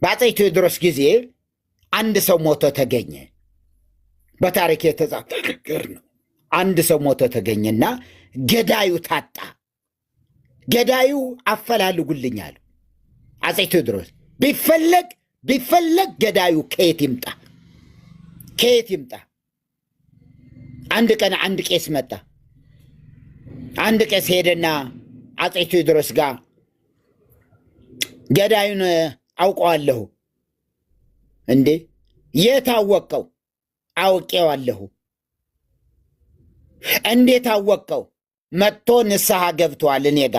በአፄ ቴዎድሮስ ጊዜ አንድ ሰው ሞቶ ተገኘ። በታሪክ የተጻፈ ነገር ነው። አንድ ሰው ሞቶ ተገኘና ገዳዩ ታጣ። ገዳዩ አፈላልጉልኛል። አፄ ቴዎድሮስ ቢፈለግ ገዳዩ ከየት ይምጣ? አንድ ቀን አንድ ቄስ መጣ። አንድ ቄስ ሄደና አፄ ቴዎድሮስ ጋር ገዳዩን አውቀዋለሁ። እንዴ የት አወቀው? አውቄዋለሁ። እንዴት አወቀው? መጥቶ ንስሐ ገብቷል እኔ ጋ።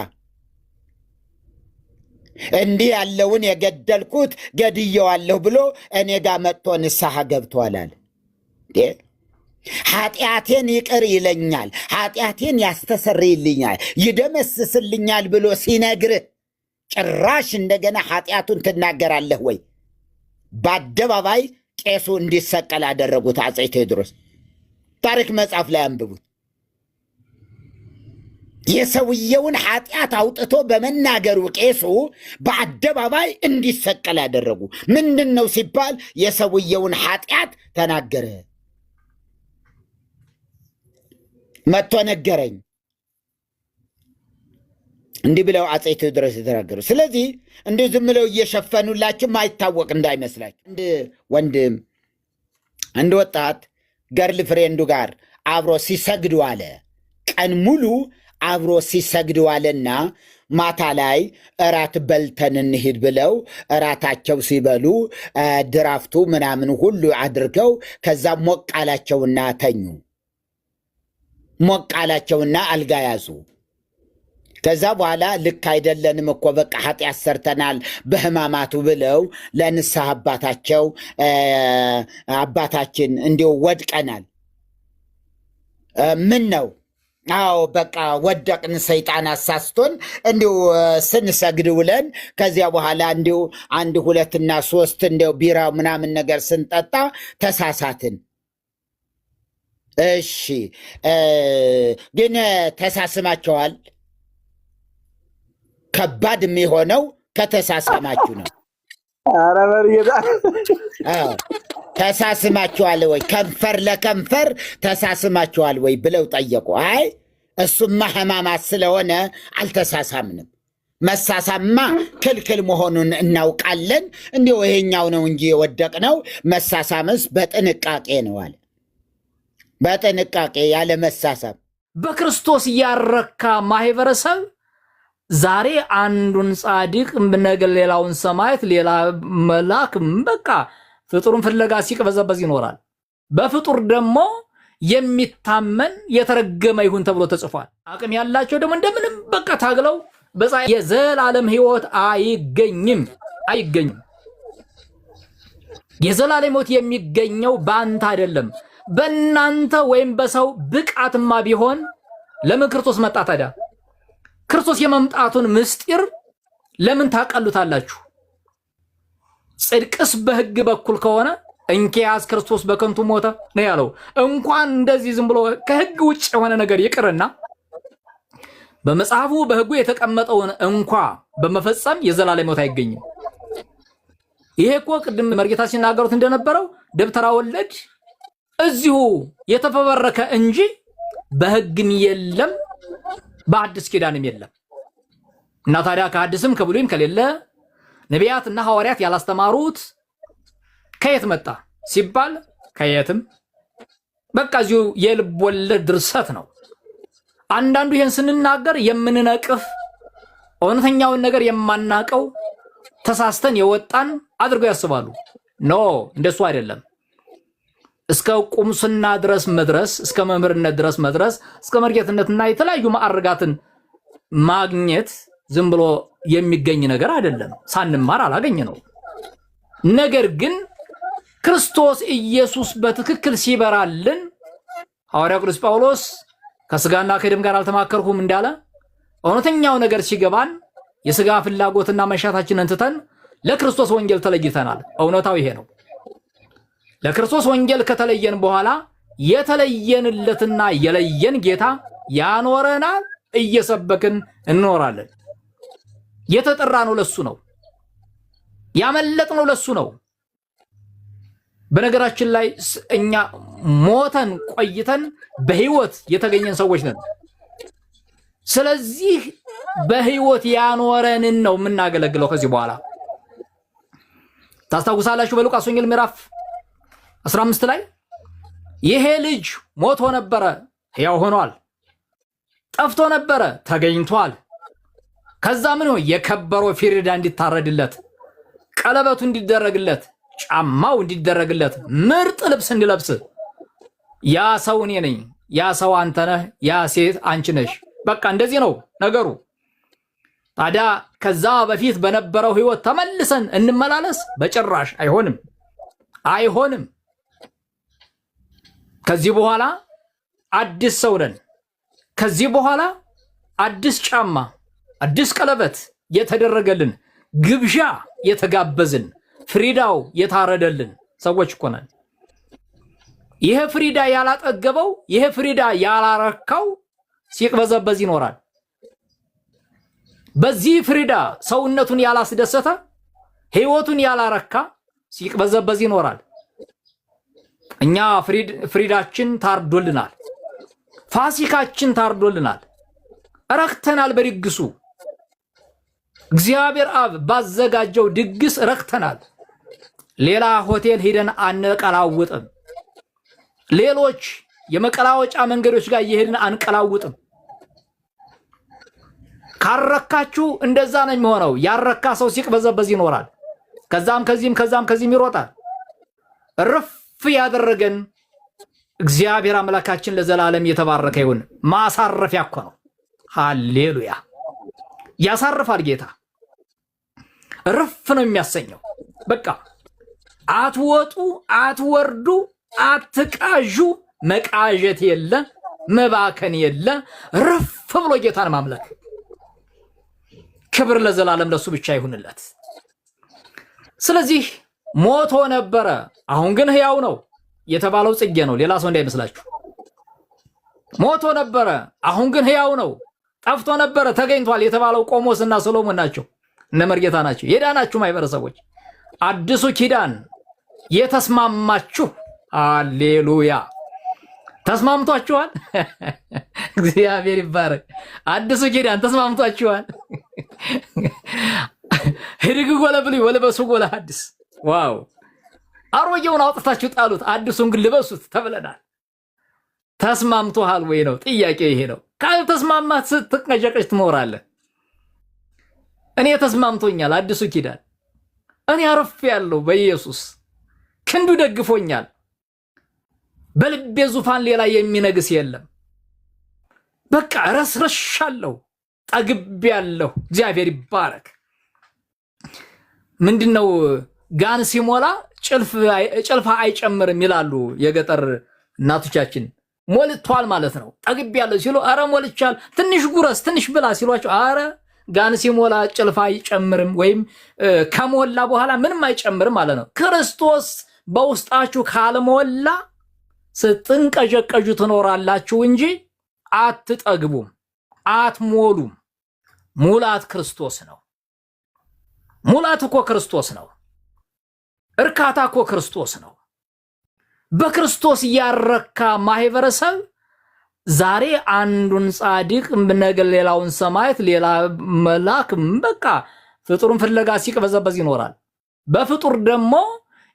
እንዲህ ያለውን የገደልኩት ገድየዋለሁ ብሎ እኔ ጋ መጥቶ ንስሐ ገብቷል አለ። ኃጢአቴን ይቅር ይለኛል፣ ኃጢአቴን ያስተሰርይልኛል፣ ይደመስስልኛል ብሎ ሲነግርህ ጭራሽ እንደገና ኃጢአቱን ትናገራለህ ወይ? በአደባባይ ቄሱ እንዲሰቀል አደረጉት አፄ ቴዎድሮስ። ታሪክ መጽሐፍ ላይ አንብቡት። የሰውየውን ኃጢአት አውጥቶ በመናገሩ ቄሱ በአደባባይ እንዲሰቀል ያደረጉ። ምንድን ነው ሲባል የሰውየውን ኃጢአት ተናገረ። መጥቶ ነገረኝ እንዲህ ብለው አፄ ቴዎድሮስ የተናገሩ። ስለዚህ እንዲህ ዝም ብለው እየሸፈኑላችሁ ማይታወቅ እንዳይመስላችሁ። ወንድም አንድ ወጣት ገርል ፍሬንዱ ጋር አብሮ ሲሰግዱ አለ። ቀን ሙሉ አብሮ ሲሰግዱ አለና ማታ ላይ እራት በልተን እንሂድ ብለው እራታቸው ሲበሉ ድራፍቱ ምናምን ሁሉ አድርገው ከዛ ሞቅ አላቸውና ተኙ። ሞቅ አላቸውና አልጋ ያዙ። ከዛ በኋላ ልክ አይደለንም እኮ በቃ ኃጢአት ሰርተናል በሕማማቱ ብለው ለንስሐ አባታችን እንዲሁ ወድቀናል። ምን ነው? አዎ በቃ ወደቅን፣ ሰይጣን አሳስቶን እንዲሁ ስንሰግድ ውለን ከዚያ በኋላ እንዲሁ 1 2 እና 3 እንዲሁ ቢራ ምናምን ነገር ስንጠጣ ተሳሳትን። እሺ ግን ተሳስማቸዋል? ከባድ የሚሆነው ከተሳሳማችሁ ነው። ተሳስማችኋል ወይ? ከንፈር ለከንፈር ተሳስማችኋል ወይ ብለው ጠየቁ። አይ እሱማ ሕማማት ስለሆነ አልተሳሳምንም። መሳሳማ ክልክል መሆኑን እናውቃለን። እንዲሁ ይሄኛው ነው እንጂ የወደቅነው፣ መሳሳምስ በጥንቃቄ ነው አለ። በጥንቃቄ ያለ መሳሳም። በክርስቶስ ያረካ ማህበረሰብ ዛሬ አንዱን ጻድቅ ነገ ሌላውን ሰማዕት፣ ሌላ መልአክ፣ በቃ ፍጡሩን ፍለጋ ሲቅበዘበዝ ይኖራል። በፍጡር ደግሞ የሚታመን የተረገመ ይሁን ተብሎ ተጽፏል። አቅም ያላቸው ደግሞ እንደምንም በቃ ታግለው የዘላለም ሕይወት አይገኝም። የዘላለም ሕይወት የሚገኘው በአንተ አይደለም በእናንተ ወይም በሰው ብቃትማ ቢሆን ለምን ክርስቶስ መጣ ታዲያ? ክርስቶስ የመምጣቱን ምስጢር ለምን ታቀሉታላችሁ? ጽድቅስ በሕግ በኩል ከሆነ እንኪያስ ክርስቶስ በከንቱ ሞተ ነው ያለው። እንኳን እንደዚህ ዝም ብሎ ከሕግ ውጭ የሆነ ነገር ይቅርና በመጽሐፉ በሕጉ የተቀመጠውን እንኳ በመፈጸም የዘላለም ሕይወት አይገኝም። ይሄ እኮ ቅድም መርጌታ ሲናገሩት እንደነበረው ደብተራ ወለድ እዚሁ የተፈበረከ እንጂ በሕግም የለም በአዲስ ኪዳንም የለም። እና ታዲያ ከአዲስም ከብሉይም ከሌለ ነቢያትና ሐዋርያት ያላስተማሩት ከየት መጣ ሲባል ከየትም በቃ እዚሁ የልብ ወለድ ድርሰት ነው። አንዳንዱ ይሄን ስንናገር የምንነቅፍ እውነተኛውን ነገር የማናቀው ተሳስተን የወጣን አድርገው ያስባሉ። ኖ እንደሱ አይደለም። እስከ ቁምስና ድረስ መድረስ፣ እስከ መምህርነት ድረስ መድረስ፣ እስከ መርጌትነትና የተለያዩ ማዕረጋትን ማግኘት ዝም ብሎ የሚገኝ ነገር አይደለም። ሳንማር አላገኘ ነው። ነገር ግን ክርስቶስ ኢየሱስ በትክክል ሲበራልን ሐዋርያው ቅዱስ ጳውሎስ ከስጋና ከደም ጋር አልተማከርኩም እንዳለ እውነተኛው ነገር ሲገባን የስጋ ፍላጎትና መሻታችንን ትተን ለክርስቶስ ወንጌል ተለይተናል። እውነታው ይሄ ነው። ለክርስቶስ ወንጌል ከተለየን በኋላ የተለየንለትና የለየን ጌታ ያኖረናል። እየሰበክን እንኖራለን። የተጠራ ነው ለሱ ነው። ያመለጥነው ለሱ ነው። በነገራችን ላይ እኛ ሞተን ቆይተን በህይወት የተገኘን ሰዎች ነን። ስለዚህ በህይወት ያኖረንን ነው የምናገለግለው። ከዚህ በኋላ ታስታውሳላችሁ በሉቃስ ወንጌል ምዕራፍ 15 ላይ ይሄ ልጅ ሞቶ ነበረ ሕያው ሆኗል፣ ጠፍቶ ነበረ ተገኝቷል። ከዛ ምን ሆነ? የከበረው ፊሪዳ እንዲታረድለት፣ ቀለበቱ እንዲደረግለት፣ ጫማው እንዲደረግለት፣ ምርጥ ልብስ እንዲለብስ። ያ ሰው እኔ ነኝ፣ ያ ሰው አንተ ነህ፣ ያ ሴት አንቺ ነሽ። በቃ እንደዚህ ነው ነገሩ። ታዲያ ከዛ በፊት በነበረው ህይወት ተመልሰን እንመላለስ? በጭራሽ አይሆንም፣ አይሆንም። ከዚህ በኋላ አዲስ ሰው ነን። ከዚህ በኋላ አዲስ ጫማ፣ አዲስ ቀለበት የተደረገልን፣ ግብዣ የተጋበዝን፣ ፍሪዳው የታረደልን ሰዎች እኮ ነን። ይሄ ፍሪዳ ያላጠገበው፣ ይሄ ፍሪዳ ያላረካው ሲቅበዘበዝ ይኖራል። በዚህ ፍሪዳ ሰውነቱን ያላስደሰተ፣ ህይወቱን ያላረካ ሲቅበዘበዝ ይኖራል። እኛ ፍሪዳችን ታርዶልናል፣ ፋሲካችን ታርዶልናል፣ ረክተናል። በድግሱ እግዚአብሔር አብ ባዘጋጀው ድግስ ረክተናል። ሌላ ሆቴል ሄደን አንቀላውጥም። ሌሎች የመቀላወጫ መንገዶች ጋር እየሄድን አንቀላውጥም። ካረካችሁ እንደዛ ነው የሚሆነው። ያረካ ሰው ሲቅበዘበዝ ይኖራል። ከዛም ከዚህም ይሮጣል። ርፍ ያደረገን እግዚአብሔር አምላካችን ለዘላለም የተባረከ ይሁን። ማሳረፊያ እኮ ነው። ሃሌሉያ! ያሳርፋል ጌታ። ርፍ ነው የሚያሰኘው። በቃ አትወጡ፣ አትወርዱ፣ አትቃዡ። መቃዠት የለ፣ መባከን የለ። ርፍ ብሎ ጌታን ማምለክ። ክብር ለዘላለም ለሱ ብቻ ይሁንለት። ስለዚህ ሞቶ ነበረ አሁን ግን ሕያው ነው የተባለው ጽጌ ነው፣ ሌላ ሰው እንዳይመስላችሁ። ሞቶ ነበረ አሁን ግን ሕያው ነው፣ ጠፍቶ ነበረ ተገኝቷል የተባለው ቆሞስና ሰሎሞን ናቸው፣ እነ መርጌታ ናቸው። የዳናችሁ ማህበረሰቦች አዲሱ ኪዳን የተስማማችሁ፣ ሃሌሉያ! ተስማምቷችኋል? እግዚአብሔር ይባረክ። አዲሱ ኪዳን ተስማምቷችኋል? ህድግ ጎለብሉ ወለበሱ ጎለ አዲስ። ዋው! አሮጌውን አውጥታችሁ ጣሉት፣ አዲሱን ግን ልበሱት ተብለናል። ተስማምቶሃል ወይ ነው ጥያቄው። ይሄ ነው። ካልተስማማት ስትቀጨቀጭ ትኖራለህ። እኔ ተስማምቶኛል አዲሱ ኪዳን። እኔ አርፌያለሁ በኢየሱስ ክንዱ ደግፎኛል። በልቤ ዙፋን ሌላ የሚነግስ የለም። በቃ ረስረሻለሁ፣ ጠግቤያለሁ። እግዚአብሔር ይባረክ። ምንድነው ጋን ሲሞላ ጭልፋ አይጨምርም ይላሉ የገጠር እናቶቻችን። ሞልቷል ማለት ነው። ጠግቤያለሁ ሲሉ አረ ሞልቻል፣ ትንሽ ጉረስ፣ ትንሽ ብላ ሲሏቸው አረ ጋን ሲሞላ ጭልፋ አይጨምርም፣ ወይም ከሞላ በኋላ ምንም አይጨምርም ማለት ነው። ክርስቶስ በውስጣችሁ ካልሞላ ስትንቀዠቀዡ ትኖራላችሁ እንጂ አትጠግቡም፣ አትሞሉም። ሙላት ክርስቶስ ነው። ሙላት እኮ ክርስቶስ ነው። እርካታ እኮ ክርስቶስ ነው። በክርስቶስ ያረካ ማህበረሰብ ዛሬ አንዱን ጻድቅ ነገ ሌላውን ሰማዕት፣ ሌላ መልአክ፣ በቃ ፍጡሩን ፍለጋ ሲቅበዘበዝ ይኖራል። በፍጡር ደግሞ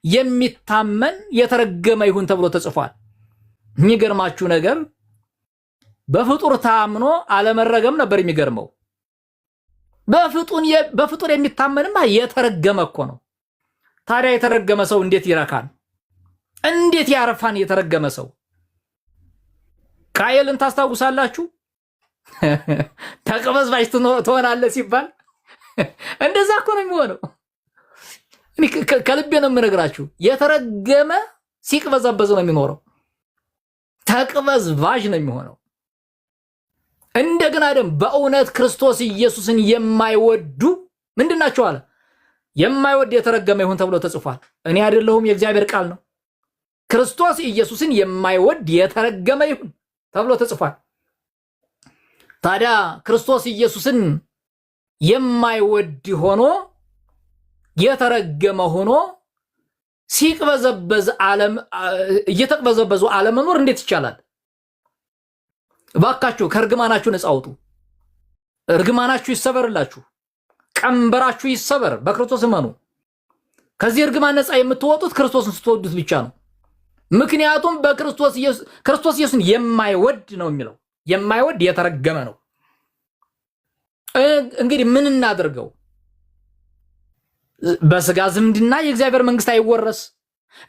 የሚታመን የተረገመ ይሁን ተብሎ ተጽፏል። የሚገርማችሁ ነገር በፍጡር ታምኖ አለመረገም ነበር የሚገርመው። በፍጡር የሚታመንማ የተረገመ እኮ ነው። ታዲያ የተረገመ ሰው እንዴት ይረካል? እንዴት ያረፋን? የተረገመ ሰው ቃየልን ታስታውሳላችሁ? ተቅበዝባዥ ትሆናለህ ሲባል እንደዛ እኮ ነው የሚሆነው። እኔ ከልቤ ነው የምነግራችሁ። የተረገመ ሲቅበዘበዝ ነው የሚኖረው። ተቅበዝባዥ ነው የሚሆነው። እንደገና ደግሞ በእውነት ክርስቶስ ኢየሱስን የማይወዱ ምንድናቸው አለ? የማይወድ የተረገመ ይሁን ተብሎ ተጽፏል። እኔ አይደለሁም፣ የእግዚአብሔር ቃል ነው። ክርስቶስ ኢየሱስን የማይወድ የተረገመ ይሁን ተብሎ ተጽፏል። ታዲያ ክርስቶስ ኢየሱስን የማይወድ ሆኖ የተረገመ ሆኖ ሲቅበዘበዝ ዓለም እየተቅበዘበዙ ዓለም መኖር እንዴት ይቻላል? ባካችሁ ከርግማናችሁ ነፃ አውጡ። እርግማናችሁ ይሰበርላችሁ፣ ቀንበራችሁ ይሰበር፣ በክርስቶስ እመኑ። ከዚህ እርግማን ነፃ የምትወጡት ክርስቶስን ስትወዱት ብቻ ነው። ምክንያቱም በክርስቶስ ኢየሱስን የማይወድ ነው የሚለው፣ የማይወድ የተረገመ ነው። እንግዲህ ምን እናድርገው? በስጋ ዝምድና የእግዚአብሔር መንግስት አይወረስ፣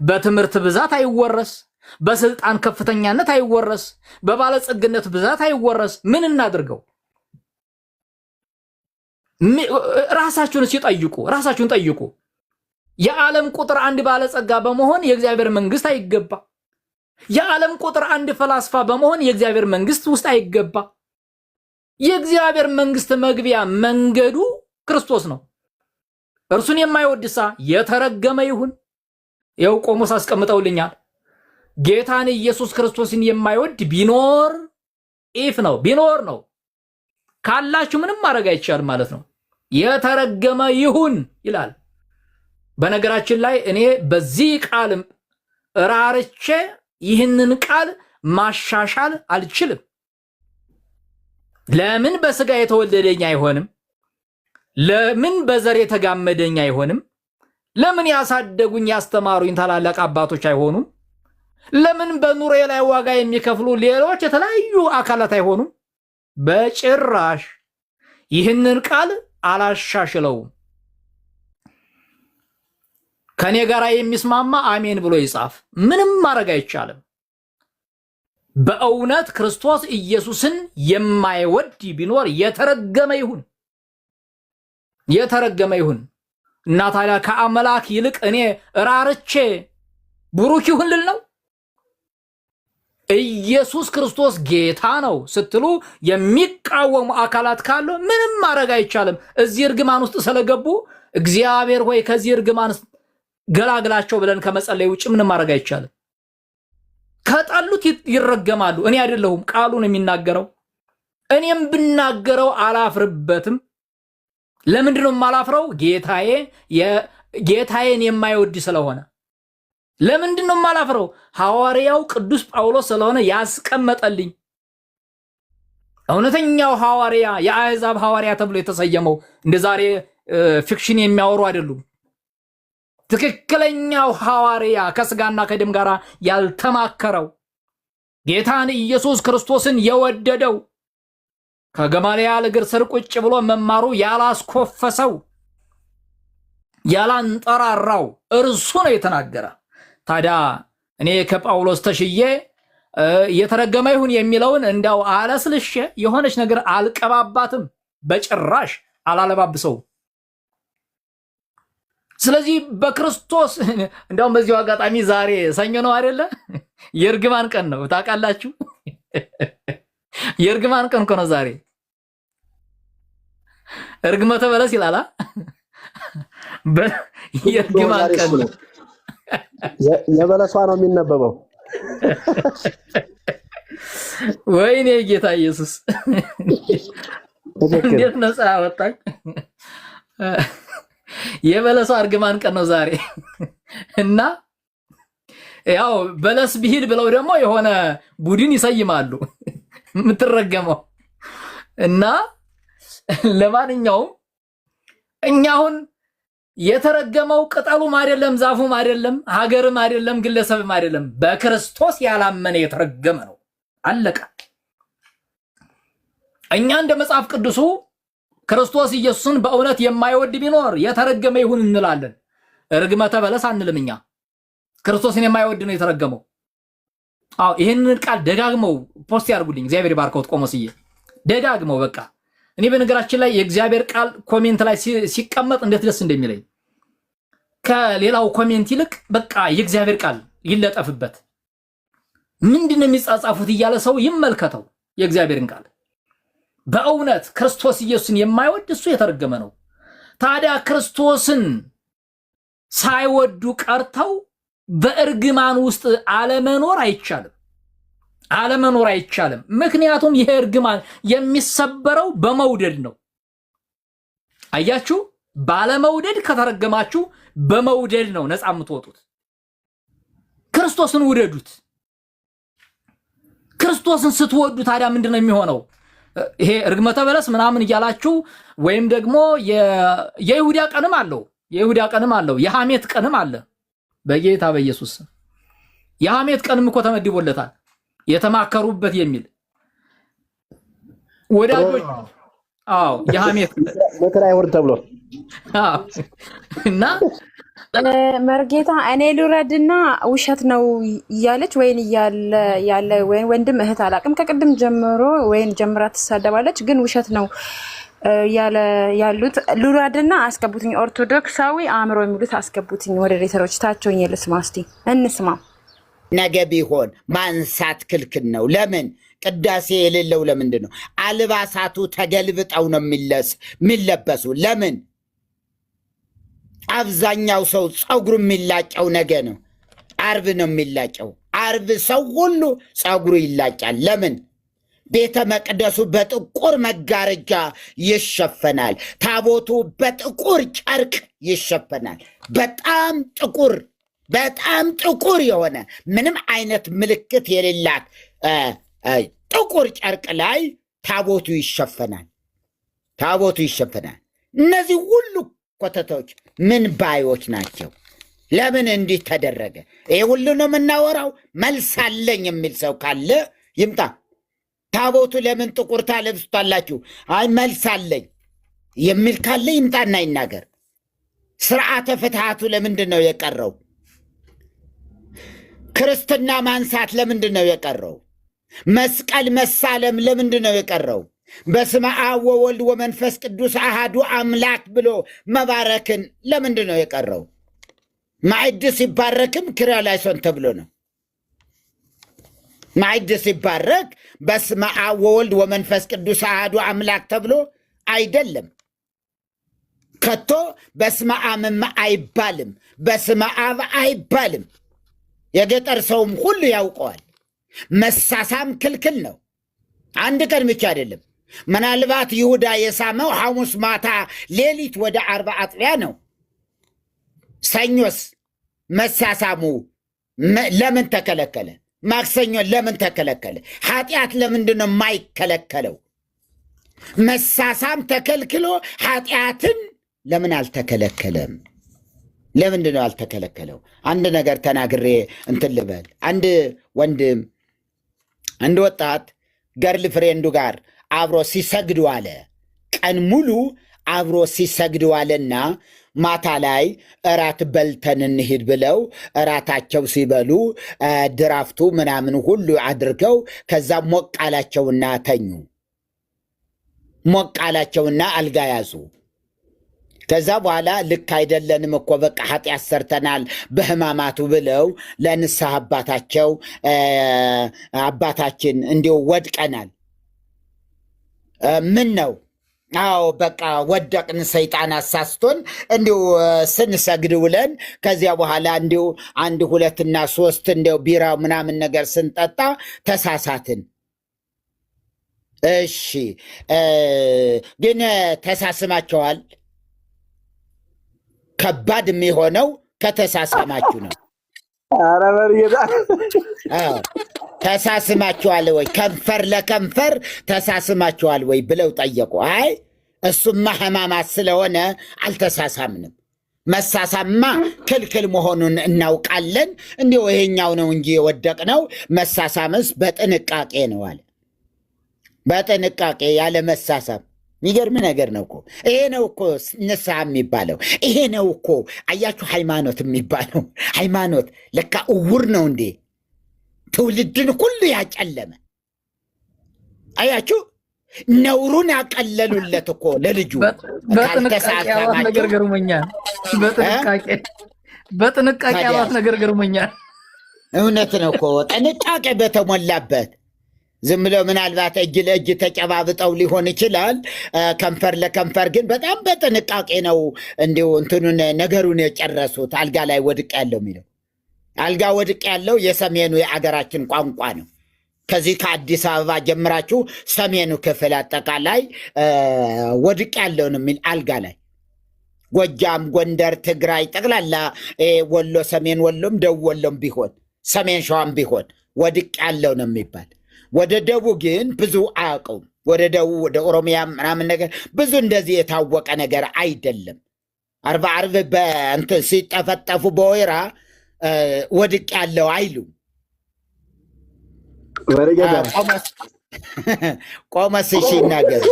በትምህርት ብዛት አይወረስ፣ በስልጣን ከፍተኛነት አይወረስ፣ በባለጸግነት ብዛት አይወረስ። ምን እናድርገው? ራሳችሁን ሲጠይቁ፣ ራሳችሁን ጠይቁ። የዓለም ቁጥር አንድ ባለጸጋ በመሆን የእግዚአብሔር መንግስት አይገባ። የዓለም ቁጥር አንድ ፈላስፋ በመሆን የእግዚአብሔር መንግስት ውስጥ አይገባ። የእግዚአብሔር መንግስት መግቢያ መንገዱ ክርስቶስ ነው። እርሱን የማይወድሳ የተረገመ ይሁን። ይኸው ቆሞስ አስቀምጠውልኛል። ጌታን ኢየሱስ ክርስቶስን የማይወድ ቢኖር ኢፍ ነው፣ ቢኖር ነው። ካላችሁ ምንም ማድረግ አይቻልም ማለት ነው። የተረገመ ይሁን ይላል። በነገራችን ላይ እኔ በዚህ ቃል ራርቼ ይህንን ቃል ማሻሻል አልችልም። ለምን በስጋ የተወለደኝ አይሆንም? ለምን በዘር የተጋመደኝ አይሆንም? ለምን ያሳደጉኝ ያስተማሩኝ ታላላቅ አባቶች አይሆኑም? ለምን በኑሮ ላይ ዋጋ የሚከፍሉ ሌሎች የተለያዩ አካላት አይሆኑም? በጭራሽ ይህንን ቃል አላሻሽለውም። ከኔ ጋር የሚስማማ አሜን ብሎ ይጻፍ። ምንም ማድረግ አይቻልም። በእውነት ክርስቶስ ኢየሱስን የማይወድ ቢኖር የተረገመ ይሁን፣ የተረገመ ይሁን። እና ታዲያ ከአምላክ ይልቅ እኔ ራርቼ ብሩክ ይሁን ልል ነው? ኢየሱስ ክርስቶስ ጌታ ነው ስትሉ የሚቃወሙ አካላት ካሉ ምንም ማድረግ አይቻልም። እዚህ እርግማን ውስጥ ስለገቡ እግዚአብሔር ሆይ ከዚህ እርግማን ገላግላቸው ብለን ከመጸለይ ውጭ ምንም ማድረግ አይቻልም። ከጠሉት ይረገማሉ። እኔ አይደለሁም ቃሉን የሚናገረው። እኔም ብናገረው አላፍርበትም። ለምንድነው የማላፍረው? ጌታዬን የማይወድ ስለሆነ። ለምንድነው የማላፍረው? ሐዋርያው ቅዱስ ጳውሎስ ስለሆነ ያስቀመጠልኝ። እውነተኛው ሐዋርያ የአሕዛብ ሐዋርያ ተብሎ የተሰየመው እንደ ዛሬ ፊክሽን የሚያወሩ አይደሉም። ትክክለኛው ሐዋርያ ከስጋና ከደም ጋር ያልተማከረው ጌታን ኢየሱስ ክርስቶስን የወደደው ከገማልያል እግር ስር ቁጭ ብሎ መማሩ ያላስኮፈሰው ያላንጠራራው እርሱ ነው የተናገረ። ታዲያ እኔ ከጳውሎስ ተሽዬ የተረገመ ይሁን የሚለውን እንዳው አለስልሼ የሆነች ነገር አልቀባባትም፣ በጭራሽ አላለባብሰው። ስለዚህ በክርስቶስ እንዳውም በዚሁ አጋጣሚ ዛሬ ሰኞ ነው አይደለ? የእርግማን ቀን ነው ታውቃላችሁ። የእርግማን ቀን እኮ ነው ዛሬ። እርግመተ በለስ ይላል። የእርግማን ቀን ነው። የበለሷ ነው የሚነበበው። ወይኔ ጌታ ኢየሱስ እንዴት ነፃ ያወጣኝ! የበለሷ እርግማን ቀን ነው ዛሬ። እና ያው በለስ ቢሂድ ብለው ደግሞ የሆነ ቡድን ይሰይማሉ የምትረገመው። እና ለማንኛውም እኛ አሁን የተረገመው ቅጠሉም አይደለም፣ ዛፉም አይደለም፣ ሀገርም አይደለም፣ ግለሰብም አይደለም፣ በክርስቶስ ያላመነ የተረገመ ነው። አለቀ። እኛ እንደ መጽሐፍ ቅዱሱ ክርስቶስ ኢየሱስን በእውነት የማይወድ ቢኖር የተረገመ ይሁን እንላለን። እርግመተ በለስ አንልም። እኛ ክርስቶስን የማይወድ ነው የተረገመው። አዎ ይሄንን ቃል ደጋግመው ፖስት ያርጉልኝ። እግዚአብሔር ባርከውት ቆሞስዬ ደጋግመው። በቃ እኔ በነገራችን ላይ የእግዚአብሔር ቃል ኮሜንት ላይ ሲቀመጥ እንዴት ደስ እንደሚለኝ ከሌላው ኮሜንት ይልቅ በቃ የእግዚአብሔር ቃል ይለጠፍበት። ምንድነው የሚጻጻፉት እያለ ሰው ይመልከተው የእግዚአብሔርን ቃል። በእውነት ክርስቶስ ኢየሱስን የማይወድ እሱ የተረገመ ነው። ታዲያ ክርስቶስን ሳይወዱ ቀርተው በእርግማን ውስጥ አለመኖር አይቻልም፣ አለመኖር አይቻልም። ምክንያቱም ይሄ እርግማን የሚሰበረው በመውደድ ነው። አያችሁ፣ ባለመውደድ ከተረገማችሁ በመውደድ ነው ነፃ የምትወጡት። ክርስቶስን ውደዱት። ክርስቶስን ስትወዱ ታዲያ ምንድነው የሚሆነው? ይሄ ርግመተ በለስ ምናምን እያላችሁ ወይም ደግሞ የይሁዳ ቀንም አለው፣ የይሁዳ ቀንም አለው፣ የሐሜት ቀንም አለ። በጌታ በኢየሱስ የሐሜት ቀንም እኮ ተመድቦለታል፣ የተማከሩበት የሚል ወዳጆች። አዎ የሐሜት ምክር አይወርድ ተብሎ እና መርጌታ እኔ ልውረድና ውሸት ነው እያለች ወይን ያለ ወይን ወንድም እህት አላቅም ከቅድም ጀምሮ ወይን ጀምራ ትሳደባለች፣ ግን ውሸት ነው ያሉት ልውረድና አስገቡትኝ። ኦርቶዶክሳዊ አእምሮ የሚሉት አስገቡትኝ። ወደ ሬተሮች ታቸውኝ ልስማ፣ እስቲ እንስማ። ነገ ቢሆን ማንሳት ክልክል ነው። ለምን? ቅዳሴ የሌለው ለምንድን ነው? አልባሳቱ ተገልብጠው ነው የሚለበሱ። ለምን? አብዛኛው ሰው ፀጉሩ የሚላጨው ነገ ነው፣ አርብ ነው የሚላጨው። አርብ ሰው ሁሉ ፀጉሩ ይላጫል። ለምን? ቤተ መቅደሱ በጥቁር መጋረጃ ይሸፈናል። ታቦቱ በጥቁር ጨርቅ ይሸፈናል። በጣም ጥቁር የሆነ ምንም አይነት ምልክት የሌላት ጥቁር ጨርቅ ላይ ታቦቱ ይሸፈናል። እነዚህ ሁሉ ኮተቶች ምን ባዮች ናቸው? ለምን እንዲህ ተደረገ? ይህ ሁሉ ነው የምናወራው። መልስ አለኝ የሚል ሰው ካለ ይምጣ። ታቦቱ ለምን ጥቁር ታለብሱታላችሁ? አይ መልስ አለኝ የሚል ካለ ይምጣና ይናገር። ስርዓተ ፍትሐቱ ለምንድን ነው የቀረው? ክርስትና ማንሳት ለምንድን ነው የቀረው? መስቀል መሳለም ለምንድን ነው የቀረው? በስመ አብ ወወልድ ወመንፈስ ቅዱስ አሃዱ አምላክ ብሎ መባረክን ለምንድን ነው የቀረው? ማዕድ ሲባረክም ክርያላይሶን ተብሎ ነው። ማዕድ ሲባረክ በስመ አብ ወወልድ ወመንፈስ ቅዱስ አሃዱ አምላክ ተብሎ አይደለም። ከቶ በስመ አብም አይባልም፣ በስመ አብ አይባልም። የገጠር ሰውም ሁሉ ያውቀዋል። መሳሳም ክልክል ነው። አንድ ቀን ብቻ አይደለም። ምናልባት ይሁዳ የሳመው ሐሙስ ማታ ሌሊት ወደ 40 አጥቢያ ነው። ሰኞስ መሳሳሙ ለምን ተከለከለ? ማክሰኞ ለምን ተከለከለ? ኃጢአት ለምንድን ነው የማይከለከለው? መሳሳም ተከልክሎ ኃጢአትን ለምን አልተከለከለም? ለምንድን ነው አልተከለከለው? አንድ ነገር ተናግሬ እንትን ልበል። አንድ ወንድም አንድ ወጣት ገርል ፍሬንዱ ጋር አብሮ ሲሰግዱ አለ። ቀን ሙሉ አብሮ ሲሰግዱ አለና ማታ ላይ እራት በልተን እንሂድ ብለው እራታቸው ሲበሉ ድራፍቱ ምናምን ሁሉ አድርገው ከዛ ሞቃላቸውና ተኙ። ሞቃላቸውና አልጋ ያዙ። ከዛ በኋላ ልክ አይደለንም እኮ በቃ ኃጢአት ሰርተናል በሕማማቱ ብለው ለንስሐ አባታቸው አባታችን እንዲሁ ወድቀናል። ምን ነው? አዎ በቃ ወደቅን፣ ሰይጣን አሳስቶን እንዲሁ ስንሰግድ ውለን ከዚያ በኋላ እንዲሁ 1 2 እና 3 እንዲሁ ቢራ ምናምን ነገር ስንጠጣ ተሳሳትን። እሺ ግን ተሳስማቸዋል። ከባድ የሚሆነው ከተሳሳማችሁ ነው። ኧረ በርጌታ ተሳስማችኋል ወይ? ከንፈር ለከንፈር ተሳስማችኋል ወይ ብለው ጠየቁ። አይ እሱማ ሕማማት ስለሆነ አልተሳሳምንም። መሳሳማ ክልክል መሆኑን እናውቃለን። እንዲሁ ይሄኛው ነው እንጂ የወደቅነው፣ መሳሳምስ በጥንቃቄ ነው አለ። በጥንቃቄ ያለ መሳሳም። የሚገርም ነገር ነው እኮ። ይሄ ነው እኮ ንስሐ የሚባለው። ይሄ ነው እኮ አያችሁ ሃይማኖት የሚባለው። ሃይማኖት ለካ እውር ነው እንዴ! ትውልድን ሁሉ ያጨለመ አያችሁ። ነውሩን ያቀለሉለት እኮ ለልጁ። በጥንቃቄ ያሏት ነገር ገርሞኛል። በጥንቃቄ ያሏት ነገር ገርሞኛል። እውነት ነው እኮ ጥንቃቄ በተሞላበት ዝም ብለው ምናልባት እጅ ለእጅ ተጨባብጠው ሊሆን ይችላል። ከንፈር ለከንፈር ግን በጣም በጥንቃቄ ነው እንዲሁ እንትኑን ነገሩን የጨረሱት። አልጋ ላይ ወድቅ ያለው የሚለው አልጋ ወድቅ ያለው የሰሜኑ የአገራችን ቋንቋ ነው። ከዚህ ከአዲስ አበባ ጀምራችሁ ሰሜኑ ክፍል አጠቃላይ ወድቅ ያለውን የሚል አልጋ ላይ ጎጃም፣ ጎንደር፣ ትግራይ ጠቅላላ ወሎ፣ ሰሜን ወሎም ደቡብ ወሎም ቢሆን ሰሜን ሸዋም ቢሆን ወድቅ ያለው ነው የሚባል። ወደ ደቡብ ግን ብዙ አያውቀውም። ወደ ደቡብ ወደ ኦሮሚያ ምናምን ነገር ብዙ እንደዚህ የታወቀ ነገር አይደለም። ዓርብ በእንትን ሲጠፈጠፉ በወይራ ወድቅ ያለው አይሉም። ቆመስ እሺ ይናገሩ።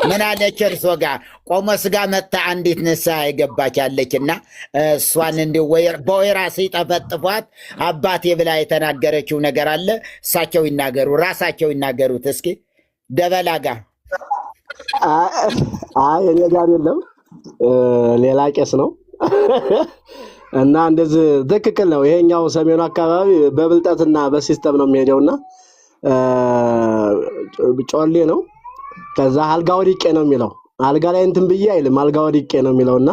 ምን አለች እርሶ ጋር ቆመስ ጋር መታ አንዲት ንስሐ የገባች አለችና እሷን እንዲ በወይራ ሲጠፈጥፏት አባቴ ብላ የተናገረችው ነገር አለ። እሳቸው ይናገሩ፣ ራሳቸው ይናገሩት እስኪ። ደበላ ጋር እኔ ጋር የለም፣ ሌላ ቄስ ነው። እና እንደዚህ ትክክል ነው። ይሄኛው ሰሜኑ አካባቢ በብልጠትና በሲስተም ነው የሚሄደውና ጮሌ ነው። ከዛ አልጋ ወዲቄ ነው የሚለው። አልጋ ላይ እንትን ብዬ አይልም፣ አልጋ ወዲቄ ነው የሚለውና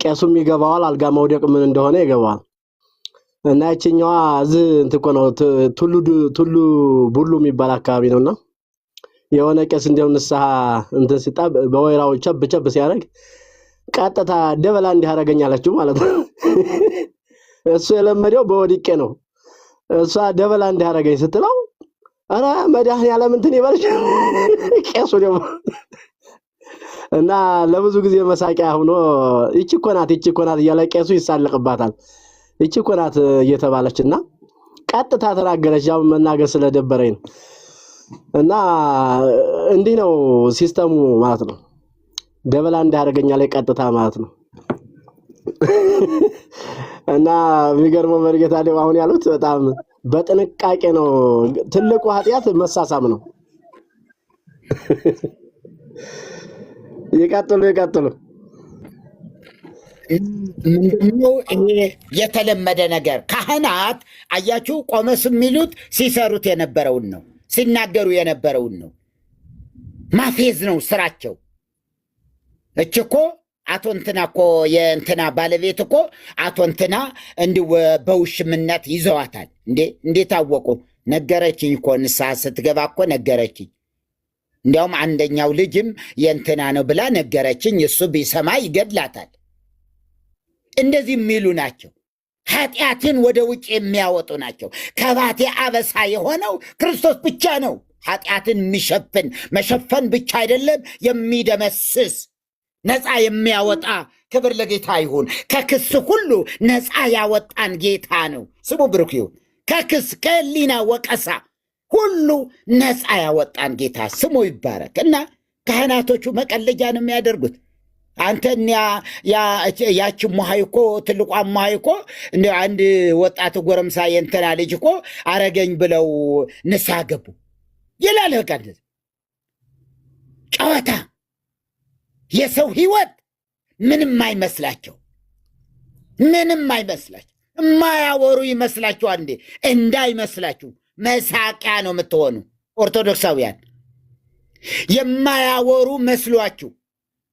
ቄሱም ይገባዋል፣ አልጋ መውደቅ ምን እንደሆነ ይገባዋል። እና ያቺኛዋ እዚህ እንትን እኮ ነው ቱሉ ቡሉ የሚባል አካባቢ ነውና የሆነ ቄስ እንደው ንስሐ እንትን ሲጣ በወይራው ቸብ ሲያደርግ ቀጥታ ደበላ እንዲያረጋኛላችሁ ማለት ነው። እሱ የለመደው በወዲቄ ነው። እሷ ደበላ እንዲያረጋኝ ስትለው አረ መድኃኒዓለም እንትን ይበልሽ ቄሱ ደግሞ እና ለብዙ ጊዜ መሳቂያ ሆኖ ይቺ እኮ ናት እያለ ቄሱ ይሳለቅባታል። ይቺ እኮ ናት እየተባለችና ቀጥታ ተናገረች። ያው መናገር ስለደበረኝ እና እንዲህ ነው ሲስተሙ ማለት ነው። ደበላ እንዳያረጋኛል ቀጥታ ማለት ነው። እና የሚገርመው መርጌታ ደግሞ አሁን ያሉት በጣም በጥንቃቄ ነው። ትልቁ ኃጢአት መሳሳም ነው። ይቀጥሉ። ምንድነው ይሄ የተለመደ ነገር? ካህናት አያችሁ፣ ቆመስ የሚሉት ሲሰሩት የነበረውን ነው፣ ሲናገሩ የነበረውን ነው። ማፌዝ ነው ስራቸው። እች እኮ አቶ እንትና እኮ የእንትና ባለቤት እኮ አቶ እንትና እንዲህ በውሽምነት ይዘዋታል። እንዴት አወቁ? ነገረችኝ እኮ ንስሐ ስትገባ እኮ ነገረችኝ። እንዲያውም አንደኛው ልጅም የእንትና ነው ብላ ነገረችኝ። እሱ ቢሰማ ይገድላታል። እንደዚህ የሚሉ ናቸው። ኃጢአትን ወደ ውጭ የሚያወጡ ናቸው። ከባቴ አበሳ የሆነው ክርስቶስ ብቻ ነው። ኃጢአትን የሚሸፍን መሸፈን ብቻ አይደለም፣ የሚደመስስ ነፃ የሚያወጣ። ክብር ለጌታ ይሁን። ከክስ ሁሉ ነፃ ያወጣን ጌታ ነው። ስሙ ብሩክ ይሁን። ከክስ ከህሊና ወቀሳ ሁሉ ነፃ ያወጣን ጌታ ስሙ ይባረክ። እና ካህናቶቹ መቀለጃ ነው የሚያደርጉት። አንተ ያቺ ሙሃይ እኮ ትልቋ ሙሃይ እኮ እንደ አንድ ወጣት ጎረምሳ የእንትና ልጅ እኮ አረገኝ ብለው ንስሐ ገቡ ይላል። በቃ ጨዋታ የሰው ህይወት ምንም አይመስላቸው፣ የማያወሩ ይመስላችኋል እንዴ? እንዳይመስላችሁ መሳቂያ ነው የምትሆኑ ኦርቶዶክሳውያን። የማያወሩ መስሏችሁ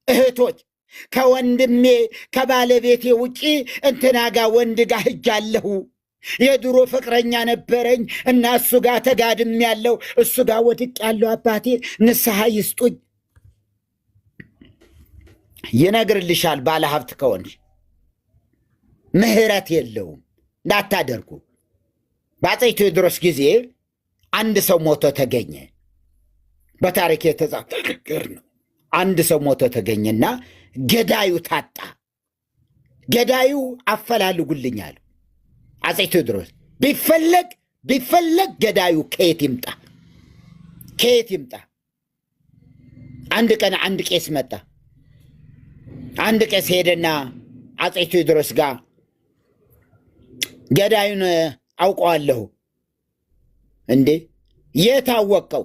እህቶች፣ ከወንድሜ ከባለቤቴ ውጪ እንትና ጋር ወንድ ጋር ሂጃለሁ፣ የድሮ ፍቅረኛ ነበረኝ እና እሱ ጋር ተጋድም ያለው እሱ ጋር ወድቅ ያለው አባቴ ንስሐ ይስጡኝ ይነግርልሻል። ባለሀብት ከሆንሽ ምህረት የለውም። እንዳታደርጉ። በአፄ ቴዎድሮስ ጊዜ አንድ ሰው ሞቶ ተገኘ። በታሪክ የተጻፈ ነገር ነው። አንድ ሰው ሞቶ ተገኘና ገዳዩ ታጣ። ገዳዩ አፈላልጉልኛል። አፄ ቴዎድሮስ ቢፈለግ ገዳዩ ከየት ይምጣ? አንድ ቀን አንድ ቄስ መጣ። አንድ ቄስ ሄደና አፄ ቴዎድሮስ ጋር ገዳዩን አውቀዋለሁ። እንዴ የት አወቀው?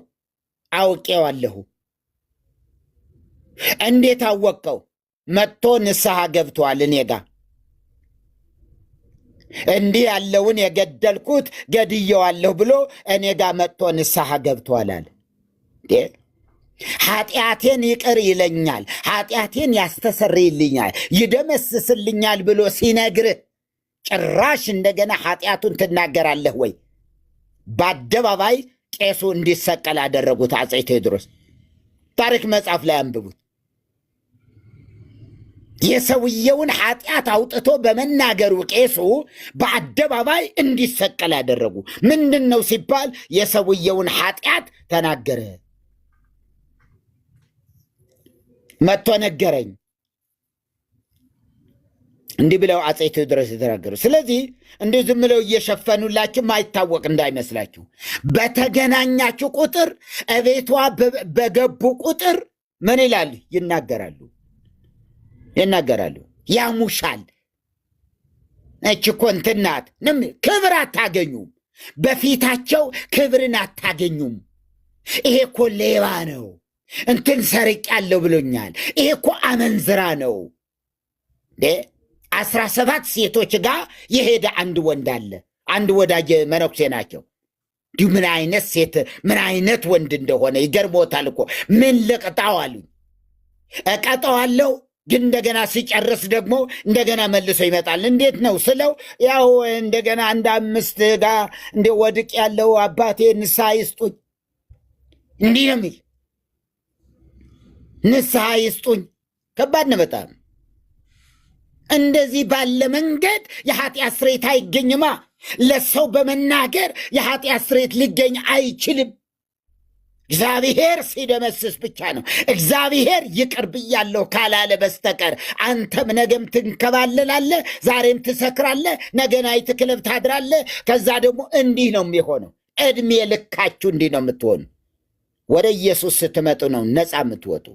አውቄዋለሁ። እንዴት አወቀው? መጥቶ ንስሐ ገብቷል እኔ ጋ። እንዲህ ያለውን የገደልኩት ገድየዋለሁ ብሎ እኔ ጋ መጥቶ ንስሐ ገብቷል አለ። ኃጢአቴን ይቅር ይለኛል፣ ኃጢአቴን ያስተሰርይልኛል፣ ይደመስስልኛል ብሎ ሲነግርህ ጭራሽ እንደገና ኃጢአቱን ትናገራለህ ወይ? በአደባባይ ቄሱ እንዲሰቀል አደረጉት አፄ ቴዎድሮስ። ታሪክ መጽሐፍ ላይ አንብቡት። የሰውየውን ኃጢአት አውጥቶ በመናገሩ ቄሱ በአደባባይ እንዲሰቀል ያደረጉ። ምንድን ነው ሲባል የሰውየውን ኃጢአት ተናገረ። መጥቶ ነገረኝ እንዲህ ብለው አፄ ቴዎድሮስ የተናገሩ። ስለዚህ እንዲህ ዝም ብለው እየሸፈኑላችሁ ማይታወቅ እንዳይመስላችሁ። በተገናኛችሁ ቁጥር እቤቷ በገቡ ቁጥር ምን ይላሉ? ይናገራሉ፣ ያሙሻል። እች እኮ እንትን ናት። ክብር አታገኙም። በፊታቸው ክብርን አታገኙም። ይሄ እኮ ሌባ ነው፣ እንትን ሰርቅ ያለው ብሎኛል። ይሄ እኮ አመንዝራ ነው። 17 ሴቶች ጋር የሄደ አንድ ወንድ አለ። አንድ ወዳጅ መነኩሴ ናቸው። እንዲሁ ምን አይነት ሴት ምን አይነት ወንድ እንደሆነ ይገርሞታል እኮ። ምን ልቅጣው አሉኝ። እቀጣዋለሁ፣ ግን እንደገና ሲጨርስ ደግሞ እንደገና መልሶ ይመጣል። እንዴት ነው ስለው፣ ያው እንደገና አንድ 5 ጋር እንደ ወድቅ ያለው አባቴ ንስሐ ይስጡኝ፣ እንዲህ ነው የሚል። ንስሐ ይስጡኝ ከባድ ነው በጣም። እንደዚህ ባለ መንገድ የኃጢአት ስርየት አይገኝማ። ለሰው በመናገር የኃጢአት ስርየት ሊገኝ አይችልም። እግዚአብሔር ሲደመስስ ብቻ ነው። እግዚአብሔር ይቅር ብያለሁ ካላለ በስተቀር አንተም ነገም ትንከባለላለህ፣ ዛሬም ትሰክራለህ፣ ነገ ናይት ክለብ ታድራለህ። ከዛ ደግሞ እንዲህ ነው የሚሆነው። ዕድሜ ልካችሁ እንዲህ ነው የምትሆኑ። ወደ ኢየሱስ ስትመጡ ነው ነፃ የምትወጡ።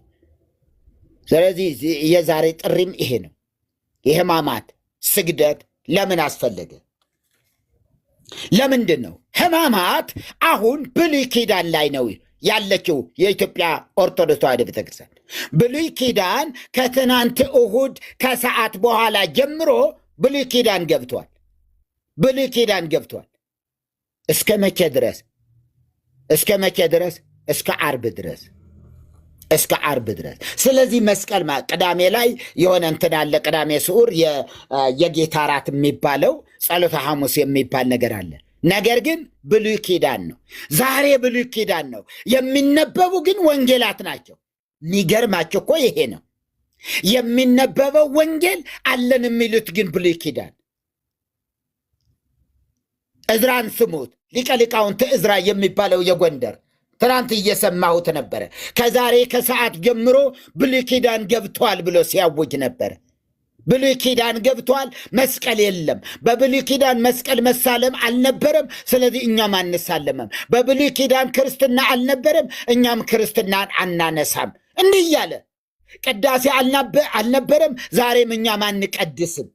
ስለዚህ የዛሬ ጥሪም ይሄ ነው። የሕማማት ስግደት ለምን አስፈለገ? ለምንድን ነው ሕማማት አሁን ብሉይ ኪዳን ላይ ነው ያለችው? የኢትዮጵያ ኦርቶዶክስ ተዋሕዶ ቤተክርስቲያን ብሉይ ኪዳን ከትናንት እሁድ ከሰዓት በኋላ ጀምሮ ብሉይ ኪዳን ገብቷል። ብሉይ ኪዳን ገብቷል። እስከ መቼ ድረስ? እስከ ዓርብ ድረስ። ስለዚህ መስቀል ቅዳሜ ላይ የሆነ እንትን አለ። ቅዳሜ ስዑር የጌታ እራት የሚባለው ጸሎተ ሐሙስ የሚባል ነገር አለ። ነገር ግን ብሉይ ኪዳን ነው። ዛሬ ብሉይ ኪዳን ነው። የሚነበቡ ግን ወንጌላት ናቸው። የሚገርማቸው እኮ ይሄ ነው። የሚነበበው ወንጌል አለን የሚሉት ግን ብሉይ ኪዳን። ዕዝራን ስሙት። ሊቀ ሊቃውንት ዕዝራ የሚባለው የጎንደር ትናንት እየሰማሁት ነበረ። ከዛሬ ከሰዓት ጀምሮ ብሉይ ኪዳን ገብቷል ብሎ ሲያውጅ ነበረ። ብሉይ ኪዳን ገብቷል፣ መስቀል የለም። በብሉይ ኪዳን መስቀል መሳለም አልነበረም፣ ስለዚህ እኛም አንሳለመም። በብሉይ ኪዳን ክርስትና አልነበረም፣ እኛም ክርስትናን አናነሳም። እንዲህ እያለ ቅዳሴ አልነበረም፣ ዛሬም እኛም አንቀድስም።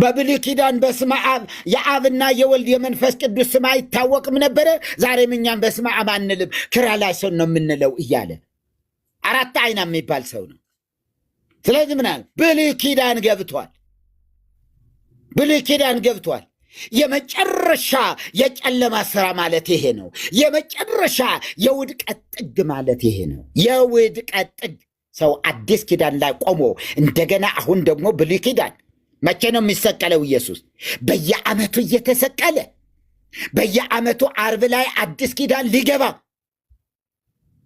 በብሉይ ኪዳን በስመ አብ የአብና የወልድ የመንፈስ ቅዱስ ስም አይታወቅም ነበረ፣ ዛሬም እኛም በስመ አብ አንልም፣ ክርያላይሶን ነው የምንለው እያለ 4 አይና የሚባል ሰው ነው። ስለዚህ ምናል ብሉይ ኪዳን ገብቷል። ብሉይ ኪዳን ገብቷል። የመጨረሻ የጨለማ ስራ ማለት ይሄ ነው። የመጨረሻ የውድቀት ጥግ ማለት ይሄ ነው። የውድቀት ጥግ ሰው አዲስ ኪዳን ላይ ቆሞ እንደገና አሁን ደግሞ ብሉይ ኪዳን መቼ ነው የሚሰቀለው? ኢየሱስ በየዓመቱ እየተሰቀለ በየዓመቱ ዓርብ ላይ አዲስ ኪዳን ሊገባ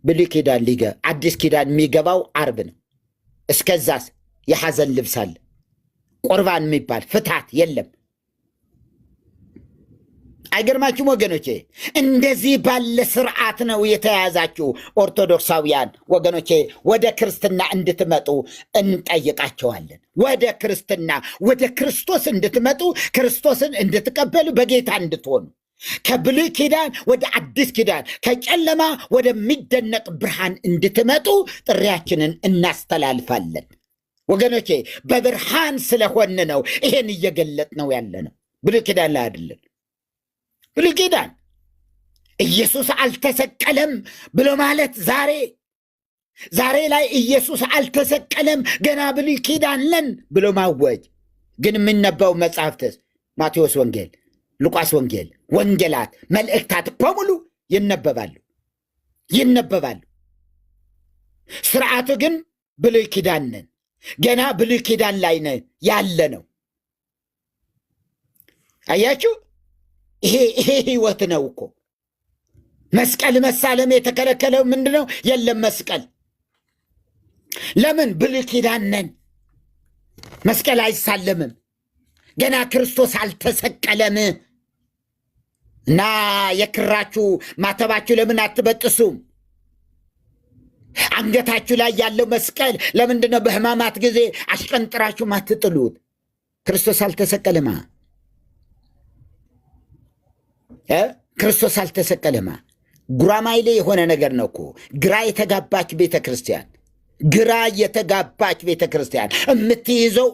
ብሉይ ኪዳን አዲስ ኪዳን የሚገባው ዓርብ ነው። እስከዛስ የሐዘን ልብስ አለ። ቁርባን የሚባል ፍታት የለም። አይገርማችሁም ወገኖቼ? እንደዚህ ባለ ስርዓት ነው የተያዛችሁ ኦርቶዶክሳውያን ወገኖቼ። ወደ ክርስትና እንድትመጡ እንጠይቃቸዋለን። ወደ ክርስትና ወደ ክርስቶስ እንድትመጡ፣ ክርስቶስን እንድትቀበሉ፣ በጌታ እንድትሆኑ፣ ከብሉይ ኪዳን ወደ አዲስ ኪዳን፣ ከጨለማ ወደሚደነቅ ብርሃን እንድትመጡ ጥሪያችንን እናስተላልፋለን ወገኖቼ። በብርሃን ስለሆን ነው ይሄን እየገለጥ ነው ያለ ነው። ብሉይ ኪዳን ላይ አይደለም። ብሉይ ኪዳን ኢየሱስ አልተሰቀለም ብሎ ማለት ዛሬ ላይ ኢየሱስ አልተሰቀለም ገና ብሉይ ኪዳን ነን ብሎ ማወጅ። ግን የምነበው መጽሐፍትስ ማቴዎስ ወንጌል፣ ሉቃስ ወንጌል፣ ወንጌላት፣ መልእክታት በሙሉ ይነበባሉ። ስርዓቱ ግን ብሉይ ኪዳን ነን፣ ገና ብሉይ ኪዳን ላይ ያለ ነው። አያችሁ? ይሄ ህይወት ነው እኮ። መስቀል መሳለም የተከለከለው ምንድነው? የለም መስቀል ለምን ብሉይ ኪዳን ነን። መስቀል አይሳለምም። ገና ክርስቶስ አልተሰቀለም እና የክራችሁ ማተባችሁ ለምን አትበጥሱም? አንገታችሁ ላይ ያለው መስቀል ለምንድነው በሕማማት ጊዜ አሽቀንጥራችሁ ማትጥሉት? ክርስቶስ አልተሰቀለማ። ክርስቶስ አልተሰቀለማ። ጉራማይሌ የሆነ ነገር ነው እኮ። ግራ የተጋባች ቤተ ክርስቲያን፣ ግራ የተጋባች ቤተ ክርስቲያን፣ የምትይዘው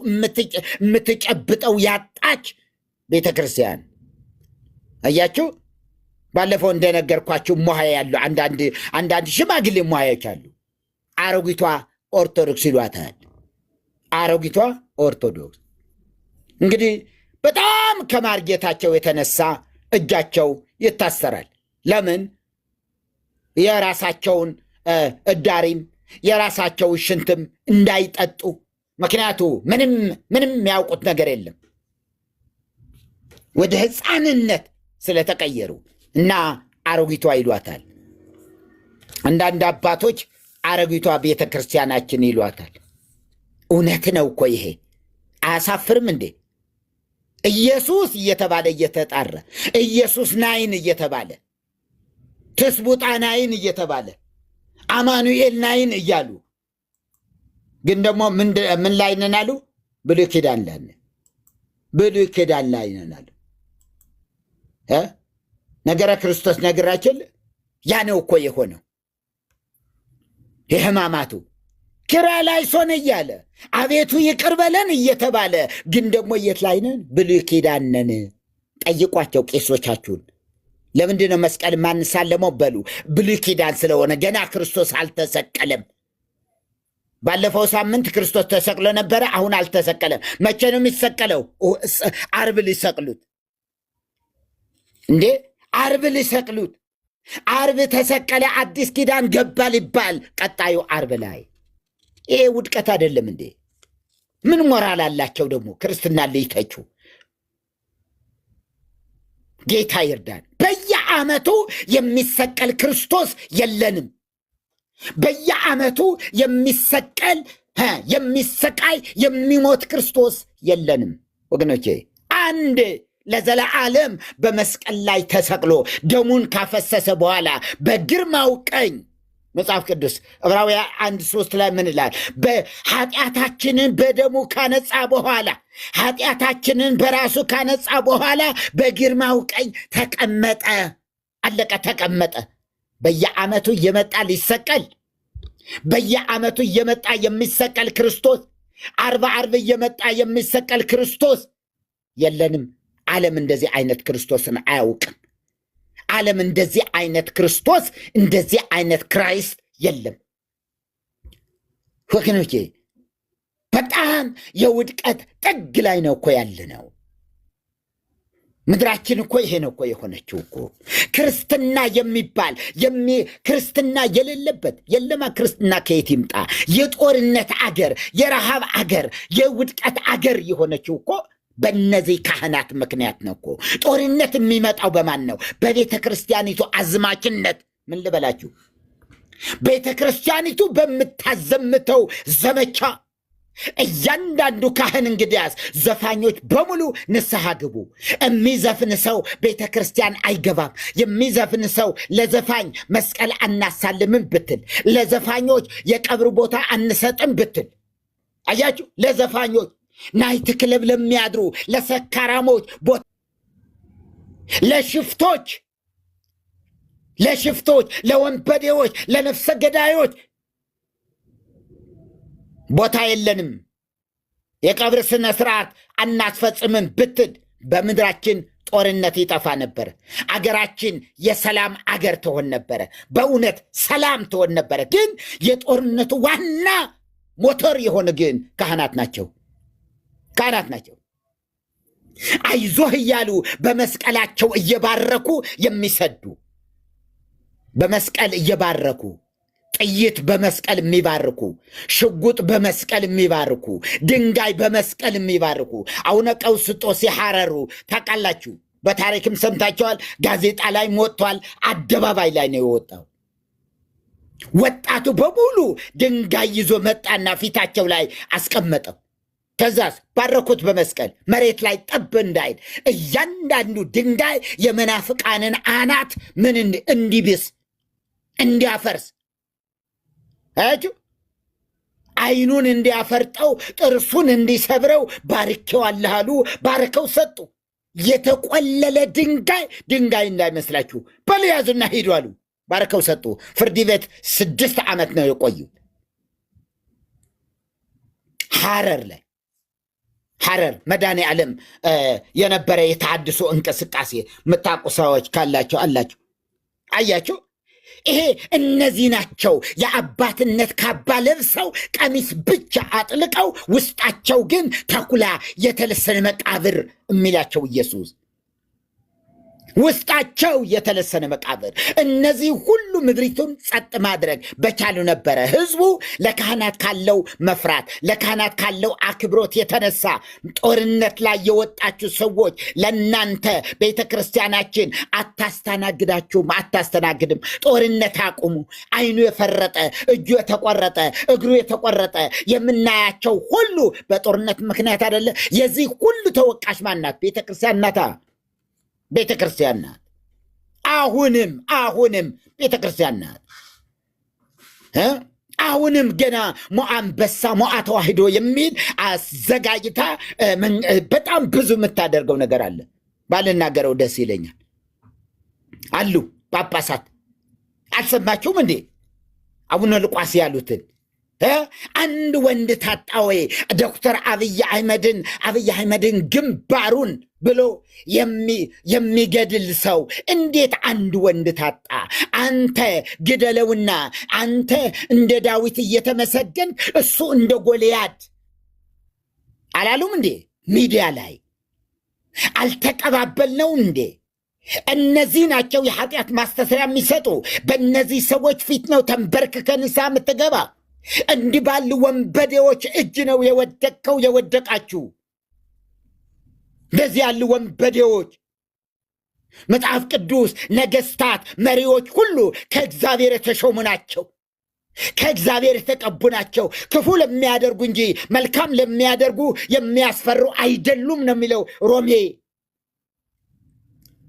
የምትጨብጠው ያጣች ቤተ ክርስቲያን። አያችሁ፣ ባለፈው እንደነገርኳችሁ ሞሃያ ያሉ አንዳንድ ሽማግሌ ሞሃያዎች አሉ። አሮጊቷ ኦርቶዶክስ ይሏታል። አሮጊቷ ኦርቶዶክስ እንግዲህ በጣም ከማርጌታቸው የተነሳ እጃቸው ይታሰራል። ለምን? የራሳቸውን እዳሪም የራሳቸው ሽንትም እንዳይጠጡ። ምክንያቱ ምንም ያውቁት ነገር የለም። ወደ ሕፃንነት ስለተቀየሩ እና አሮጊቷ ይሏታል። አንዳንድ አባቶች አሮጊቷ ቤተ ክርስቲያናችን ይሏታል። እውነት ነው እኮ ይሄ። አያሳፍርም እንዴ? ኢየሱስ እየተባለ እየተጣራ ኢየሱስ ናይን እየተባለ ትስቡጣ ናይን እየተባለ አማኑኤል ናይን እያሉ ግን ደግሞ ምን ላይ ነን አሉ? ብሉይ ኪዳን ላይ ነን። ብሉይ ኪዳን ላይ ነን አሉ። ነገረ ክርስቶስ ነገራችን ያ ነው እኮ የሆነው። የሕማማቱ ኪራይ ላይ ሶን እያለ አቤቱ ይቅር በለን እየተባለ ግን ደግሞ የት ላይ ነን? ብሉይ ኪዳን ነን። ጠይቋቸው ቄሶቻችሁን። ለምንድን ነው መስቀል ማንሳለመው በሉ። ብሉይ ኪዳን ስለሆነ ገና ክርስቶስ አልተሰቀለም። ባለፈው ሳምንት ክርስቶስ ተሰቅሎ ነበረ፣ አሁን አልተሰቀለም። መቼ ነው የሚሰቀለው? አርብ ሊሰቅሉት እንዴ? አርብ ሊሰቅሉት። አርብ ተሰቀለ፣ አዲስ ኪዳን ገባ ሊባል ቀጣዩ አርብ ላይ። ይሄ ውድቀት አይደለም እንዴ? ምን ሞራል አላቸው ደግሞ ክርስትና ሊተቹ? ጌታ ይርዳን። በየዓመቱ የሚሰቀል ክርስቶስ የለንም። በየዓመቱ የሚሰቀል የሚሰቃይ የሚሞት ክርስቶስ የለንም ወገኖቼ። አንድ ለዘለዓለም በመስቀል ላይ ተሰቅሎ ደሙን ካፈሰሰ በኋላ በግርማው ቀኝ መጽሐፍ ቅዱስ ዕብራውያን 1:3 ላይ ምን ይላል? በኃጢአታችንን በደሙ ካነጻ በኋላ ኃጢአታችንን በራሱ ካነጻ በኋላ በግርማው ቀኝ ተቀመጠ። አለቀ፣ ተቀመጠ። በየዓመቱ እየመጣ ሊሰቀል፣ በየዓመቱ እየመጣ የሚሰቀል ክርስቶስ፣ ዓርብ እየመጣ የሚሰቀል ክርስቶስ የለንም። ዓለም እንደዚህ አይነት ክርስቶስን አያውቅም። ዓለም እንደዚህ አይነት ክርስቶስ፣ እንደዚህ አይነት ክራይስት የለም ወገኖቼ። በጣም የውድቀት ጥግ ላይ ነው እኮ ያለ ነው። ምድራችን እኮ ይሄ ነው እኮ የሆነችው እኮ። ክርስትና የሚባል ክርስትና የሌለበት የለማ። ክርስትና ከየት ይምጣ? የጦርነት አገር፣ የረሃብ አገር፣ የውድቀት አገር የሆነችው እኮ በእነዚህ ካህናት ምክንያት ነው እኮ። ጦርነት የሚመጣው በማን ነው? በቤተ ክርስቲያኒቱ አዝማችነት። ምን ልበላችሁ? ቤተ ክርስቲያኒቱ በምታዘምተው ዘመቻ እያንዳንዱ ካህን እንግዲያስ፣ ዘፋኞች በሙሉ ንስሐ ግቡ። የሚዘፍን ሰው ቤተ ክርስቲያን አይገባም። የሚዘፍን ሰው ለዘፋኝ መስቀል አናሳልምም ብትል፣ ለዘፋኞች የቀብር ቦታ አንሰጥም ብትል፣ አያችሁ፣ ለዘፋኞች ናይት ክለብ ለሚያድሩ ለሰካራሞች፣ ለሽፍቶች፣ ለወንበዴዎች፣ ለነፍሰ ገዳዮች ቦታ የለንም፣ የቀብር ስነ ስርዓት አናስፈጽምም ብትል በምድራችን ጦርነት ይጠፋ ነበር። አገራችን የሰላም አገር ትሆን ነበረ። በእውነት ሰላም ትሆን ነበረ። ግን የጦርነቱ ዋና ሞተር የሆነ ግን ካህናት ናቸው። አይዞህ እያሉ በመስቀላቸው እየባረኩ የሚሰዱ፣ በመስቀል እየባረኩ ጥይት በመስቀል የሚባርኩ፣ ሽጉጥ በመስቀል የሚባርኩ፣ ድንጋይ በመስቀል የሚባርኩ አቡነ ቀውስጦስ ሲሐረሩ ታውቃላችሁ። በታሪክም ሰምታችኋል። ጋዜጣ ላይ ወጥቷል። አደባባይ ላይ ነው የወጣው። ወጣቱ በሙሉ ድንጋይ ይዞ መጣና ፊታቸው ላይ አስቀመጠው። ከዛስ ባረኩት በመስቀል መሬት ላይ ጠብ እንዳይል እያንዳንዱ ድንጋይ የመናፍቃንን አናት ምን እንዲብስ እንዲያፈርስ አያችሁ፣ አይኑን እንዲያፈርጠው ጥርሱን እንዲሰብረው ባርኬዋለሁ አሉ። ባርከው ሰጡ። የተቆለለ ድንጋይ እንዳይመስላችሁ በሉ ያዙና ሂዱ አሉ። ባርከው ሰጡ። ፍርድ ቤት 6 ዓመት ነው የቆዩት። ሐረር መድኃኔ ዓለም የነበረ የተሃድሶ እንቅስቃሴ የምታውቁ ሰዎች ካላቸው አላቸው። አያቸው፣ ይሄ እነዚህ ናቸው የአባትነት ካባ ለብሰው ቀሚስ ብቻ አጥልቀው ውስጣቸው ግን ተኩላ የተለሰነ መቃብር የሚላቸው ኢየሱስ ውስጣቸው የተለሰነ መቃብር። እነዚህ ሁሉ ምድሪቱን ጸጥ ማድረግ በቻሉ ነበረ። ህዝቡ ለካህናት ካለው መፍራት፣ ለካህናት ካለው አክብሮት የተነሳ ጦርነት ላይ የወጣችሁ ሰዎች ለእናንተ ቤተ ክርስቲያናችን አታስተናግዳችሁም፣ አታስተናግድም። ጦርነት አቁሙ። አይኑ የፈረጠ እጁ የተቆረጠ እግሩ የተቆረጠ የምናያቸው ሁሉ በጦርነት ምክንያት አይደለ? የዚህ ሁሉ ተወቃሽ ማናት? ቤተ ክርስቲያን ናታ። ቤተ ክርስቲያን ናት። አሁንም ቤተ ክርስቲያን ናት። አሁንም ገና ሞአንበሳ ሞአ ተዋሕዶ የሚል አዘጋጅታ በጣም ብዙ የምታደርገው ነገር አለ። ባልናገረው ደስ ይለኛል። አሉ ጳጳሳት አልሰማችሁም እንዴ? አቡነ ሉቃስ ያሉትን አንድ ወንድ ታጣ ወይ ዶክተር አብይ አህመድን ግንባሩን ብሎ የሚገድል ሰው እንዴት አንድ ወንድ ታጣ? አንተ ግደለውና አንተ እንደ ዳዊት እየተመሰገን እሱ እንደ ጎልያድ አላሉም እንዴ? ሚዲያ ላይ አልተቀባበልነው እንዴ? እነዚህ ናቸው የኃጢአት ማስተስሪያ የሚሰጡ። በእነዚህ ሰዎች ፊት ነው ተንበርክከ ንስሐ የምትገባ። እንዲህ ባሉ ወንበዴዎች እጅ ነው የወደቃችሁ። እንደዚህ ያሉ ወንበዴዎች መጽሐፍ ቅዱስ ነገስታት፣ መሪዎች ሁሉ ከእግዚአብሔር የተሾሙ ናቸው፣ ከእግዚአብሔር የተቀቡ ናቸው። ክፉ ለሚያደርጉ እንጂ መልካም ለሚያደርጉ የሚያስፈሩ አይደሉም ነው የሚለው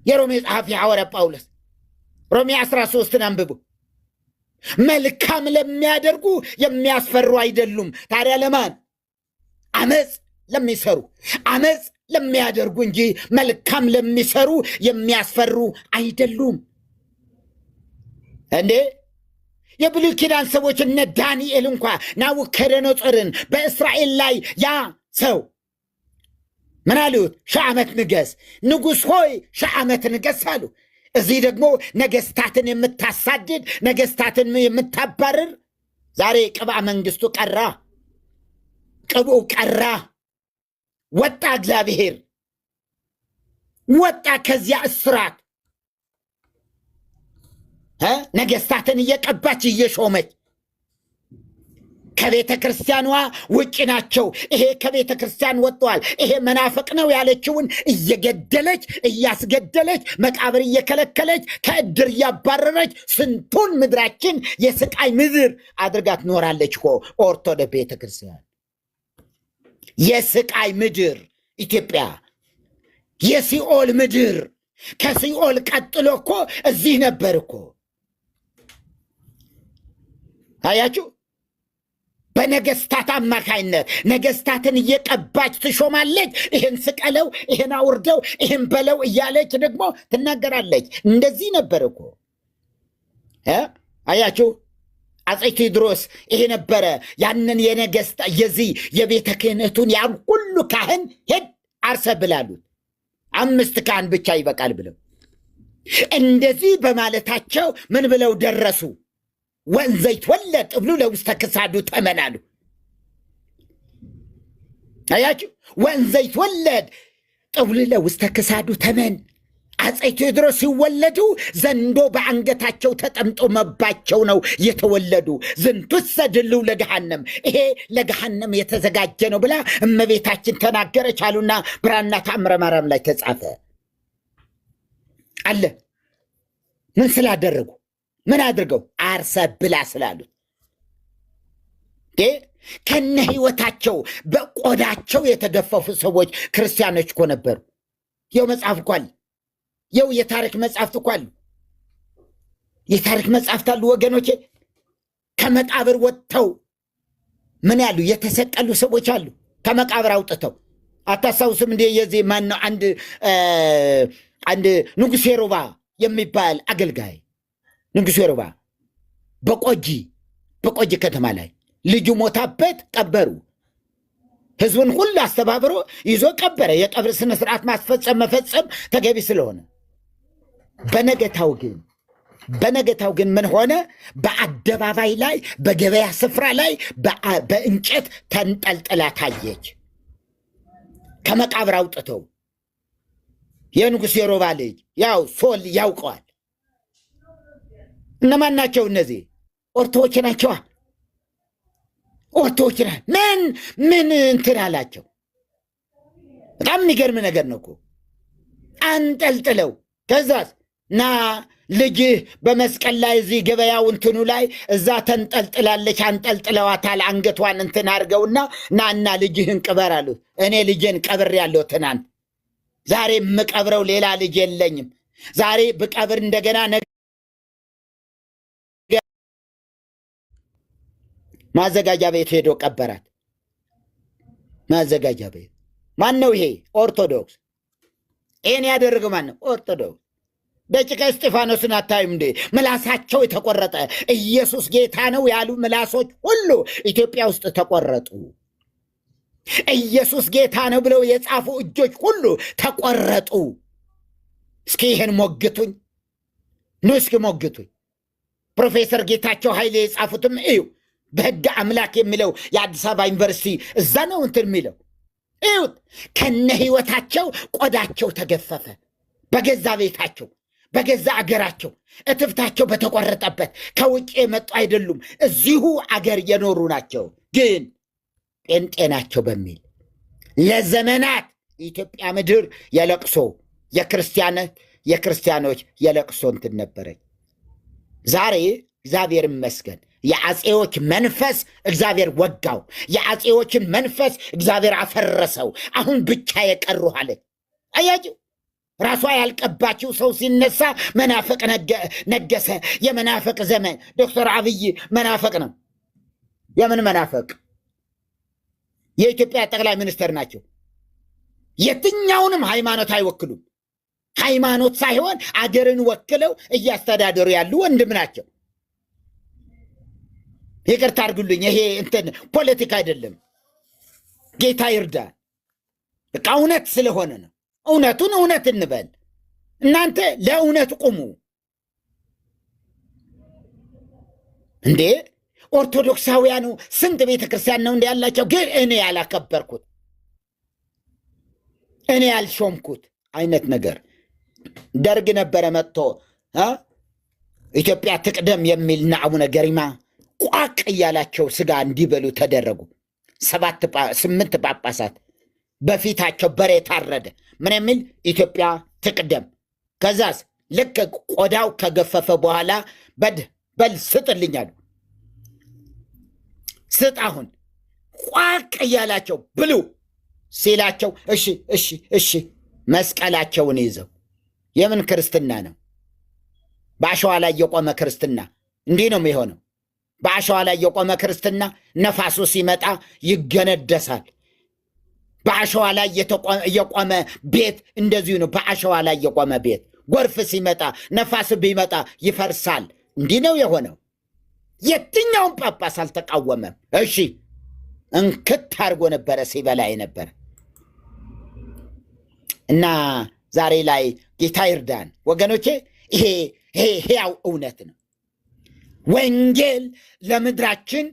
የሮሜ ጸሐፊ ሐዋርያ ጳውሎስ። ሮሜ 13ን አንብቡ። መልካም ለሚያደርጉ የሚያስፈሩ አይደሉም። ታዲያ ለማን? አመፅ ለሚያደርጉ እንጂ መልካም ለሚሰሩ የሚያስፈሩ አይደሉም። እንዴ የብሉይ ኪዳን ሰዎች እነ ዳንኤል እንኳ ናቡከደነፆርን በእስራኤል ላይ ያ ሰው ምን አሉት? 1000 ዓመት ንገስ፣ ንጉሥ ሆይ 1000 ዓመት ንገስ አሉ። እዚህ ደግሞ ነገስታትን የምታሳድድ ነገስታትን የምታባርር። ዛሬ ቅብአ መንግስቱ ቀራ፣ ቅብኡ ቀራ። ወጣ፣ እግዚአብሔር ወጣ ከዚያ እስራት። ነገስታትን እየቀባች እየሾመች ከቤተ ክርስቲያኗ ውጭ ናቸው። ይሄ ከቤተ ክርስቲያን ወጥተዋል፣ ይሄ መናፍቅ ነው ያለችውን እየገደለች እያስገደለች መቃብር እየከለከለች ከእድር እያባረረች ስንቱን ምድራችን የስቃይ ምድር አድርጋ ትኖራለች እኮ ኦርቶዶክስ ቤተ ክርስቲያን። የስቃይ ምድር ኢትዮጵያ፣ የሲኦል ምድር። ከሲኦል ቀጥሎ እኮ እዚህ ነበር እኮ። አያችሁ፣ በነገስታት አማካይነት ነገስታትን እየቀባች ትሾማለች። ይህን ስቀለው፣ ይህን አውርደው፣ ይህን በለው እያለች ደግሞ ትናገራለች። እንደዚህ ነበር እኮ። አያችሁ፣ አፄ ቴዎድሮስ ይሄ ነበረ። ያንን የነገስታ የዚህ የቤተ ክህነቱን ያን ሁሉ ካህን ሄድ አርሰ ብላሉት። 5 ካህን ብቻ ይበቃል ብለው እንደዚህ በማለታቸው ምን ብለው ደረሱ? ወንዘ ይትወለድ ጥብሉ ለውስተ ክሳዱ ተመናሉ። አያችሁ፣ ወንዘ ይትወለድ ጥብሉ ለውስተ ክሳዱ ተመን። አፄ ቴዎድሮስ ሲወለዱ ዘንዶ በአንገታቸው ተጠምጦ መባቸው ነው የተወለዱ። ዝንቱሰ ድልው ለገሃነም፣ ይሄ ለገሃነም የተዘጋጀ ነው ብላ እመቤታችን ተናገረች አሉና ብራና ተአምረ ማርያም ላይ ተጻፈ አለ። ምን ስላደረጉ? ምን አድርገው? አርሰ ብላ ስላሉት ከነ ህይወታቸው በቆዳቸው የተገፈፉ ሰዎች ክርስቲያኖች እኮ ነበሩ። የው መጽሐፍ እኮ አለ። የው የታሪክ መጽሐፍት እኮ አሉ። የታሪክ መጽሐፍት አሉ ወገኖቼ። ከመቃብር ወጥተው ምን ያሉ የተሰቀሉ ሰዎች አሉ። ከመቃብር አውጥተው አታስታውስም እንዴ? የዚህ ማነው አንድ ንጉሴ ሮባ የሚባል አገልጋይ ንጉሴ ሮባ በቆጂ ከተማ ላይ ልጁ ሞታበት ቀበሩ። ህዝቡን ሁሉ አስተባብሮ ይዞ ቀበረ። የቀብር ስነ ስርዓት መፈጸም ተገቢ ስለሆነ በነገታው ግን ምን ሆነ? በአደባባይ ላይ በገበያ ስፍራ ላይ በእንጨት ተንጠልጥላ ታየች። ከመቃብር አውጥተው የንጉሥ የሮባ ልጅ ያው ሶል ያውቀዋል። እነማን ናቸው እነዚህ? ኦርቶዎች ናቸዋ። ኦርቶዎች ምን እንትን አላቸው። በጣም የሚገርም ነገር ነው እኮ አንጠልጥለው። ከዛስ ና ልጅህ በመስቀል ላይ እዚህ ገበያው እንትኑ ላይ እዛ ተንጠልጥላለች፣ አንጠልጥለዋታል። አንገቷን እንትን አድርገውና ናና ልጅህን ቅበር አሉት። እኔ ልጄን ቀብር ያለው ትናንት፣ ዛሬ የምቀብረው ሌላ ልጅ የለኝም። ዛሬ ብቀብር እንደገና ማዘጋጃ ቤት ሄዶ ቀበራት። ማዘጋጃ ቤት ማን ነው ይሄ? ኦርቶዶክስ። ይህን ያደረገው ማን ነው? ኦርቶዶክስ። ደቂቀ እስጢፋኖስን አታዩም እንዴ? ምላሳቸው የተቆረጠ ኢየሱስ ጌታ ነው ያሉ ምላሶች ሁሉ ኢትዮጵያ ውስጥ ተቆረጡ። ኢየሱስ ጌታ ነው ብለው የጻፉ እጆች ሁሉ ተቆረጡ። እስኪ ይህን ሞግቱኝ፣ ኑ እስኪ ሞግቱኝ። ፕሮፌሰር ጌታቸው ኃይሌ የጻፉትም እዩ። በሕገ አምላክ የሚለው የአዲስ አበባ ዩኒቨርሲቲ እዛ ነው እንትን የሚለው እዩት። ከነ ህይወታቸው ቆዳቸው ተገፈፈ። በገዛ ቤታቸው በገዛ አገራቸው እትብታቸው በተቆረጠበት ከውጭ የመጡ አይደሉም፣ እዚሁ አገር የኖሩ ናቸው። ግን ጴንጤ ናቸው በሚል ለዘመናት የኢትዮጵያ ምድር የለቅሶ የክርስቲያኖች የለቅሶ እንትን ነበረች። ዛሬ እግዚአብሔር ይመስገን የአፄዎች መንፈስ እግዚአብሔር ወጋው። የአፄዎችን መንፈስ እግዚአብሔር አፈረሰው። አሁን ብቻ የቀሩ አለ። አያችሁ፣ ራሷ ያልቀባችው ሰው ሲነሳ መናፈቅ ነገሰ። የመናፈቅ ዘመን። ዶክተር አብይ መናፈቅ ነው። የምን መናፈቅ? የኢትዮጵያ ጠቅላይ ሚኒስትር ናቸው። የትኛውንም ሃይማኖት አይወክሉም። ሃይማኖት ሳይሆን አገርን ወክለው እያስተዳደሩ ያሉ ወንድም ናቸው። ይቅርታ አድርጉልኝ፣ ይሄ እንትን ፖለቲካ አይደለም። ጌታ ይርዳል። በቃ እውነት ስለሆነ ነው። እውነቱን እውነት እንበል። እናንተ ለእውነት ቁሙ እንዴ! ኦርቶዶክሳውያኑ ስንት ቤተ ክርስቲያን ነው እንዲ ያላቸው? ግን እኔ ያላከበርኩት እኔ ያልሾምኩት አይነት ነገር ደርግ ነበረ መጥቶ ኢትዮጵያ ትቅደም የሚልና አቡነ ገሪማ ቋቅ እያላቸው ስጋ እንዲበሉ ተደረጉ። 8 ጳጳሳት በፊታቸው በሬ ታረደ። ምን የሚል ኢትዮጵያ ትቅደም። ከዛስ ልክ ቆዳው ከገፈፈ በኋላ በል ስጥልኛሉ። ስጥ አሁን ቋቅ እያላቸው ብሉ ሲላቸው እሺ መስቀላቸውን ይዘው። የምን ክርስትና ነው? በአሸዋ ላይ የቆመ ክርስትና እንዲህ ነው የሚሆነው። በአሸዋ ላይ የቆመ ክርስትና ነፋሱ ሲመጣ ይገነደሳል። በአሸዋ ላይ የቆመ ቤት እንደዚሁ ነው። በአሸዋ ላይ የቆመ ቤት ጎርፍ ሲመጣ ነፋስ ቢመጣ ይፈርሳል። እንዲህ ነው የሆነው። የትኛውም ጳጳስ አልተቃወመም። እሺ እንክት አድርጎ ነበረ ሲበላ የነበረ እና ዛሬ ላይ ጌታ ይርዳን ወገኖቼ። ይሄ ሕያው እውነት ነው። ወንጌል ለምድራችን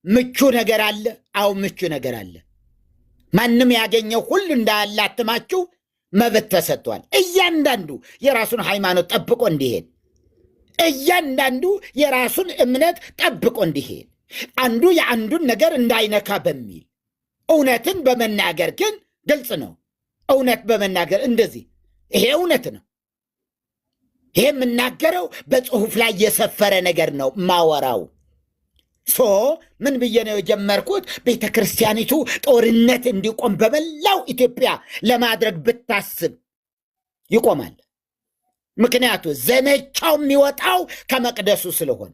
ምቹ ነገር አለ። አው ምቹ ነገር አለ። ማንም ያገኘው ሁሉ እንዳያላትማችሁ መብት ተሰጥቷል። እያንዳንዱ የራሱን ሃይማኖት ጠብቆ እንዲሄድ፣ እያንዳንዱ የራሱን እምነት ጠብቆ እንዲሄድ፣ አንዱ የአንዱን ነገር እንዳይነካ በሚል እውነትን በመናገር ግን ግልጽ ነው። እውነት በመናገር እንደዚህ ይሄ እውነት ነው። ይሄ የምናገረው በጽሁፍ ላይ የሰፈረ ነገር ነው ማወራው። ምን ብዬ ነው የጀመርኩት? ቤተ ክርስቲያኒቱ ጦርነት እንዲቆም በመላው ኢትዮጵያ ለማድረግ ብታስብ ይቆማል። ምክንያቱ ዘመቻው የሚወጣው ከመቅደሱ ስለሆነ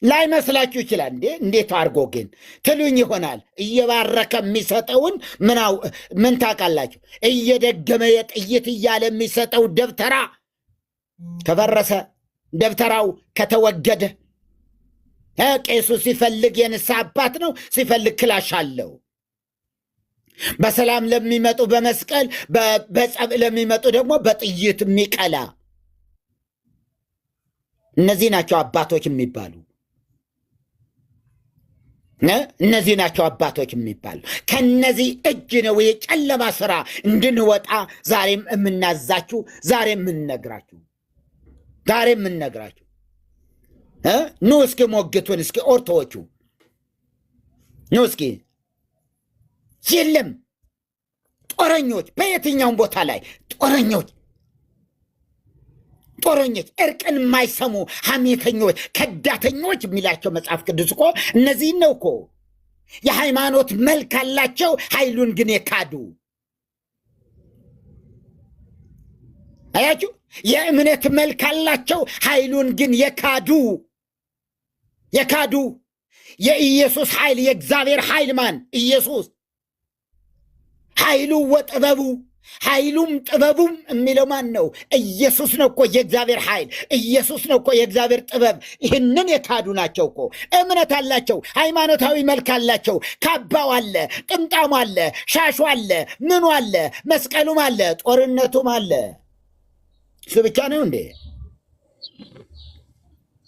ላይመስላችሁ ይችላል። እንዴት አድርጎ ግን ትሉኝ ይሆናል። እየባረከ የሚሰጠውን ምን ታውቃላችሁ? እየደገመ የጥይት እያለ የሚሰጠው ደብተራ ከፈረሰ፣ ደብተራው ከተወገደ፣ ቄሱ ሲፈልግ የንስሐ አባት ነው፣ ሲፈልግ ክላሽ አለው። በሰላም ለሚመጡ በመስቀል፣ በጸብ ለሚመጡ ደግሞ በጥይት የሚቀላ እነዚህ ናቸው አባቶች የሚባሉ። እነዚህ ናቸው አባቶች የሚባሉ። ከነዚህ እጅ ነው የጨለማ ስራ እንድንወጣ ዛሬም የምናዛችሁ፣ ዛሬም የምንነግራችሁ። ኑ እስኪ ሞግቱን፣ እስኪ ኦርቶዎቹ ኑ እስኪ። የለም ጦረኞች፣ በየትኛውም ቦታ ላይ ጦረኞች፣ እርቅን የማይሰሙ ሐሜተኞች፣ ከዳተኞች የሚላቸው መጽሐፍ ቅዱስ እኮ እነዚህን ነው እኮ። የሃይማኖት መልክ አላቸው፣ ኃይሉን ግን የካዱ። አያችሁ? የእምነት መልክ አላቸው፣ ኃይሉን ግን የካዱ። የኢየሱስ ኃይል፣ የእግዚአብሔር ኃይል ማን? ኢየሱስ። ኃይሉ ወጥበቡ፣ ኃይሉም ጥበቡም የሚለው ማን ነው? ኢየሱስ ነው እኮ የእግዚአብሔር ኃይል። ኢየሱስ ነው እኮ የእግዚአብሔር ጥበብ። ይህንን የካዱ ናቸው እኮ። እምነት አላቸው፣ ሃይማኖታዊ መልክ አላቸው። ካባው አለ፣ ጥምጣሙ አለ፣ ሻሹ አለ፣ ምኑ አለ፣ መስቀሉም አለ፣ ጦርነቱም አለ። እሱ ብቻ ነው እንዴ?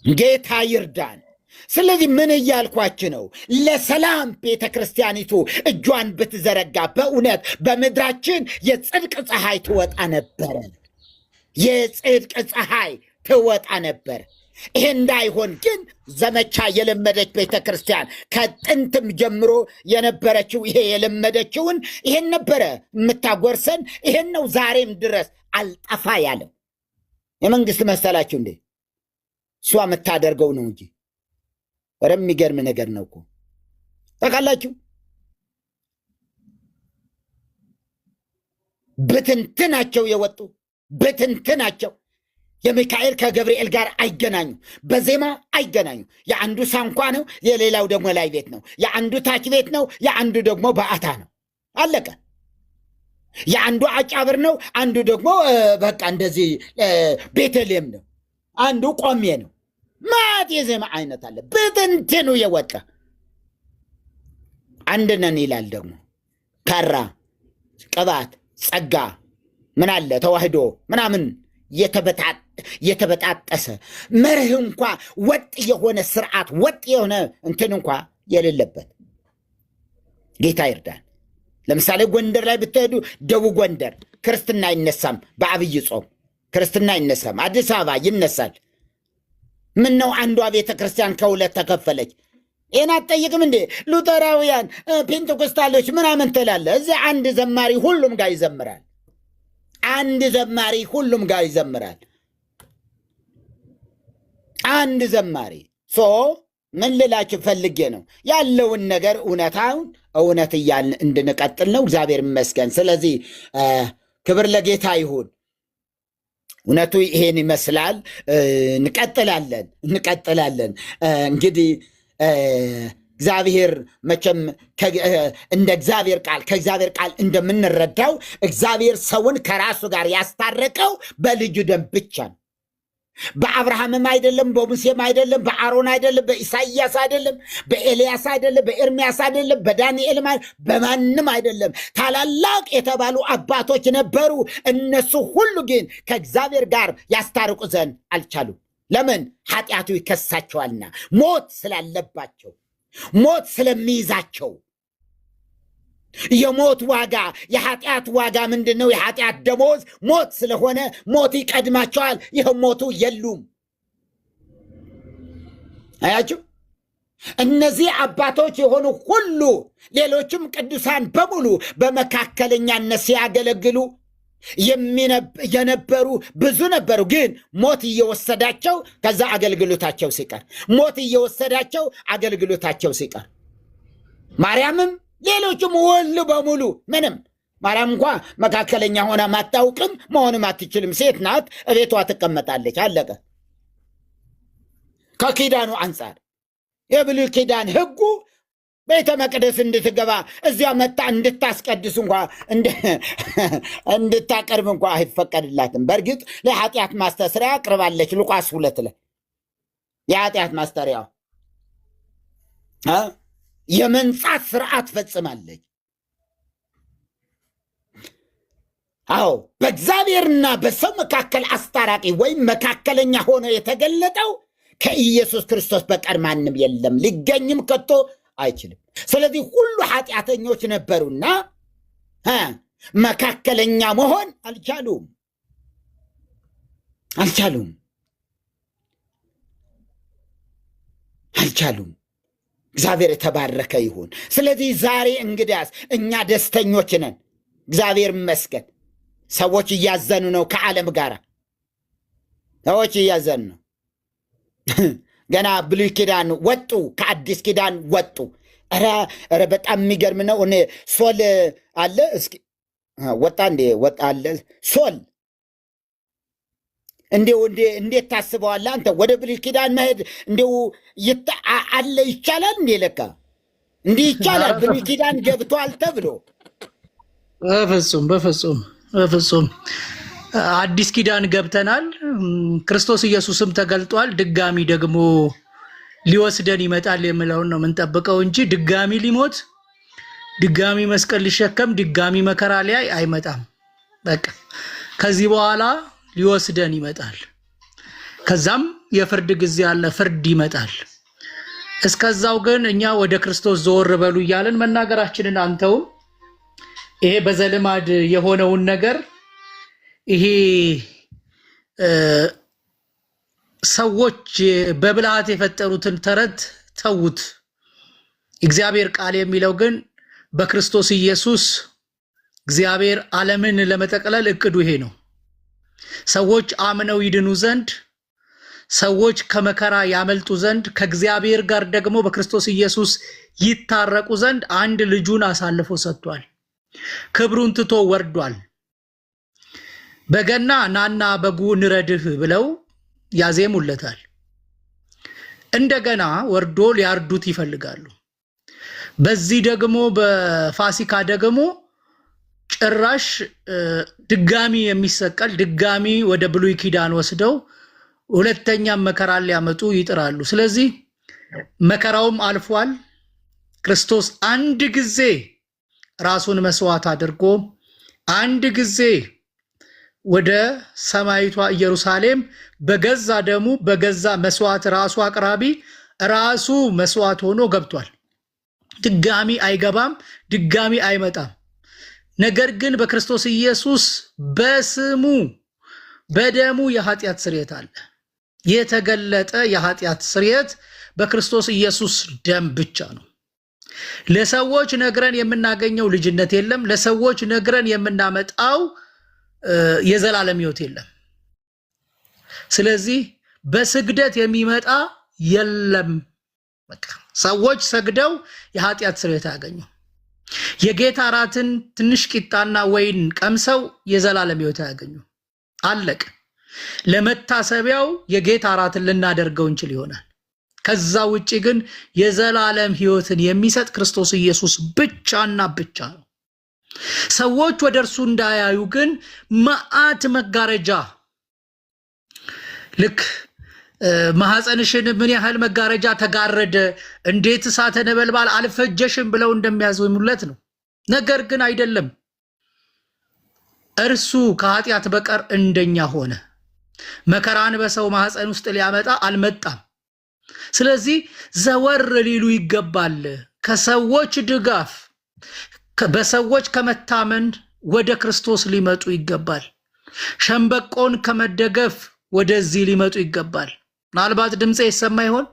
ጌታ ይርዳን። ስለዚህ ምን እያልኳች ነው? ለሰላም ቤተ ክርስቲያኒቱ እጇን ብትዘረጋ በእውነት በምድራችን የጽድቅ ፀሐይ ትወጣ ነበረ። የጽድቅ ፀሐይ ትወጣ ነበር። ይሄ እንዳይሆን ግን ዘመቻ የለመደች ቤተ ክርስቲያን ከጥንትም ጀምሮ የነበረችው ይሄ የለመደችውን ይሄን ነበረ የምታጎርሰን። ይሄን ነው ዛሬም ድረስ አልጠፋ ያለው። የመንግስት መሰላችሁ እንዴ? እሷ የምታደርገው ነው እንጂ የሚገርም ነገር ነው እኮ ታውቃላችሁ። ብትንትናቸው የወጡ ብትንትናቸው የሚካኤል ከገብርኤል ጋር አይገናኙ፣ በዜማ አይገናኙ። የአንዱ ሳንኳ ነው፣ የሌላው ደግሞ ላይ ቤት ነው። የአንዱ ታች ቤት ነው፣ የአንዱ ደግሞ በአታ ነው። አለቀ። የአንዱ አጫብር ነው፣ አንዱ ደግሞ በቃ እንደዚህ ቤተልሔም ነው፣ አንዱ ቆሜ ነው። ማት የዜማ አይነት አለ። ብትንትኑ የወጣ አንድ ነን ይላል ደግሞ ካራ ቅባት ጸጋ ምን አለ ተዋህዶ ምናምን የተበጣጠሰ መርህ እንኳ ወጥ የሆነ ስርዓት ወጥ የሆነ እንትን እንኳ የሌለበት ጌታ ይርዳን። ለምሳሌ ጎንደር ላይ ብትሄዱ ደቡብ ጎንደር ክርስትና አይነሳም፣ በአብይ ጾም ክርስትና አይነሳም። አዲስ አበባ ይነሳል። ምን ነው አንዷ ቤተ ክርስቲያን ከሁለት ተከፈለች? ይህን አትጠይቅም እንዴ? ሉተራውያን፣ ፔንቴኮስታሎች ምናምን ትላለ። እዚህ አንድ ዘማሪ ሁሉም ጋር ይዘምራል። አንድ ዘማሪ ሁሉም ጋር ይዘምራል። አንድ ዘማሪ ምን ልላችሁ ፈልጌ ነው ያለውን ነገር እውነታውን እውነት እያልን እንድንቀጥል ነው። እግዚአብሔር ይመስገን። ስለዚህ ክብር ለጌታ ይሁን። እውነቱ ይሄን ይመስላል። እንቀጥላለን። እንግዲህ እግዚአብሔር መቼም እንደ እግዚአብሔር ቃል ከእግዚአብሔር ቃል እንደምንረዳው እግዚአብሔር ሰውን ከራሱ ጋር ያስታረቀው በልጁ ደም ብቻ ነው። በአብርሃምም አይደለም፣ በሙሴም አይደለም፣ በአሮን አይደለም፣ በኢሳይያስ አይደለም፣ በኤልያስ አይደለም፣ በኤርሚያስ አይደለም፣ በዳንኤልም በማንም አይደለም። ታላላቅ የተባሉ አባቶች ነበሩ። እነሱ ሁሉ ግን ከእግዚአብሔር ጋር ያስታርቁ ዘንድ አልቻሉም። ለምን? ኃጢአቱ ይከሳቸዋልና፣ ሞት ስላለባቸው፣ ሞት ስለሚይዛቸው። የሞት ዋጋ የኃጢአት ዋጋ ምንድን ነው? የኃጢአት ደሞዝ ሞት ስለሆነ ሞት ይቀድማቸዋል። ይህም ሞቱ የሉም። አያችሁ፣ እነዚህ አባቶች የሆኑ ሁሉ ሌሎችም ቅዱሳን በሙሉ በመካከለኛነት ሲያገለግሉ የነበሩ ብዙ ነበሩ። ግን ሞት እየወሰዳቸው ከዛ አገልግሎታቸው ሲቀር ሞት እየወሰዳቸው አገልግሎታቸው ሲቀር ማርያምም ሌሎችም ሁሉ በሙሉ ምንም ማርያም እንኳ መካከለኛ ሆና ማታውቅም መሆንም አትችልም። ሴት ናት፣ እቤቷ ትቀመጣለች። አለቀ። ከኪዳኑ አንጻር የብሉይ ኪዳን ሕጉ ቤተ መቅደስ እንድትገባ እዚያ መጣ እንድታስቀድስ እንኳ እንድታቀርብ እንኳ አይፈቀድላትም። በእርግጥ ለኃጢአት ማስተስሪያ አቅርባለች። ሉቃስ 2 ላይ የኃጢአት ማስተሪያ የመንጻት ስርዓት ፈጽማለች። አዎ በእግዚአብሔርና በሰው መካከል አስታራቂ ወይም መካከለኛ ሆኖ የተገለጠው ከኢየሱስ ክርስቶስ በቀር ማንም የለም፣ ሊገኝም ከቶ አይችልም። ስለዚህ ሁሉ ኃጢአተኞች ነበሩና መካከለኛ መሆን አልቻሉም። እግዚአብሔር የተባረከ ይሁን። ስለዚህ ዛሬ እንግዲያስ እኛ ደስተኞች ነን፣ እግዚአብሔር ይመስገን። ሰዎች እያዘኑ ነው፣ ከዓለም ጋር ሰዎች እያዘኑ ነው። ገና ብሉይ ኪዳን ወጡ፣ ከአዲስ ኪዳን ወጡ። ኧረ በጣም የሚገርም ነው። እኔ ሶል አለ እስኪ ወጣ እንዴ ወጣ አለ ሶል እንዴት ታስበዋለህ አንተ? ወደ ብሉይ ኪዳን መሄድ እንዲሁ አለ ይቻላል እንዴ? ለካ እንዲህ ይቻላል። ብሉይ ኪዳን ገብቷል ተብሎ በፍጹም አዲስ ኪዳን ገብተናል። ክርስቶስ ኢየሱስም ተገልጧል። ድጋሚ ደግሞ ሊወስደን ይመጣል የሚለውን ነው የምንጠብቀው እንጂ ድጋሚ ሊሞት፣ ድጋሚ መስቀል ሊሸከም፣ ድጋሚ መከራ ሊያይ አይመጣም። በቃ ከዚህ በኋላ ሊወስደን ይመጣል። ከዛም የፍርድ ጊዜ አለ፣ ፍርድ ይመጣል። እስከዛው ግን እኛ ወደ ክርስቶስ ዘወር በሉ እያለን መናገራችንን አንተውም። ይሄ በዘልማድ የሆነውን ነገር ይሄ ሰዎች በብልሃት የፈጠሩትን ተረት ተዉት። እግዚአብሔር ቃል የሚለው ግን በክርስቶስ ኢየሱስ እግዚአብሔር ዓለምን ለመጠቅለል እቅዱ ይሄ ነው። ሰዎች አምነው ይድኑ ዘንድ፣ ሰዎች ከመከራ ያመልጡ ዘንድ፣ ከእግዚአብሔር ጋር ደግሞ በክርስቶስ ኢየሱስ ይታረቁ ዘንድ አንድ ልጁን አሳልፎ ሰጥቷል። ክብሩን ትቶ ወርዷል። በገና ናና በጉ እንረድህ ብለው ያዜሙለታል። እንደገና ወርዶ ሊያርዱት ይፈልጋሉ። በዚህ ደግሞ በፋሲካ ደግሞ ጭራሽ ድጋሚ የሚሰቀል ድጋሚ ወደ ብሉይ ኪዳን ወስደው ሁለተኛም መከራ ሊያመጡ ይጥራሉ። ስለዚህ መከራውም አልፏል። ክርስቶስ አንድ ጊዜ ራሱን መስዋዕት አድርጎ አንድ ጊዜ ወደ ሰማይቷ ኢየሩሳሌም በገዛ ደሙ በገዛ መስዋዕት ራሱ አቅራቢ ራሱ መስዋዕት ሆኖ ገብቷል። ድጋሚ አይገባም፣ ድጋሚ አይመጣም። ነገር ግን በክርስቶስ ኢየሱስ በስሙ በደሙ የኃጢአት ስርየት አለ። የተገለጠ የኃጢአት ስርየት በክርስቶስ ኢየሱስ ደም ብቻ ነው። ለሰዎች ነግረን የምናገኘው ልጅነት የለም። ለሰዎች ነግረን የምናመጣው የዘላለም ሕይወት የለም። ስለዚህ በስግደት የሚመጣ የለም። በቃ ሰዎች ሰግደው የኃጢአት ስርየት ያገኙ፣ የጌታ እራትን ትንሽ ቂጣና ወይን ቀምሰው የዘላለም ሕይወት ያገኙ። አለቀ። ለመታሰቢያው የጌታ እራትን ልናደርገው እንችል ይሆናል። ከዛ ውጪ ግን የዘላለም ሕይወትን የሚሰጥ ክርስቶስ ኢየሱስ ብቻና ብቻ ነው። ሰዎች ወደ እርሱ እንዳያዩ ግን መዓት መጋረጃ፣ ልክ ማህፀንሽን ምን ያህል መጋረጃ ተጋረደ፣ እንዴት እሳተ ነበልባል አልፈጀሽም ብለው እንደሚያዝሙለት ነው። ነገር ግን አይደለም። እርሱ ከኃጢአት በቀር እንደኛ ሆነ። መከራን በሰው ማህፀን ውስጥ ሊያመጣ አልመጣም። ስለዚህ ዘወር ሊሉ ይገባል። ከሰዎች ድጋፍ በሰዎች ከመታመን ወደ ክርስቶስ ሊመጡ ይገባል። ሸምበቆን ከመደገፍ ወደዚህ ሊመጡ ይገባል። ምናልባት ድምጼ ይሰማ ይሆን?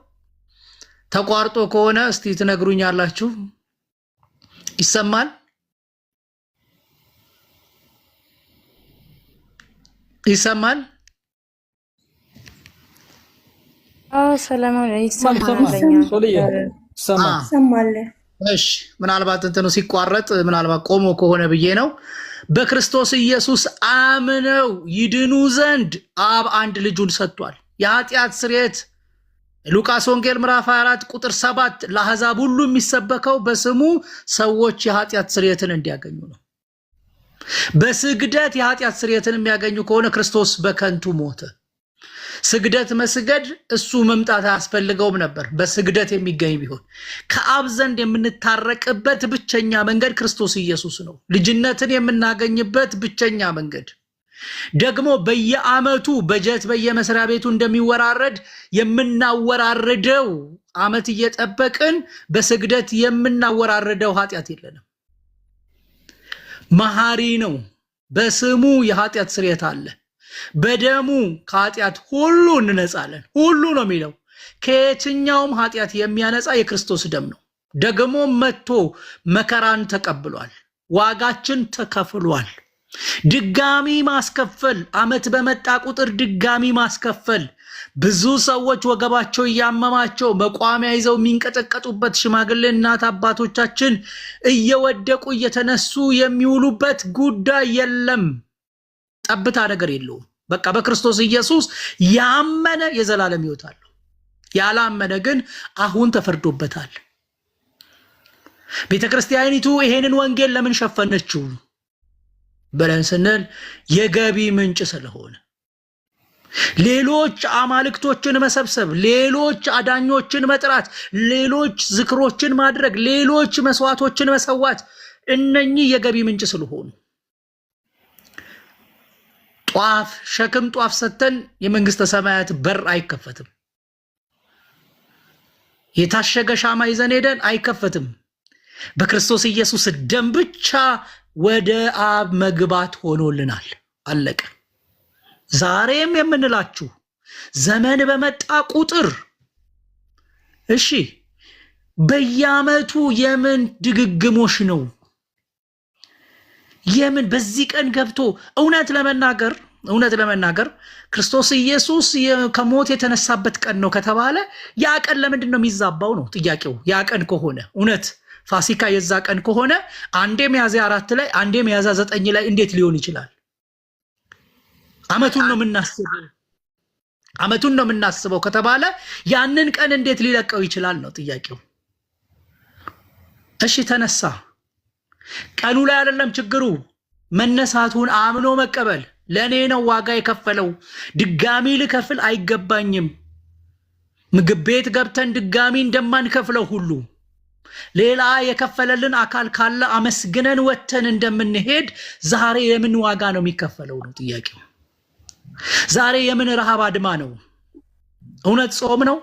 ተቋርጦ ከሆነ እስቲ ትነግሩኛላችሁ። ይሰማል? ይሰማል? ሰላም ይሰማል። እሺ ምናልባት እንትኑ ሲቋረጥ ምናልባት ቆሞ ከሆነ ብዬ ነው። በክርስቶስ ኢየሱስ አምነው ይድኑ ዘንድ አብ አንድ ልጁን ሰጥቷል። የኃጢአት ስርየት ሉቃስ ወንጌል ምዕራፍ 24 ቁጥር 7 ለአሕዛብ ሁሉ የሚሰበከው በስሙ ሰዎች የኃጢአት ስርየትን እንዲያገኙ ነው። በስግደት የኃጢአት ስርየትን የሚያገኙ ከሆነ ክርስቶስ በከንቱ ሞተ። ስግደት መስገድ እሱ መምጣት አያስፈልገውም ነበር። በስግደት የሚገኝ ቢሆን ከአብ ዘንድ የምንታረቅበት ብቸኛ መንገድ ክርስቶስ ኢየሱስ ነው። ልጅነትን የምናገኝበት ብቸኛ መንገድ ደግሞ በየዓመቱ በጀት በየመስሪያ ቤቱ እንደሚወራረድ የምናወራርደው ዓመት እየጠበቅን በስግደት የምናወራርደው ኃጢአት የለንም። መሐሪ ነው። በስሙ የኃጢአት ስርየት አለ። በደሙ ከኃጢአት ሁሉ እንነጻለን። ሁሉ ነው የሚለው። ከየትኛውም ኃጢአት የሚያነጻ የክርስቶስ ደም ነው። ደግሞ መጥቶ መከራን ተቀብሏል። ዋጋችን ተከፍሏል። ድጋሚ ማስከፈል፣ ዓመት በመጣ ቁጥር ድጋሚ ማስከፈል። ብዙ ሰዎች ወገባቸው እያመማቸው መቋሚያ ይዘው የሚንቀጠቀጡበት ሽማግሌ እናት አባቶቻችን እየወደቁ እየተነሱ የሚውሉበት ጉዳይ የለም። ጠብታ ነገር የለውም። በቃ በክርስቶስ ኢየሱስ ያመነ የዘላለም ሕይወት አለው። ያላመነ ግን አሁን ተፈርዶበታል። ቤተክርስቲያኒቱ ይሄንን ወንጌል ለምን ሸፈነችው ብለን ስንል የገቢ ምንጭ ስለሆነ፣ ሌሎች አማልክቶችን መሰብሰብ፣ ሌሎች አዳኞችን መጥራት፣ ሌሎች ዝክሮችን ማድረግ፣ ሌሎች መስዋዕቶችን መሰዋት እነኚህ የገቢ ምንጭ ስለሆኑ ጧፍ ሸክም ጧፍ ሰተን የመንግስተ ሰማያት በር አይከፈትም። የታሸገ ሻማ ይዘን ሄደን አይከፈትም። በክርስቶስ ኢየሱስ ደም ብቻ ወደ አብ መግባት ሆኖልናል። አለቀ። ዛሬም የምንላችሁ ዘመን በመጣ ቁጥር እሺ በየዓመቱ የምን ድግግሞሽ ነው? የምን በዚህ ቀን ገብቶ እውነት ለመናገር ክርስቶስ ኢየሱስ ከሞት የተነሳበት ቀን ነው ከተባለ ያ ቀን ለምንድን ነው የሚዛባው ነው ጥያቄው። ያ ቀን ከሆነ እውነት ፋሲካ የዛ ቀን ከሆነ አንዴ ሚያዝያ 4 ላይ አንዴ ሚያዝያ 9 ላይ እንዴት ሊሆን ይችላል? ዓመቱን ነው የምናስበው ከተባለ ያንን ቀን እንዴት ሊለቀው ይችላል ነው ጥያቄው። እሺ ተነሳ። ቀኑ ላይ አይደለም ችግሩ፣ መነሳቱን አምኖ መቀበል። ለኔ ነው ዋጋ የከፈለው፣ ድጋሚ ልከፍል አይገባኝም። ምግብ ቤት ገብተን ድጋሚ እንደማንከፍለው ሁሉ ሌላ የከፈለልን አካል ካለ አመስግነን ወተን እንደምንሄድ ዛሬ የምን ዋጋ ነው የሚከፈለው ነው ጥያቄው። ዛሬ የምን ረሃብ አድማ ነው? እውነት ጾም ነው?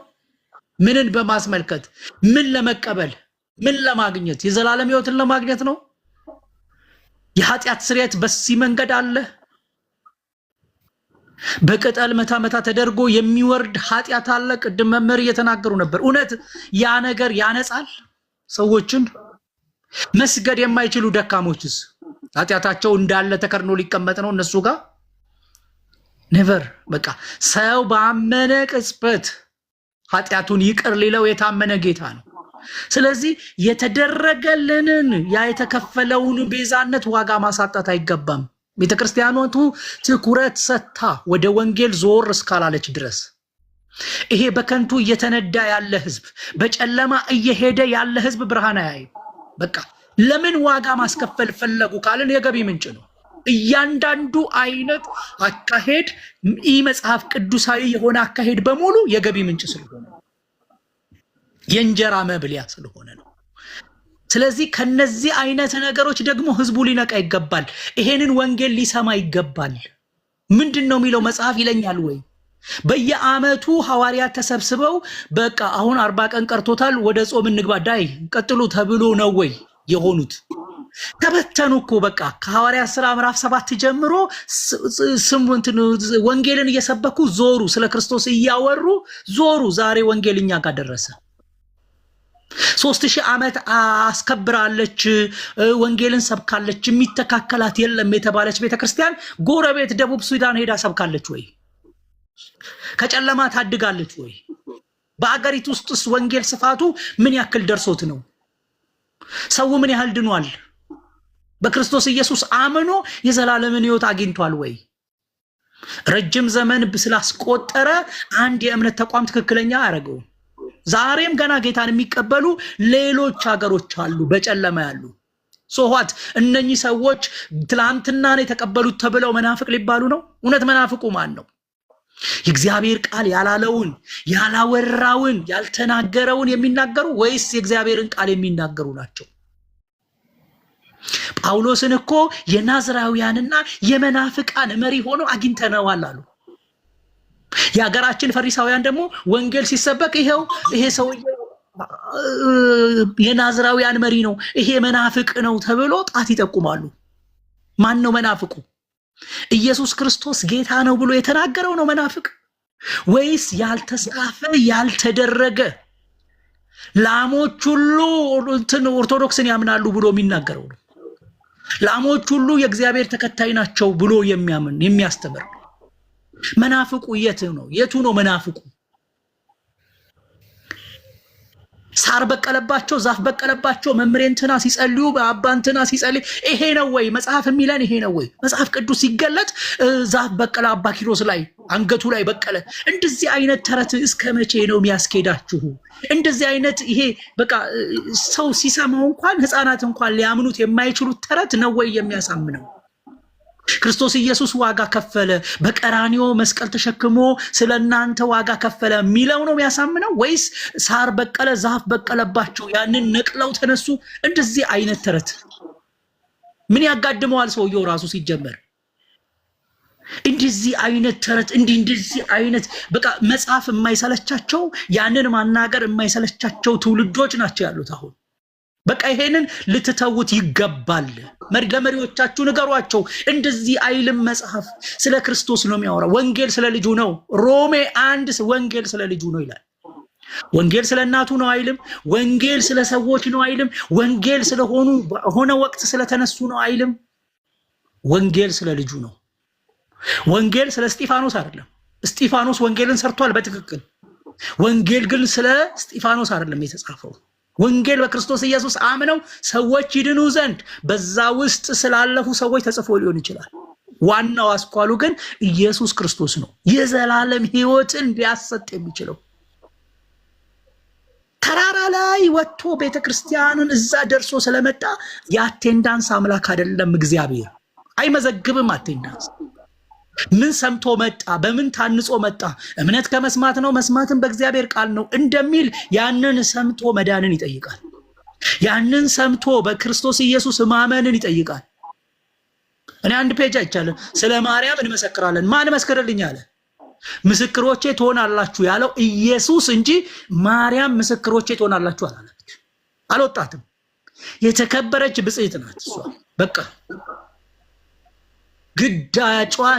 ምንን በማስመልከት ምን ለመቀበል ምን ለማግኘት? የዘላለም ሕይወትን ለማግኘት ነው? የኃጢአት ስርየት በዚህ መንገድ አለ። በቅጠል መታ ተደርጎ የሚወርድ ኃጢአት አለ። ቅድም መምህር እየተናገሩ ነበር። እውነት ያ ነገር ያነጻል ሰዎችን? መስገድ የማይችሉ ደካሞችስ ኃጢአታቸው እንዳለ ተከርኖ ሊቀመጥ ነው እነሱ ጋር? ኔቨር። በቃ ሰው ባመነ ቅጽበት ኃጢአቱን ይቅር ሊለው የታመነ ጌታ ነው። ስለዚህ የተደረገልንን ያ የተከፈለውን ቤዛነት ዋጋ ማሳጣት አይገባም። ቤተክርስቲያኖቱ ትኩረት ሰጥታ ወደ ወንጌል ዞር እስካላለች ድረስ ይሄ በከንቱ እየተነዳ ያለ ህዝብ፣ በጨለማ እየሄደ ያለ ህዝብ ብርሃን አያይም። በቃ ለምን ዋጋ ማስከፈል ፈለጉ ካልን የገቢ ምንጭ ነው። እያንዳንዱ አይነት አካሄድ መጽሐፍ ቅዱሳዊ የሆነ አካሄድ በሙሉ የገቢ ምንጭ ስለሆነ የእንጀራ መብሊያ ስለሆነ ነው። ስለዚህ ከነዚህ አይነት ነገሮች ደግሞ ህዝቡ ሊነቃ ይገባል። ይሄንን ወንጌል ሊሰማ ይገባል። ምንድነው የሚለው መጽሐፍ ይለኛል ወይ? በየዓመቱ ሐዋርያት ተሰብስበው በቃ አሁን 40 ቀን ቀርቶታል ወደ ጾም እንግባ ዳይ ቀጥሉ ተብሎ ነው ወይ የሆኑት? ተበተኑ እኮ በቃ ከሐዋርያት ሥራ ምዕራፍ 7 ጀምሮ ወንጌልን እየሰበኩ ዞሩ፣ ስለ ክርስቶስ እያወሩ ዞሩ። ዛሬ ወንጌልኛ ጋር ደረሰ። 3000 ዓመት አስከብራለች፣ ወንጌልን ሰብካለች፣ የሚተካከላት የለም የተባለች ቤተክርስቲያን ጎረቤት ደቡብ ሱዳን ሄዳ ሰብካለች ወይ? ከጨለማ ታድጋለች ወይ? በአገሪቱ ውስጥስ ወንጌል ስፋቱ ምን ያክል ደርሶት ነው? ሰው ምን ያህል ድኗል? በክርስቶስ ኢየሱስ አምኖ የዘላለምን ሕይወት አግኝቷል ወይ? ረጅም ዘመን ስላስቆጠረ አንድ የእምነት ተቋም ትክክለኛ አያደርገውም። ዛሬም ገና ጌታን የሚቀበሉ ሌሎች ሀገሮች አሉ በጨለማ ያሉ። ሶዋት እነኚህ ሰዎች ትላንትና ነው የተቀበሉት ተብለው መናፍቅ ሊባሉ ነው? እውነት መናፍቁ ማን ነው? የእግዚአብሔር ቃል ያላለውን ያላወራውን ያልተናገረውን የሚናገሩ ወይስ የእግዚአብሔርን ቃል የሚናገሩ ናቸው? ጳውሎስን እኮ የናዝራውያንና የመናፍቃን መሪ ሆኖ አግኝተነዋል አሉ። የሀገራችን ፈሪሳውያን ደግሞ ወንጌል ሲሰበክ ይሄ ሰውዬ የናዝራውያን መሪ ነው፣ ይሄ መናፍቅ ነው ተብሎ ጣት ይጠቁማሉ። ማን ነው መናፍቁ? ኢየሱስ ክርስቶስ ጌታ ነው ብሎ የተናገረው ነው መናፍቅ? ወይስ ያልተጻፈ ያልተደረገ ላሞች ሁሉ ኦርቶዶክስን ያምናሉ ብሎ የሚናገረው ነው? ላሞች ሁሉ የእግዚአብሔር ተከታይ ናቸው ብሎ የሚያስተምር መናፍቁ የቱ ነው መናፍቁ? ሳር በቀለባቸው ዛፍ በቀለባቸው መምሬንትና ሲጸልዩ በአባንትና ሲጸልይ ይሄ ነው ወይ መጽሐፍ የሚለን? ይሄ ነው ወይ መጽሐፍ ቅዱስ ሲገለጥ ዛፍ በቀለ አባ ኪሮስ ላይ አንገቱ ላይ በቀለ? እንደዚህ አይነት ተረት እስከ መቼ ነው የሚያስኬዳችሁ? እንደዚህ አይነት ይሄ በቃ ሰው ሲሰማው እንኳን ህፃናት እንኳን ሊያምኑት የማይችሉት ተረት ነው ወይ የሚያሳምነው? ክርስቶስ ኢየሱስ ዋጋ ከፈለ፣ በቀራኒዮ መስቀል ተሸክሞ ስለናንተ ዋጋ ከፈለ የሚለው ነው የሚያሳምነው? ወይስ ሳር በቀለ ዛፍ በቀለባቸው ያንን ነቅለው ተነሱ? እንደዚህ አይነት ተረት ምን ያጋድመዋል ሰውየው ራሱ ሲጀመር? እንደዚህ አይነት ተረት እንደዚህ አይነት በቃ መጽሐፍ የማይሰለቻቸው ያንን ማናገር የማይሰለቻቸው ትውልዶች ናቸው ያሉት አሁን። በቃ ይሄንን ልትተውት ይገባል። ለመሪዎቻችሁ ንገሯቸው። እንደዚህ አይልም መጽሐፍ። ስለ ክርስቶስ ነው የሚያወራው። ወንጌል ስለ ልጁ ነው። ሮሜ 1 ወንጌል ስለ ልጁ ነው ይላል። ወንጌል ስለ እናቱ ነው አይልም። ወንጌል ስለ ሰዎች ነው አይልም። ወንጌል ስለሆኑ ሆነ ወቅት ስለተነሱ ነው አይልም። ወንጌል ስለ ልጁ ነው። ወንጌል ስለ እስጢፋኖስ አይደለም። እስጢፋኖስ ወንጌልን ሰርቷል በትክክል። ወንጌል ግን ስለ እስጢፋኖስ አይደለም የተጻፈው። ወንጌል በክርስቶስ ኢየሱስ አምነው ሰዎች ይድኑ ዘንድ በዛ ውስጥ ስላለፉ ሰዎች ተጽፎ ሊሆን ይችላል። ዋናው አስኳሉ ግን ኢየሱስ ክርስቶስ ነው፣ የዘላለም ሕይወትን ሊያሰጥ የሚችለው። ተራራ ላይ ወጥቶ ቤተክርስቲያንን እዛ ደርሶ ስለመጣ የአቴንዳንስ አምላክ አይደለም። እግዚአብሔር አይመዘግብም አቴንዳንስ። ምን ሰምቶ መጣ? በምን ታንጾ መጣ? እምነት ከመስማት ነው፣ መስማትን በእግዚአብሔር ቃል ነው እንደሚል ያንን ሰምቶ መዳንን ይጠይቃል። ያንን ሰምቶ በክርስቶስ ኢየሱስ ማመንን ይጠይቃል። እኔ አንድ ፔጅ አይቻለን ስለ ማርያም እንመሰክራለን። ማን መስከረልኝ አለ? ምስክሮቼ ትሆናላችሁ ያለው ኢየሱስ እንጂ ማርያም ምስክሮቼ ትሆናላችሁ አላለች። አልወጣትም። የተከበረች ብጽዕት ናት እሷ። በቃ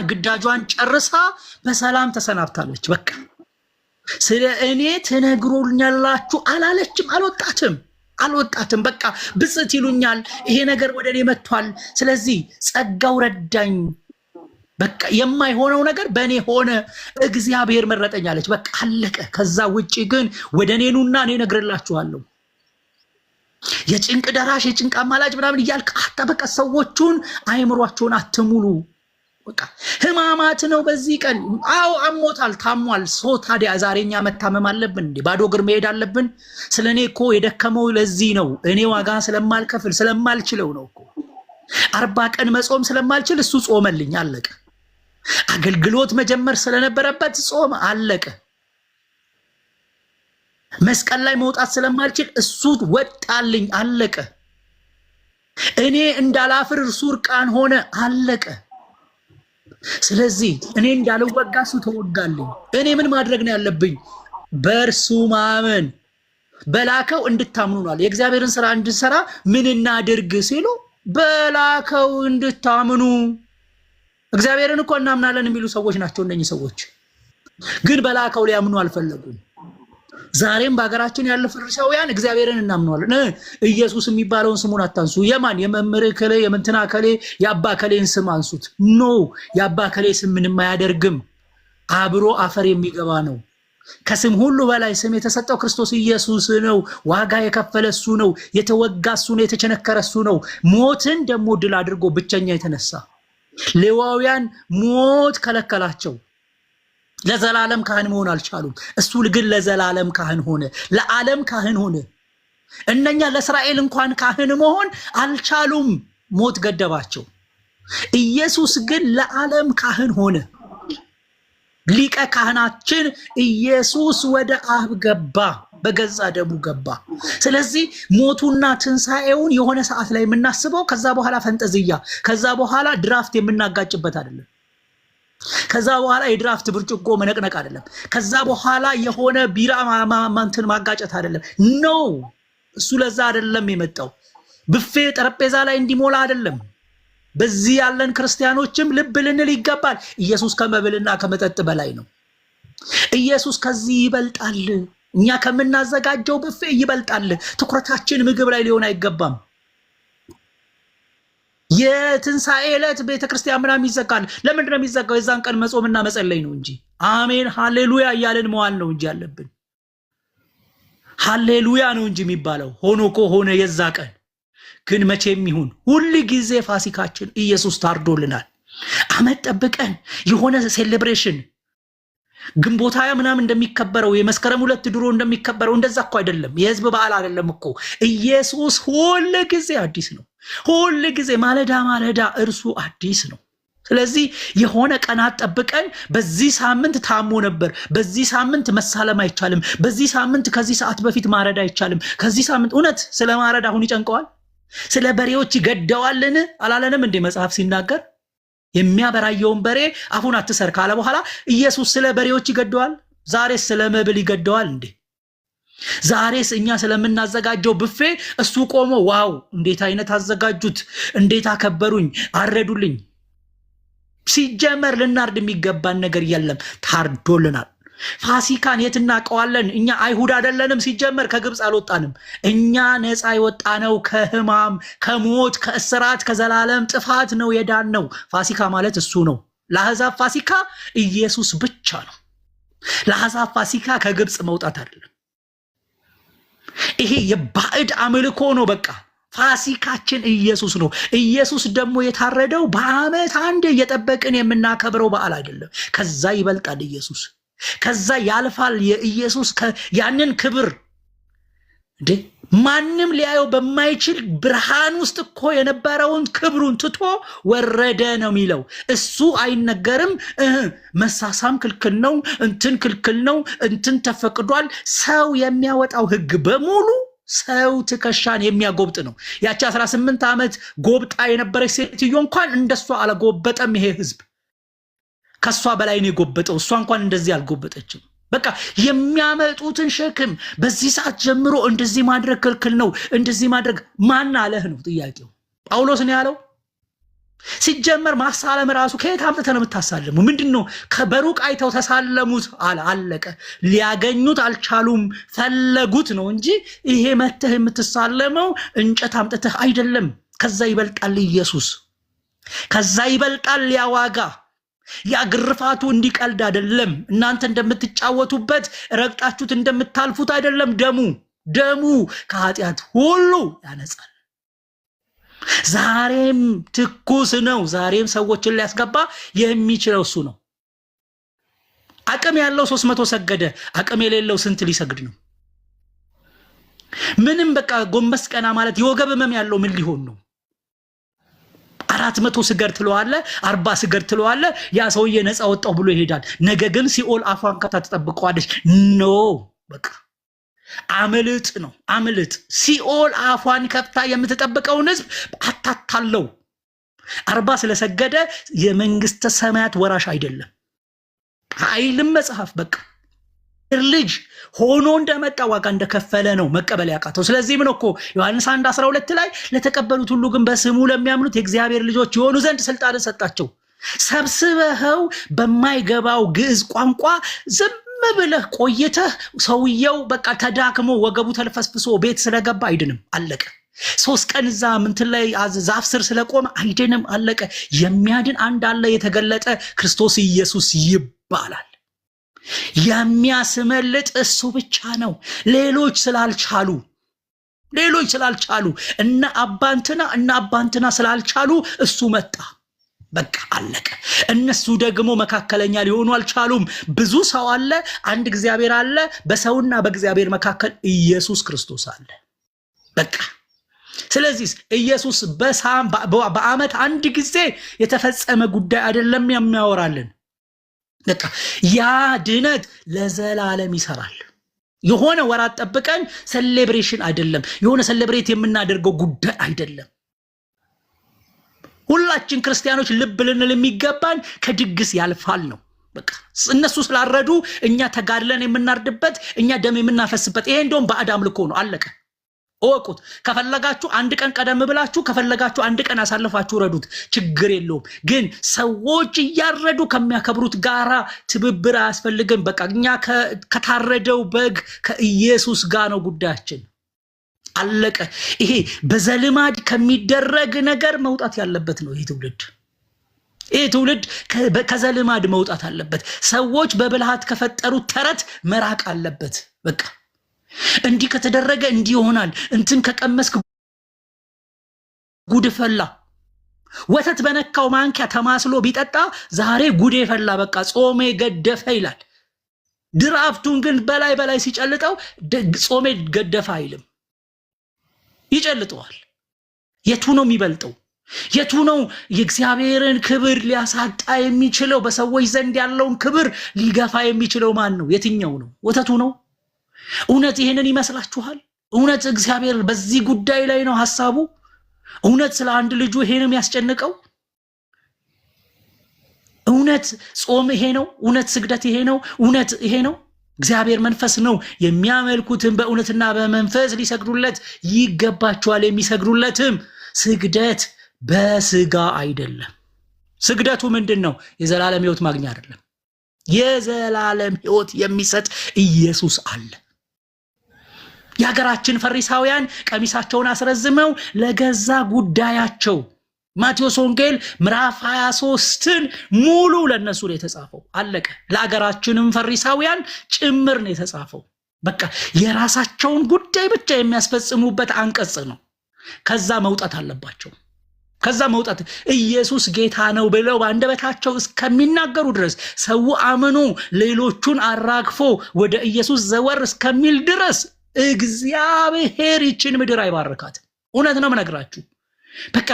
ግዳጇን ጨርሳ በሰላም ተሰናብታለች። በቃ ስለ እኔ ትነግሩኛላችሁ አላለችም። አልወጣትም። በቃ ብጽዕት ይሉኛል፣ ይሄ ነገር ወደ እኔ መጥቷል፣ ስለዚህ ጸጋው ረዳኝ፣ በቃ የማይሆነው ነገር በእኔ ሆነ፣ እግዚአብሔር መረጠኝ አለች። በቃ አለቀ። ከዛ ውጪ ግን ወደ እኔ ኑና እኔ እነግርላችኋለሁ። የጭንቅ ደራሽ የጭንቅ አማላጅ ምናምን እያልክ በቃ ሰዎቹን አይምሯቸውን አትሙሉ። በቃ ህማማት ነው በዚህ ቀን። አዎ አሞታል፣ ታሟል። ሰው ታዲያ ዛሬኛ መታመም አለብን እንዴ? ባዶ እግር መሄድ አለብን? ስለኔ እኮ የደከመው ለዚህ ነው። እኔ ዋጋ ስለማልከፍል ስለማልችለው ነው እኮ። 40 ቀን መጾም ስለማልችል እሱ ጾመልኝ፣ አለቀ። አገልግሎት መጀመር ስለነበረበት ጾም፣ አለቀ። መስቀል ላይ መውጣት ስለማልችል እሱ ወጣልኝ፣ አለቀ። እኔ እንዳላፍር እርሱ እርቃን ሆነ፣ አለቀ። ስለዚህ እኔ እንዳልወጋ እሱ ተወጋልኝ። እኔ ምን ማድረግ ነው ያለብኝ? በእርሱ ማመን። በላከው እንድታምኑ ነው። የእግዚአብሔርን ስራ እንድንሰራ ምን እናድርግ ሲሉ በላከው እንድታምኑ። እግዚአብሔርን እኮ እናምናለን የሚሉ ሰዎች ናቸው እነኚህ ሰዎች፣ ግን በላከው ሊያምኑ አልፈለጉም። ዛሬም በአገራችን ያለ ፈሪሳውያን እግዚአብሔርን እናምነዋለን። ኢየሱስ የሚባለውን ስሙን አታንሱ። የማን የመምህር ከሌ የምንትና ከሌ የአባ ከሌን ስም አንሱት። ኖ የአባ ከሌ ስም ምንም አያደርግም። አብሮ አፈር የሚገባ ነው። ከስም ሁሉ በላይ ስም የተሰጠው ክርስቶስ ኢየሱስ ነው። ዋጋ የከፈለ እሱ ነው። የተወጋ እሱ ነው። የተቸነከረ እሱ ነው። ሞትን ደግሞ ድል አድርጎ ብቸኛ የተነሳ። ሌዋውያን ሞት ከለከላቸው። ለዘላለም ካህን መሆን አልቻሉም። እሱ ግን ለዘላለም ካህን ሆነ። ለዓለም ካህን ሆነ። እነኛ ለእስራኤል እንኳን ካህን መሆን አልቻሉም። ሞት ገደባቸው። ኢየሱስ ግን ለዓለም ካህን ሆነ። ሊቀ ካህናችን ኢየሱስ ወደ አብ ገባ፣ በገዛ ደሙ ገባ። ስለዚህ ሞቱና ትንሣኤውን የሆነ ሰዓት ላይ የምናስበው ከዛ በኋላ ፈንጠዝያ፣ ከዛ በኋላ ድራፍት የምናጋጭበት አይደለም። ከዛ በኋላ የድራፍት ብርጭቆ መነቅነቅ አይደለም። ከዛ በኋላ የሆነ ቢራ ማንትን ማጋጨት አይደለም። ኖ እሱ ለዛ አይደለም የመጣው። ብፌ ጠረጴዛ ላይ እንዲሞላ አይደለም። በዚህ ያለን ክርስቲያኖችም ልብ ልንል ይገባል። ኢየሱስ ከመብልና ከመጠጥ በላይ ነው። ኢየሱስ ከዚህ ይበልጣል። እኛ ከምናዘጋጀው ብፌ ይበልጣል። ትኩረታችን ምግብ ላይ ሊሆን አይገባም። የትንሣኤ ዕለት ቤተክርስቲያን ምናምን ይዘጋል። ለምንድን ነው የሚዘጋው? የዛን ቀን መጾምና መጸለይ ነው እንጂ አሜን ሃሌሉያ እያልን መዋል ነው እንጂ ያለብን። ሃሌሉያ ነው እንጂ የሚባለው። ሆኖ ከሆነ የዛ ቀን ግን መቼም ይሁን ሁል ጊዜ ፋሲካችን ኢየሱስ ታርዶልናል። አመት ጠብቀን የሆነ ሴሌብሬሽን ግንቦት ሃያ ምናምን እንደሚከበረው የመስከረም 2 ድሮ እንደሚከበረው እንደዛ እኮ አይደለም። የህዝብ በዓል አይደለም እኮ። ኢየሱስ ሁል ጊዜ አዲስ ነው። ሁል ጊዜ ማለዳ ማለዳ እርሱ አዲስ ነው። ስለዚህ የሆነ ቀናት ጠብቀን በዚህ ሳምንት ታሞ ነበር፣ በዚህ ሳምንት መሳለም አይቻልም፣ በዚህ ሳምንት ከዚህ ሰዓት በፊት ማረድ አይቻልም፣ ከዚህ ሳምንት እውነት ስለ ማረድ አሁን ይጨንቀዋል። ስለ በሬዎች ይገደዋልን አላለንም እንዴ መጽሐፍ ሲናገር? የሚያበራየውን በሬ አፉን አትሰር ካለ በኋላ ኢየሱስ ስለ በሬዎች ይገደዋል። ዛሬስ ስለ መብል ይገደዋል እንዴ? ዛሬስ እኛ ስለምናዘጋጀው ብፌ እሱ ቆሞ ዋው እንዴት አይነት አዘጋጁት፣ እንዴት አከበሩኝ፣ አረዱልኝ። ሲጀመር ልናርድ የሚገባን ነገር የለም፣ ታርዶልናል። ፋሲካን የት እናውቀዋለን? እኛ አይሁድ አይደለንም። ሲጀመር ከግብፅ አልወጣንም። እኛ ነፃ የወጣነው ከህማም፣ ከሞት፣ ከእስራት፣ ከዘላለም ጥፋት ነው የዳነው። ፋሲካ ማለት እሱ ነው። ለአሕዛብ ፋሲካ ኢየሱስ ብቻ ነው። ለአሕዛብ ፋሲካ ከግብፅ መውጣት አይደለም። ይሄ የባዕድ አምልኮ ነው። በቃ ፋሲካችን ኢየሱስ ነው። ኢየሱስ ደግሞ የታረደው በዓመት አንድ እየጠበቅን የምናከብረው በዓል አይደለም። ከዛ ይበልጣል ኢየሱስ። ከዛ ያልፋል የኢየሱስ ያንን ክብር እንዴ ማንም ሊያየው በማይችል ብርሃን ውስጥ እኮ የነበረውን ክብሩን ትቶ ወረደ ነው የሚለው። እሱ አይነገርም። መሳሳም ክልክል ነው፣ እንትን ክልክል ነው፣ እንትን ተፈቅዷል። ሰው የሚያወጣው ህግ በሙሉ ሰው ትከሻን የሚያጎብጥ ነው። ያቺ 18 ዓመት ጎብጣ የነበረች ሴትዮ እንኳን እንደሷ አልጎበጠም ይሄ ህዝብ። ከሷ በላይ ነው የጎበጠው። እሷ እንኳን እንደዚህ አልጎበጠችም። በቃ የሚያመጡትን ሸክም በዚህ ሰዓት ጀምሮ እንደዚህ ማድረግ ክልክል ነው፣ እንደዚህ ማድረግ ማን አለህ ነው ጥያቄው። ጳውሎስ ነው ያለው። ሲጀመር ማሳለም ራሱ ከየት አምጥተህ ነው የምታሳለሙ? ምንድነው? ከበሩቅ አይተው ተሳለሙት አለ፣ አለቀ። ሊያገኙት አልቻሉም፣ ፈለጉት ነው እንጂ ይሄ መተህ የምትሳለመው እንጨት አምጥተህ አይደለም። ከዛ ይበልጣል ኢየሱስ፣ ከዛ ይበልጣል ያዋጋ። ያ ግርፋቱ እንዲቀልድ አይደለም። እናንተ እንደምትጫወቱበት ረግጣችሁት እንደምታልፉት አይደለም። ደሙ ከኃጢአት ሁሉ ያነጻል። ዛሬም ትኩስ ነው። ዛሬም ሰዎችን ሊያስገባ የሚችለው እሱ ነው። አቅም ያለው 300 ሰገደ። አቅም የሌለው ስንት ሊሰግድ ነው? ምንም በቃ ጎንበስ ቀና ማለት የወገብ ህመም ያለው ምን ሊሆን ነው? 400 ስገድ ትለዋለ፣ 40 ስገድ ትለዋለ። ያ ሰውዬ ነፃ ወጣው ብሎ ይሄዳል። ነገ ግን ሲኦል አፏን ከታ ተጠብቀዋለች። ኖ በቃ አምልጥ ነው፣ አምልጥ። ሲኦል አፏን ከፍታ የምትጠብቀውን ህዝብ አታታለው። 40 ስለሰገደ የመንግስተ ሰማያት ወራሽ አይደለም አይልም መጽሐፍ። በቃ ልጅ ሆኖ እንደመጣ ዋጋ እንደከፈለ ነው መቀበል ያቃተው። ስለዚህም ነው እኮ ዮሐንስ 1:12 ላይ ለተቀበሉት ሁሉ ግን በስሙ ለሚያምኑት የእግዚአብሔር ልጆች የሆኑ ዘንድ ስልጣንን ሰጣቸው። ሰብስበኸው በማይገባው ግዕዝ ቋንቋ ዝም ብለህ ቆይተህ ሰውየው በቃ ተዳክሞ ወገቡ ተልፈስፍሶ ቤት ስለገባ አይድንም፣ አለቀ። 3 ቀን እዛ ምንትን ላይ ዛፍ ስር ስለቆመ አይድንም፣ አለቀ። የሚያድን አንድ አለ የተገለጠ ክርስቶስ ኢየሱስ ይባላል። የሚያስመልጥ እሱ ብቻ ነው። ሌሎች ስላልቻሉ እና አባንትና ስላልቻሉ እሱ መጣ። በቃ አለቀ። እነሱ ደግሞ መካከለኛ ሊሆኑ አልቻሉም። ብዙ ሰው አለ፣ አንድ እግዚአብሔር አለ። በሰውና በእግዚአብሔር መካከል ኢየሱስ ክርስቶስ አለ። በቃ ስለዚህ ኢየሱስ በዓመት አንድ ጊዜ የተፈጸመ ጉዳይ አይደለም የሚያወራልን። በቃ ያ ድነት ለዘላለም ይሰራል። የሆነ ወራት ጠብቀን ሴሌብሬሽን አይደለም፣ የሆነ ሴሌብሬት የምናደርገው ጉዳይ አይደለም። ሁላችን ክርስቲያኖች ልብ ልንል የሚገባን ከድግስ ያልፋል ነው። በቃ እነሱ ስላረዱ እኛ ተጋድለን የምናርድበት፣ እኛ ደም የምናፈስበት፣ ይሄ እንደውም ባዕድ አምልኮ ነው። አለቀ። እወቁት። ከፈለጋችሁ አንድ ቀን ቀደም ብላችሁ፣ ከፈለጋችሁ አንድ ቀን አሳልፋችሁ ረዱት፣ ችግር የለውም። ግን ሰዎች እያረዱ ከሚያከብሩት ጋራ ትብብር አያስፈልግም። በቃ እኛ ከታረደው በግ ከኢየሱስ ጋር ነው ጉዳያችን። አለቀ። ይሄ በዘልማድ ከሚደረግ ነገር መውጣት ያለበት ነው። ይሄ ትውልድ ከዘልማድ መውጣት አለበት። ሰዎች በብልሃት ከፈጠሩት ተረት መራቅ አለበት። በቃ እንዲህ ከተደረገ እንዲህ ይሆናል፣ እንትን ከቀመስክ ጉድ ፈላ። ወተት በነካው ማንኪያ ተማስሎ ቢጠጣ ዛሬ ጉድ ፈላ፣ በቃ ጾሜ ገደፈ ይላል። ድራፍቱን ግን በላይ ሲጨልጠው ጾሜ ገደፈ አይልም፣ ይጨልጠዋል። የቱ ነው የሚበልጠው? የቱ ነው የእግዚአብሔርን ክብር ሊያሳጣ የሚችለው? በሰዎች ዘንድ ያለውን ክብር ሊገፋ የሚችለው ማን ነው? የትኛው ነው? ወተቱ ነው? እውነት ይሄንን ይመስላችኋል? እውነት እግዚአብሔር በዚህ ጉዳይ ላይ ነው ሐሳቡ? እውነት ስለ አንድ ልጁ ይሄንም ያስጨንቀው? እውነት ጾም ይሄ ነው? እውነት ስግደት ይሄ ነው? እውነት ይሄ ነው? እግዚአብሔር መንፈስ ነው፣ የሚያመልኩትን በእውነትና በመንፈስ ሊሰግዱለት ይገባቸዋል። የሚሰግዱለትም ስግደት በስጋ አይደለም። ስግደቱ ምንድን ነው? የዘላለም ሕይወት ማግኛ አይደለም። የዘላለም ሕይወት የሚሰጥ ኢየሱስ አለ። የሀገራችን ፈሪሳውያን ቀሚሳቸውን አስረዝመው ለገዛ ጉዳያቸው ማቴዎስ ወንጌል ምዕራፍ 23ን ሙሉ ለነሱ ነው የተጻፈው። አለቀ። ለሀገራችንም ፈሪሳውያን ጭምር ነው የተጻፈው። በቃ የራሳቸውን ጉዳይ ብቻ የሚያስፈጽሙበት አንቀጽ ነው። ከዛ መውጣት አለባቸው። ከዛ መውጣት ኢየሱስ ጌታ ነው ብለው በአንደበታቸው እስከሚናገሩ ድረስ ሰው አምኖ ሌሎቹን አራግፎ ወደ ኢየሱስ ዘወር እስከሚል ድረስ እግዚአብሔር ይችን ምድር አይባርካት። እውነት ነው የምነግራችሁ። በቃ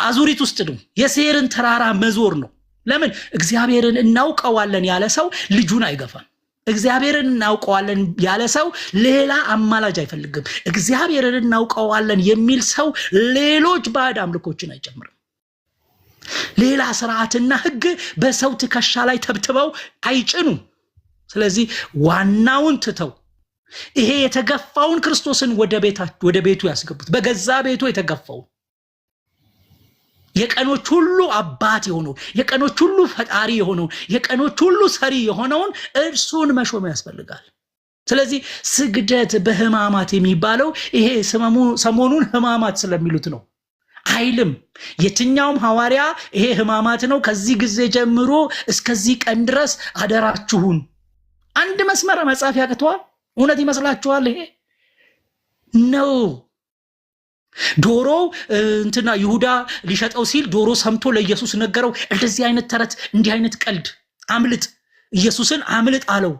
አዙሪት ውስጥ ነው። የሴርን ተራራ መዞር ነው። ለምን? እግዚአብሔርን እናውቀዋለን ያለ ሰው ልጁን አይገፋም። እግዚአብሔርን እናውቀዋለን ያለ ሰው ሌላ አማላጅ አይፈልግም። እግዚአብሔርን እናውቀዋለን የሚል ሰው ሌሎች ባዕድ አምልኮችን አይጨምርም። ሌላ ስርዓትና ሕግ በሰው ትከሻ ላይ ተብትበው አይጭኑም። ስለዚህ ዋናውን ትተው ይሄ የተገፋውን ክርስቶስን ወደ ቤቱ ያስገቡት። በገዛ ቤቱ የተገፋውን የቀኖች ሁሉ አባት የሆነው የቀኖች ሁሉ ፈጣሪ የሆነው የቀኖች ሁሉ ሰሪ የሆነውን እርሱን መሾም ያስፈልጋል። ስለዚህ ስግደት በሕማማት የሚባለው ይሄ ሰሞኑን ሕማማት ስለሚሉት ነው አይልም። የትኛውም ሐዋርያ ይሄ ሕማማት ነው ከዚህ ጊዜ ጀምሮ እስከዚህ ቀን ድረስ አደራችሁን አንድ መስመር መጻፍ ያቅተዋል? እውነት ይመስላችኋል? ይሄ ነው። ዶሮ እንትና ይሁዳ ሊሸጠው ሲል ዶሮ ሰምቶ ለኢየሱስ ነገረው። እንደዚህ አይነት ተረት፣ እንዲህ አይነት ቀልድ አምልጥ፣ ኢየሱስን አምልጥ አለው።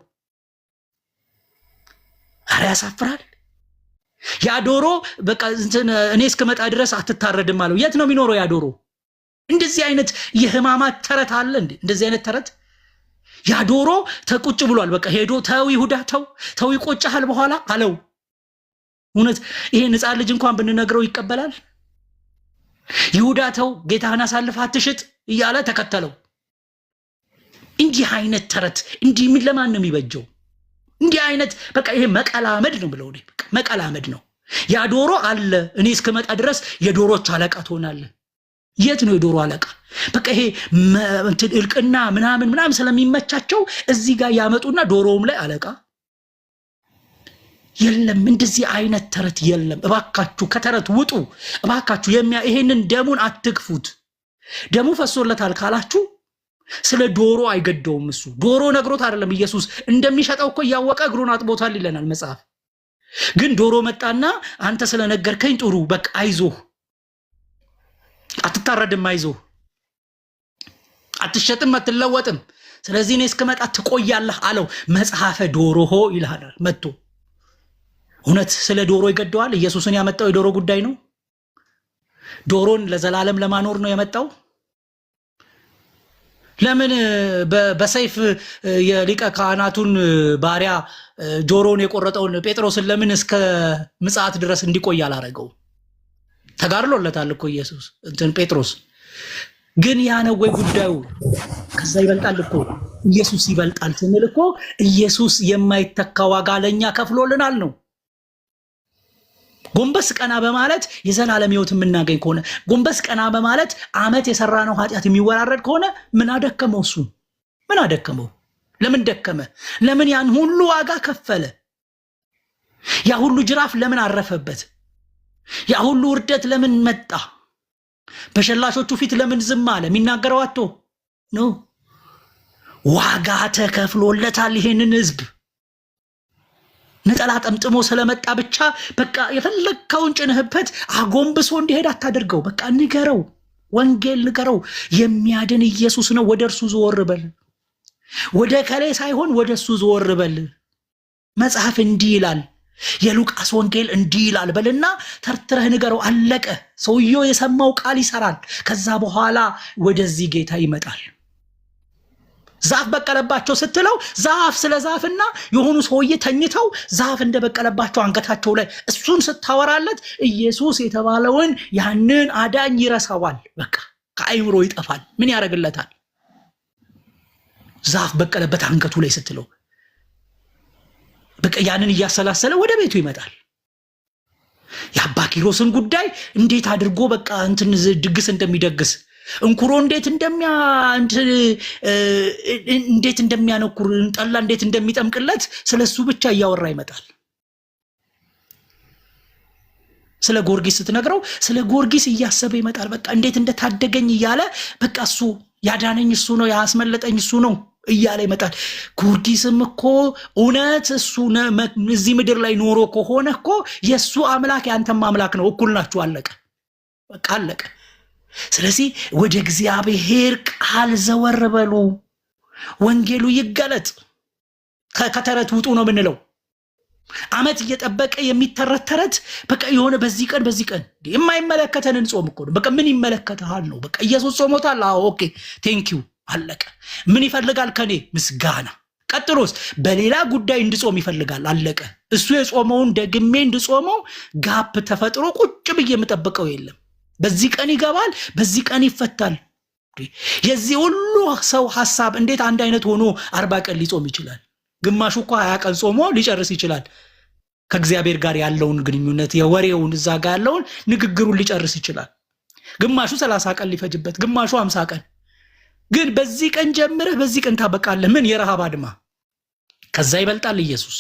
አረ ያሳፍራል። ያ ዶሮ በቃ እኔ እስከመጣ ድረስ አትታረድም አለው። የት ነው የሚኖረው ያ ዶሮ? እንደዚህ አይነት የሕማማት ተረት አለ እንዴ? እንደዚህ አይነት ተረት ያ ዶሮ ተቁጭ ብሏል። በቃ ሄዶ ተው ይሁዳ ተው ይቆጫሃል በኋላ አለው። እውነት ይሄ ሕፃን ልጅ እንኳን ብንነግረው ይቀበላል? ይሁዳ ተው ጌታህን አሳልፈህ አትሽጥ እያለ ተከተለው። እንዲህ አይነት ተረት እንዲህ ምን ለማን ነው የሚበጀው? እንዲህ አይነት በቃ ይሄ መቀላመድ ነው ብለው በቃ መቀላመድ ነው። ያ ዶሮ አለ እኔ እስከመጣ ድረስ የዶሮች አለቃ ትሆናለህ። የት ነው የዶሮ አለቃ? በቃ ይሄ እንትን እልቅና ምናምን ስለሚመቻቸው እዚህ ጋር ያመጡና ዶሮውም ላይ አለቃ የለም። እንደዚህ አይነት ተረት የለም። እባካችሁ ከተረት ውጡ። እባካችሁ ይሄንን ደሙን አትግፉት። ደሙ ፈሶለታል ካላችሁ ስለ ዶሮ አይገደውም። እሱ ዶሮ ነግሮት አይደለም ኢየሱስ እንደሚሸጠው እኮ ያወቀ እግሩን አጥቦታል ይለናል መጽሐፍ። ግን ዶሮ መጣና አንተ ስለነገርከኝ ጥሩ በቃ አይዞህ፣ አትታረድም፣ አይዞህ፣ አትሸጥም፣ አትለወጥም፣ ስለዚህ እኔ እስከመጣ ትቆያለህ አለው። መጽሐፈ ዶሮሆ ይልሃል መጥቶ። እውነት ስለ ዶሮ ይገደዋል? ኢየሱስን ያመጣው የዶሮ ጉዳይ ነው? ዶሮን ለዘላለም ለማኖር ነው የመጣው? ለምን በሰይፍ የሊቀ ካህናቱን ባሪያ ጆሮን የቆረጠውን ጴጥሮስን ለምን እስከ ምጽአት ድረስ እንዲቆይ አላረገው? ተጋድሎለታል እኮ ኢየሱስ እንትን ጴጥሮስ። ግን ያ ነው ወይ ጉዳዩ? ከዛ ይበልጣል እኮ ኢየሱስ ይበልጣል ስንል እኮ ኢየሱስ የማይተካ ዋጋ ለኛ ከፍሎልናል ነው። ጎንበስ ቀና በማለት የዘላለም ሕይወት የምናገኝ ከሆነ ጎንበስ ቀና በማለት ዓመት የሰራነው ኃጢአት የሚወራረድ ከሆነ ምን አደከመው? እሱ ምን አደከመው? ለምን ደከመ? ለምን ያን ሁሉ ዋጋ ከፈለ? ያ ሁሉ ጅራፍ ለምን አረፈበት? ያ ሁሉ ውርደት ለምን መጣ? በሸላሾቹ ፊት ለምን ዝም አለ? የሚናገረው አጥቶ ነው። ዋጋ ተከፍሎለታል። ይሄንን ህዝብ ነጠላ ጠምጥሞ ስለመጣ ብቻ በቃ የፈለግከውን ጭንህበት አጎንብሶ እንዲሄድ አታድርገው። በቃ ንገረው፣ ወንጌል ንገረው። የሚያድን ኢየሱስ ነው። ወደ እርሱ ዘወር በል። ወደ ከሌ ሳይሆን ወደ እሱ ዘወር በል። መጽሐፍ እንዲህ ይላል፣ የሉቃስ ወንጌል እንዲህ ይላል በልና ተርትረህ ንገረው። አለቀ። ሰውየው የሰማው ቃል ይሰራል። ከዛ በኋላ ወደዚህ ጌታ ይመጣል። ዛፍ በቀለባቸው ስትለው ዛፍ ስለ ዛፍና የሆኑ ሰውዬ ተኝተው ዛፍ እንደበቀለባቸው አንገታቸው ላይ እሱን ስታወራለት ኢየሱስ የተባለውን ያንን አዳኝ ይረሳዋል። በቃ ከአይምሮ ይጠፋል። ምን ያደርግለታል? ዛፍ በቀለበት አንገቱ ላይ ስትለው በቃ ያንን እያሰላሰለ ወደ ቤቱ ይመጣል። የአባ ኪሮስን ጉዳይ እንዴት አድርጎ በቃ እንትን ድግስ እንደሚደግስ እንኩሮ እንዴት እንደሚያነኩር ጠላ እንዴት እንደሚጠምቅለት ስለሱ ብቻ እያወራ ይመጣል። ስለ ጊዮርጊስ ስትነግረው ስለ ጊዮርጊስ እያሰበ ይመጣል። በቃ እንዴት እንደታደገኝ እያለ በቃ እሱ ያዳነኝ እሱ ነው፣ ያስመለጠኝ እሱ ነው እያለ ይመጣል። ጊዮርጊስም እኮ እውነት እሱ እዚህ ምድር ላይ ኖሮ ከሆነ እኮ የእሱ አምላክ ያንተም አምላክ ነው፣ እኩል ናችሁ። አለቀ፣ በቃ አለቀ። ስለዚህ ወደ እግዚአብሔር ቃል ዘወር በሉ። ወንጌሉ ይገለጥ። ከተረት ውጡ ነው የምንለው። ዓመት እየጠበቀ የሚተረት ተረት በቃ የሆነ በዚህ ቀን የማይመለከተንን ጾም እኮ ነው። በቃ ምን ይመለከታል ነው። በቃ ኢየሱስ ጾሞታል። አዎ ኦኬ ቴንኪዩ አለቀ። ምን ይፈልጋል ከኔ? ምስጋና። ቀጥሎስ በሌላ ጉዳይ እንድጾም ይፈልጋል። አለቀ። እሱ የጾመውን ደግሜ እንድጾመው ጋፕ ተፈጥሮ ቁጭ ብዬ የምጠብቀው የለም። በዚህ ቀን ይገባል፣ በዚህ ቀን ይፈታል። የዚህ ሁሉ ሰው ሐሳብ እንዴት አንድ አይነት ሆኖ 40 ቀን ሊጾም ይችላል? ግማሹ እኮ 20 ቀን ጾሞ ሊጨርስ ይችላል። ከእግዚአብሔር ጋር ያለውን ግንኙነት የወሬውን እዛ ጋር ያለውን ንግግሩን ሊጨርስ ይችላል። ግማሹ 30 ቀን ሊፈጅበት፣ ግማሹ 50 ቀን። ግን በዚህ ቀን ጀምረህ በዚህ ቀን ታበቃለህ። ምን የረሃብ አድማ። ከዛ ይበልጣል ኢየሱስ።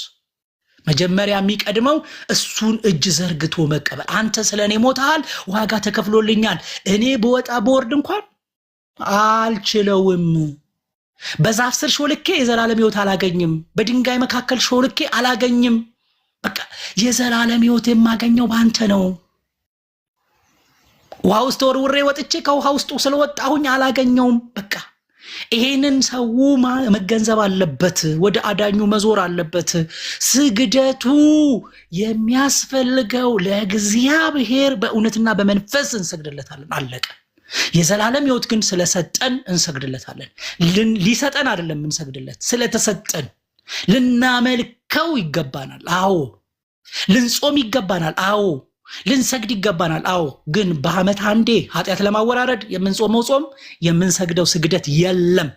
መጀመሪያ የሚቀድመው እሱን እጅ ዘርግቶ መቀበል። አንተ ስለኔ ሞተሃል፣ ዋጋ ተከፍሎልኛል። እኔ በወጣ በወርድ እንኳን አልችለውም። በዛፍ ስር ሾልኬ የዘላለም ሕይወት አላገኝም። በድንጋይ መካከል ሾልኬ አላገኝም። በቃ የዘላለም ሕይወት የማገኘው ባንተ ነው። ውሃ ውስጥ ወርውሬ ወጥቼ ከውሃ ውስጥ ስለወጣሁኝ አላገኘውም። በቃ ይሄንን ሰው መገንዘብ አለበት። ወደ አዳኙ መዞር አለበት። ስግደቱ የሚያስፈልገው ለእግዚአብሔር በእውነትና በመንፈስ እንሰግድለታለን። አለቀ። የዘላለም ሕይወት ግን ስለሰጠን እንሰግድለታለን። ሊሰጠን አይደለም እንሰግድለት፣ ስለተሰጠን ልናመልከው ይገባናል። አዎ ልንጾም ይገባናል። አዎ ልንሰግድ ይገባናል። አዎ ግን በዓመት አንዴ ኃጢአት ለማወራረድ የምንጾመው ጾም የምንሰግደው ስግደት የለም።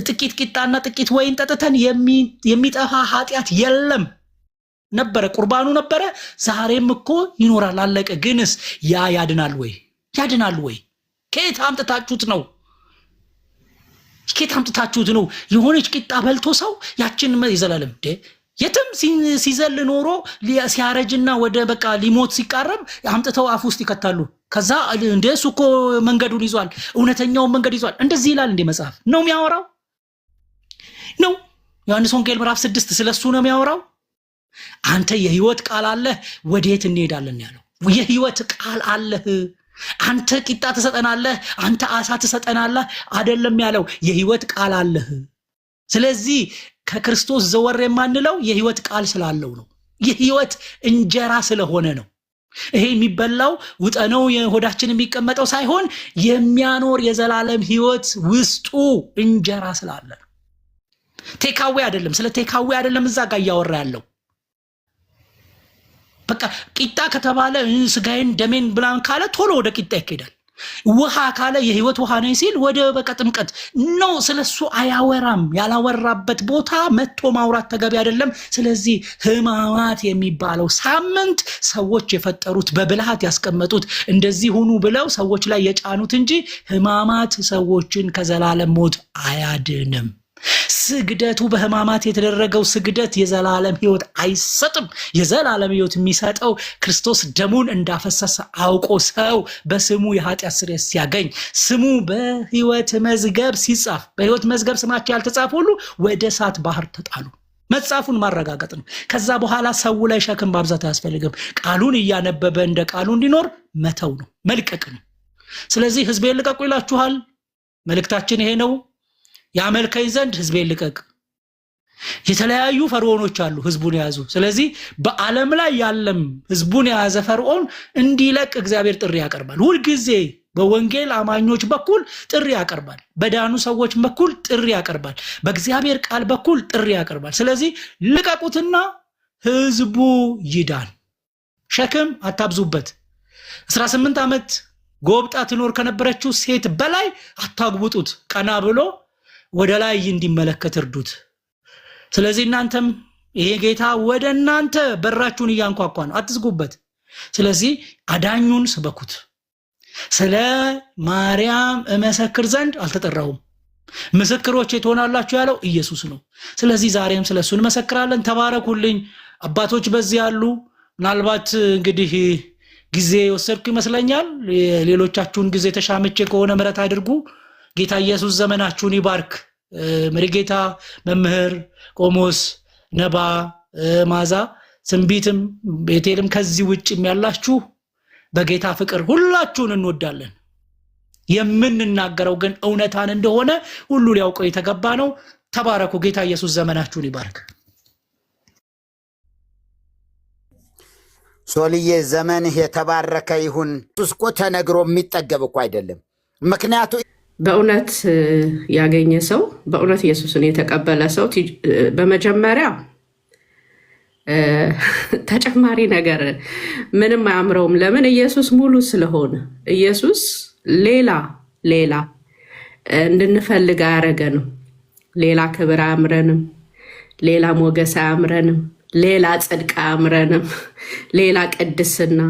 ጥቂት ቂጣና ጥቂት ወይን ጠጥተን የሚጠፋ ኃጢአት የለም። ነበረ፣ ቁርባኑ ነበረ፣ ዛሬም እኮ ይኖራል። አለቀ። ግንስ ያ ያድናል ወይ? ያድናሉ ወይ? ከየት አምጥታችሁት ነው? ከየት አምጥታችሁት ነው? የሆነች ቂጣ በልቶ ሰው ያችን ይዘላለም እንዴ? የትም ሲዘል ኖሮ ሲያረጅና ወደ በቃ ሊሞት ሲቃረብ አምጥተው አፍ ውስጥ ይከታሉ። ከዛ እንደ እሱ እኮ መንገዱን ይዟል፣ እውነተኛውን መንገድ ይዟል። እንደዚህ ይላል እንደ መጽሐፍ ነው የሚያወራው ነው። ዮሐንስ ወንጌል ምዕራፍ 6 ስለሱ ነው የሚያወራው። አንተ የህይወት ቃል አለህ፣ ወዴት እንሄዳለን ያለው? የህይወት ቃል አለህ። አንተ ቂጣ ትሰጠናለህ፣ አንተ አሳ ትሰጠናለህ አይደለም ያለው። የህይወት ቃል አለህ። ስለዚህ ከክርስቶስ ዘወር የማንለው የህይወት ቃል ስላለው ነው። የህይወት እንጀራ ስለሆነ ነው። ይሄ የሚበላው ውጠነው የሆዳችን የሚቀመጠው ሳይሆን የሚያኖር የዘላለም ህይወት ውስጡ እንጀራ ስላለ ነው። ቴካዌ አይደለም። ስለ ቴካዌ አይደለም እዛ ጋር እያወራ ያለው። በቃ ቂጣ ከተባለ ስጋዬን ደሜን ብላን ካለ ቶሎ ወደ ቂጣ ይሄዳል። ውሃ ካለ የህይወት ውሃ ነው ሲል ወደ በቃ ጥምቀት ነው። ስለሱ አያወራም። ያላወራበት ቦታ መጥቶ ማውራት ተገቢ አይደለም። ስለዚህ ህማማት የሚባለው ሳምንት ሰዎች የፈጠሩት በብልሃት ያስቀመጡት እንደዚህ ሁኑ ብለው ሰዎች ላይ የጫኑት እንጂ ህማማት ሰዎችን ከዘላለም ሞት አያድንም። ስግደቱ በህማማት የተደረገው ስግደት የዘላለም ህይወት አይሰጥም። የዘላለም ህይወት የሚሰጠው ክርስቶስ ደሙን እንዳፈሰሰ አውቆ ሰው በስሙ የኃጢአት ስርየት ሲያገኝ፣ ስሙ በህይወት መዝገብ ሲጻፍ፣ በህይወት መዝገብ ስማቸው ያልተጻፈ ሁሉ ወደ እሳት ባህር ተጣሉ። መጽሐፉን ማረጋገጥ ነው። ከዛ በኋላ ሰው ላይ ሸክም ማብዛት አያስፈልግም። ቃሉን እያነበበ እንደ ቃሉ እንዲኖር መተው ነው፣ መልቀቅ ነው። ስለዚህ ህዝቤን ልቀቁ ይላችኋል። መልእክታችን ይሄ ነው። ያመልከኝ ዘንድ ህዝቤን ልቀቅ። የተለያዩ ፈርዖኖች አሉ ህዝቡን የያዙ። ስለዚህ በዓለም ላይ ያለም ህዝቡን የያዘ ፈርዖን እንዲለቅ እግዚአብሔር ጥሪ ያቀርባል። ሁልጊዜ በወንጌል አማኞች በኩል ጥሪ ያቀርባል። በዳኑ ሰዎች በኩል ጥሪ ያቀርባል። በእግዚአብሔር ቃል በኩል ጥሪ ያቀርባል። ስለዚህ ልቀቁትና ህዝቡ ይዳን። ሸክም አታብዙበት። 18 ዓመት ጎብጣ ትኖር ከነበረችው ሴት በላይ አታግቡጡት። ቀና ብሎ ወደ ላይ እንዲመለከት እርዱት። ስለዚህ እናንተም ይሄ ጌታ ወደ እናንተ በራችሁን እያንኳኳ ነው፣ አትዝጉበት። ስለዚህ አዳኙን ስበኩት። ስለ ማርያም እመሰክር ዘንድ አልተጠራሁም፣ ምስክሮቼ ትሆናላችሁ ያለው ኢየሱስ ነው። ስለዚህ ዛሬም ስለሱ እንመሰክራለን። ተባረኩልኝ አባቶች በዚህ ያሉ። ምናልባት እንግዲህ ጊዜ የወሰድኩ ይመስለኛል። ሌሎቻችሁን ጊዜ ተሻምቼ ከሆነ ምሕረት አድርጉ። ጌታ ኢየሱስ ዘመናችሁን ይባርክ። መሪጌታ መምህር ቆሞስ ነባ ማዛ ስንቢትም ቤቴልም ከዚህ ውጭም ያላችሁ በጌታ ፍቅር ሁላችሁን እንወዳለን። የምንናገረው ግን እውነታን እንደሆነ ሁሉ ሊያውቀው የተገባ ነው። ተባረኩ። ጌታ ኢየሱስ ዘመናችሁን ይባርክ። ሶልዬ ዘመንህ የተባረከ ይሁን። እሱ እኮ ተነግሮ የሚጠገብ እኮ አይደለም። ምክንያቱ በእውነት ያገኘ ሰው በእውነት ኢየሱስን የተቀበለ ሰው በመጀመሪያ ተጨማሪ ነገር ምንም አያምረውም። ለምን? ኢየሱስ ሙሉ ስለሆነ። ኢየሱስ ሌላ እንድንፈልግ አያረገንም። ሌላ ክብር አያምረንም። ሌላ ሞገስ አያምረንም። ሌላ ጽድቅ አያምረንም። ሌላ ቅድስና።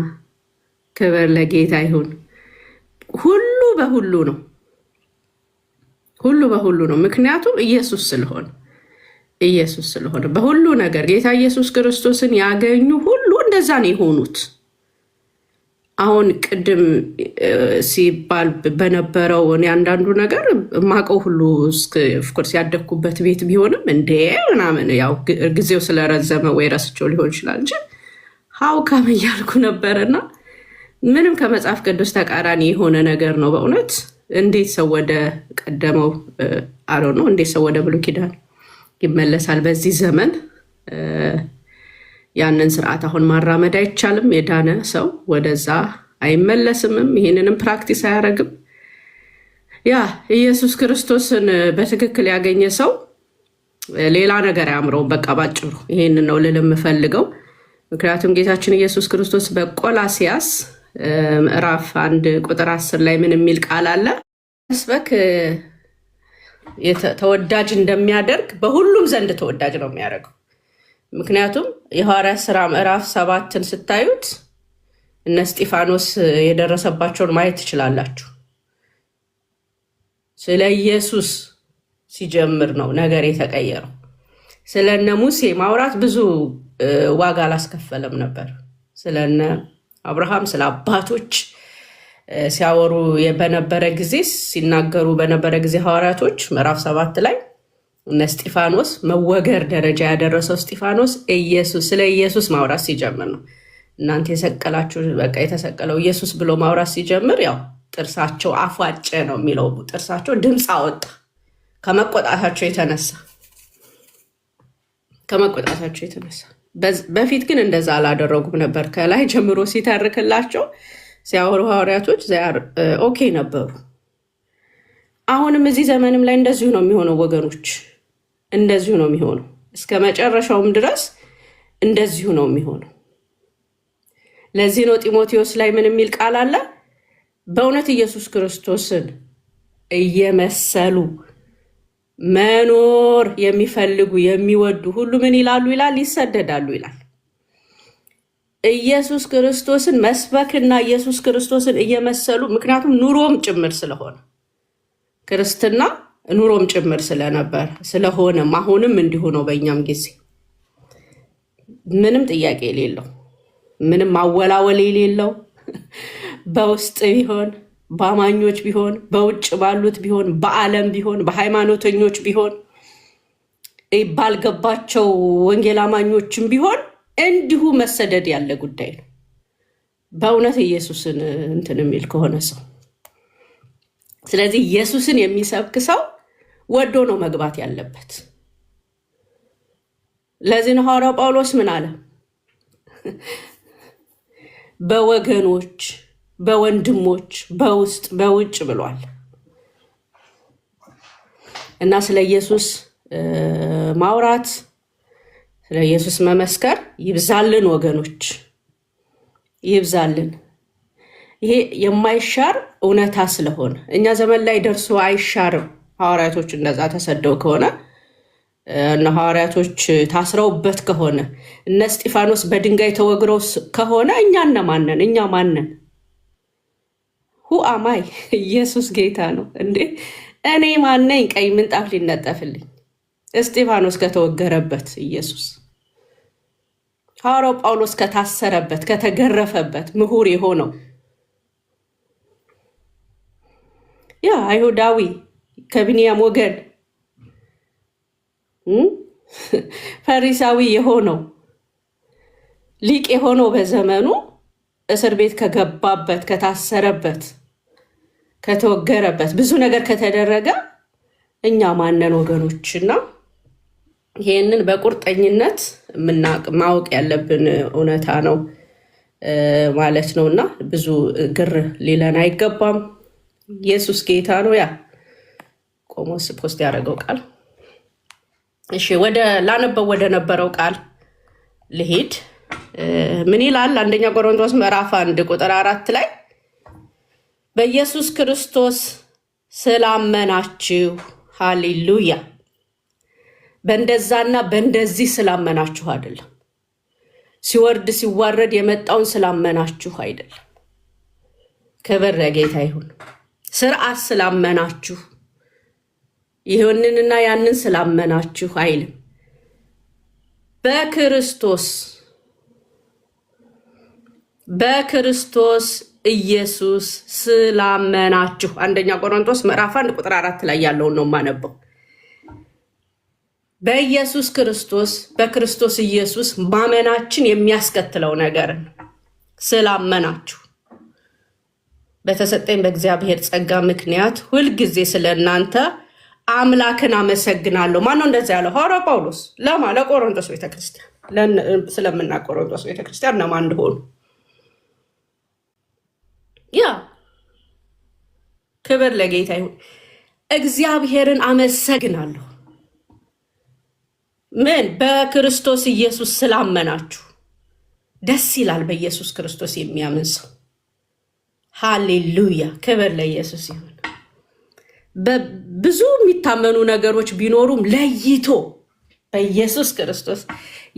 ክብር ለጌታ ይሁን። ሁሉ በሁሉ ነው። ሁሉ በሁሉ ነው። ምክንያቱም ኢየሱስ ስለሆነ በሁሉ ነገር ጌታ ኢየሱስ ክርስቶስን ያገኙ ሁሉ እንደዛ ነው የሆኑት። አሁን ቅድም ሲባል በነበረው እኔ አንዳንዱ ነገር ማቀው ሁሉ ኦፍኮርስ ያደኩበት ቤት ቢሆንም እንዴ ምናምን ያው ጊዜው ስለረዘመ ወይ ረስቸው ሊሆን ይችላል እንጂ ሀውካም እያልኩ ነበርና ምንም ከመጽሐፍ ቅዱስ ተቃራኒ የሆነ ነገር ነው በእውነት። እንዴት ሰው ወደ ቀደመው አሮ ነው እንዴት ሰው ወደ ብሉይ ኪዳን ይመለሳል? በዚህ ዘመን ያንን ስርዓት አሁን ማራመድ አይቻልም። የዳነ ሰው ወደዛ አይመለስምም። ይሄንንም ፕራክቲስ አያረግም። ያ ኢየሱስ ክርስቶስን በትክክል ያገኘ ሰው ሌላ ነገር አያምረውም። በቃ ባጭሩ ይሄንን ነው ልል የምፈልገው። ምክንያቱም ጌታችን ኢየሱስ ክርስቶስ በቆላሲያስ ምዕራፍ 1 ቁጥር 10 ላይ ምን የሚል ቃል አለ? መስበክ ተወዳጅ እንደሚያደርግ በሁሉም ዘንድ ተወዳጅ ነው የሚያደርገው። ምክንያቱም የሐዋርያት ሥራ ምዕራፍ 7ን ስታዩት እነ እስጢፋኖስ የደረሰባቸውን ማየት ትችላላችሁ። ስለ ኢየሱስ ሲጀምር ነው ነገር የተቀየረው። ስለነ ሙሴ ማውራት ብዙ ዋጋ አላስከፈለም ነበር። ስለነ አብርሃም ስለ አባቶች ሲያወሩ በነበረ ጊዜ ሲናገሩ በነበረ ጊዜ ሐዋርያቶች ምዕራፍ 7 ላይ እነ እስጢፋኖስ መወገር ደረጃ ያደረሰው እስጢፋኖስ ስለ ኢየሱስ ማውራት ሲጀምር ነው። እናንተ የሰቀላችሁ በቃ የተሰቀለው ኢየሱስ ብሎ ማውራት ሲጀምር ያው ጥርሳቸው አፏጨ ነው የሚለው። ጥርሳቸው ድምፅ አወጣ ከመቆጣታቸው የተነሳ። በፊት ግን እንደዛ አላደረጉም ነበር። ከላይ ጀምሮ ሲተርክላቸው ሲያወሩ ሐዋርያቶች ኦኬ ነበሩ። አሁንም እዚህ ዘመንም ላይ እንደዚሁ ነው የሚሆነው ወገኖች፣ እንደዚሁ ነው የሚሆነው። እስከ መጨረሻውም ድረስ እንደዚሁ ነው የሚሆነው። ለዚህ ነው ጢሞቴዎስ ላይ ምን የሚል ቃል አለ? በእውነት ኢየሱስ ክርስቶስን እየመሰሉ መኖር የሚፈልጉ የሚወዱ ሁሉ ምን ይላሉ ይላል? ይሰደዳሉ ይላል። ኢየሱስ ክርስቶስን መስበክና ኢየሱስ ክርስቶስን እየመሰሉ ምክንያቱም ኑሮም ጭምር ስለሆነ ክርስትና ኑሮም ጭምር ስለነበር ስለሆነም አሁንም እንዲሁ ነው። በእኛም ጊዜ ምንም ጥያቄ የሌለው ምንም ማወላወል የሌለው በውስጥ ቢሆን በአማኞች ቢሆን በውጭ ባሉት ቢሆን በዓለም ቢሆን በሃይማኖተኞች ቢሆን ባልገባቸው ወንጌል አማኞችም ቢሆን እንዲሁ መሰደድ ያለ ጉዳይ ነው። በእውነት ኢየሱስን እንትን የሚል ከሆነ ሰው። ስለዚህ ኢየሱስን የሚሰብክ ሰው ወዶ ነው መግባት ያለበት። ለዚህ ነው ሐዋርያው ጳውሎስ ምን አለ? በወገኖች በወንድሞች በውስጥ በውጭ ብሏል። እና ስለ ኢየሱስ ማውራት ስለ ኢየሱስ መመስከር ይብዛልን ወገኖች፣ ይብዛልን። ይሄ የማይሻር እውነታ ስለሆነ እኛ ዘመን ላይ ደርሶ አይሻርም። ሐዋርያቶች እንደዛ ተሰደው ከሆነ እነ ሐዋርያቶች ታስረውበት ከሆነ እነ እስጢፋኖስ በድንጋይ ተወግረው ከሆነ እኛ እነማንን? እኛ ማንን? ሁአማይ ኢየሱስ ጌታ ነው እንዴ! እኔ ማነኝ? ቀይ ምንጣፍ ሊነጠፍልኝ እስጢፋኖስ ከተወገረበት ኢየሱስ፣ ሐዋርያው ጳውሎስ ከታሰረበት ከተገረፈበት ምሁር የሆነው ያ አይሁዳዊ ከብንያም ወገን ፈሪሳዊ የሆነው ሊቅ የሆነው በዘመኑ እስር ቤት ከገባበት ከታሰረበት ከተወገረበት ብዙ ነገር ከተደረገ እኛ ማነን ወገኖችና ይሄንን በቁርጠኝነት ማወቅ ያለብን እውነታ ነው ማለት ነውና ብዙ ግር ሊለን አይገባም። ኢየሱስ ጌታ ነው። ያ ቆሞስ ፖስት ያደረገው ቃል እሺ፣ ላነበው ወደ ነበረው ቃል ልሄድ። ምን ይላል? አንደኛ ቆሮንቶስ ምዕራፍ 1 ቁጥር 4 ላይ በኢየሱስ ክርስቶስ ስላመናችሁ፣ ሃሌሉያ፣ በእንደዛና በእንደዚህ ስላመናችሁ አይደለም። ሲወርድ ሲዋረድ የመጣውን ስላመናችሁ አይደለም። ክብር ለጌታ ይሁን። ስርዓት ስላመናችሁ ይህንንና ያንን ስላመናችሁ አይልም። በክርስቶስ ኢየሱስ ስላመናችሁ። አንደኛ ቆሮንቶስ ምዕራፍ 1 ቁጥር 4 ላይ ያለውን ነው የማነበው። በኢየሱስ ክርስቶስ በክርስቶስ ኢየሱስ ማመናችን የሚያስከትለው ነገር ስላመናችሁ በተሰጠኝ በእግዚአብሔር ጸጋ ምክንያት ሁልጊዜ ስለ እናንተ አምላክን አመሰግናለሁ። ማነው እንደዚህ ያለው? ሐዋርያው ጳውሎስ። ለቆሮንቶስ ቤተክርስቲያን፣ ስለምና ቆሮንቶስ ቤተክርስቲያን እነማን እንደሆኑ ያ ክብር ለጌታ ይሁን። እግዚአብሔርን አመሰግናለሁ። ምን? በክርስቶስ ኢየሱስ ስላመናችሁ። ደስ ይላል በኢየሱስ ክርስቶስ የሚያምን ሰው። ሃሌሉያ፣ ክብር ለኢየሱስ ይሁን። በብዙ የሚታመኑ ነገሮች ቢኖሩም ለይቶ በኢየሱስ ክርስቶስ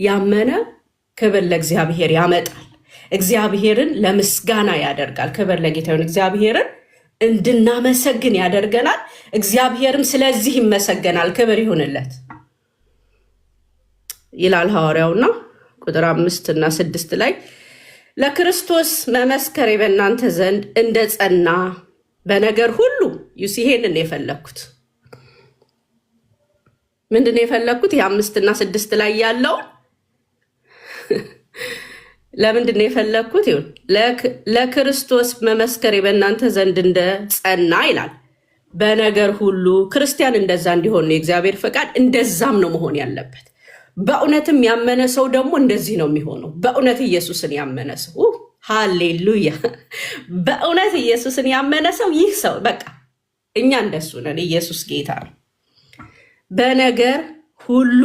ያመነ ክብር ለእግዚአብሔር ያመጣል። እግዚአብሔርን ለምስጋና ያደርጋል። ክብር ለጌታ ይሁን። እግዚአብሔርን እንድናመሰግን ያደርገናል። እግዚአብሔርም ስለዚህ ይመሰገናል። ክብር ይሁንለት ይላል ሐዋርያውና ቁጥር 5 እና 6 ላይ ለክርስቶስ መመስከሬ በእናንተ ዘንድ እንደጸና በነገር ሁሉ ይሄንን የፈለኩት ምንድነው የፈለኩት? የ5 እና 6 ላይ ያለው ለምንድነው የፈለኩት? ይሁን ለክርስቶስ መመስከሬ በእናንተ ዘንድ እንደጸና ይላል። በነገር ሁሉ ክርስቲያን እንደዛ እንዲሆን ነው የእግዚአብሔር ፈቃድ። እንደዛም ነው መሆን ያለበት። በእውነትም ያመነ ሰው ደግሞ እንደዚህ ነው የሚሆነው። በእውነት ኢየሱስን ያመነ ሰው ሃሌሉያ! በእውነት ኢየሱስን ያመነ ሰው ይህ ሰው በቃ እኛ እንደሱ ነን። ኢየሱስ ጌታ ነው። በነገር ሁሉ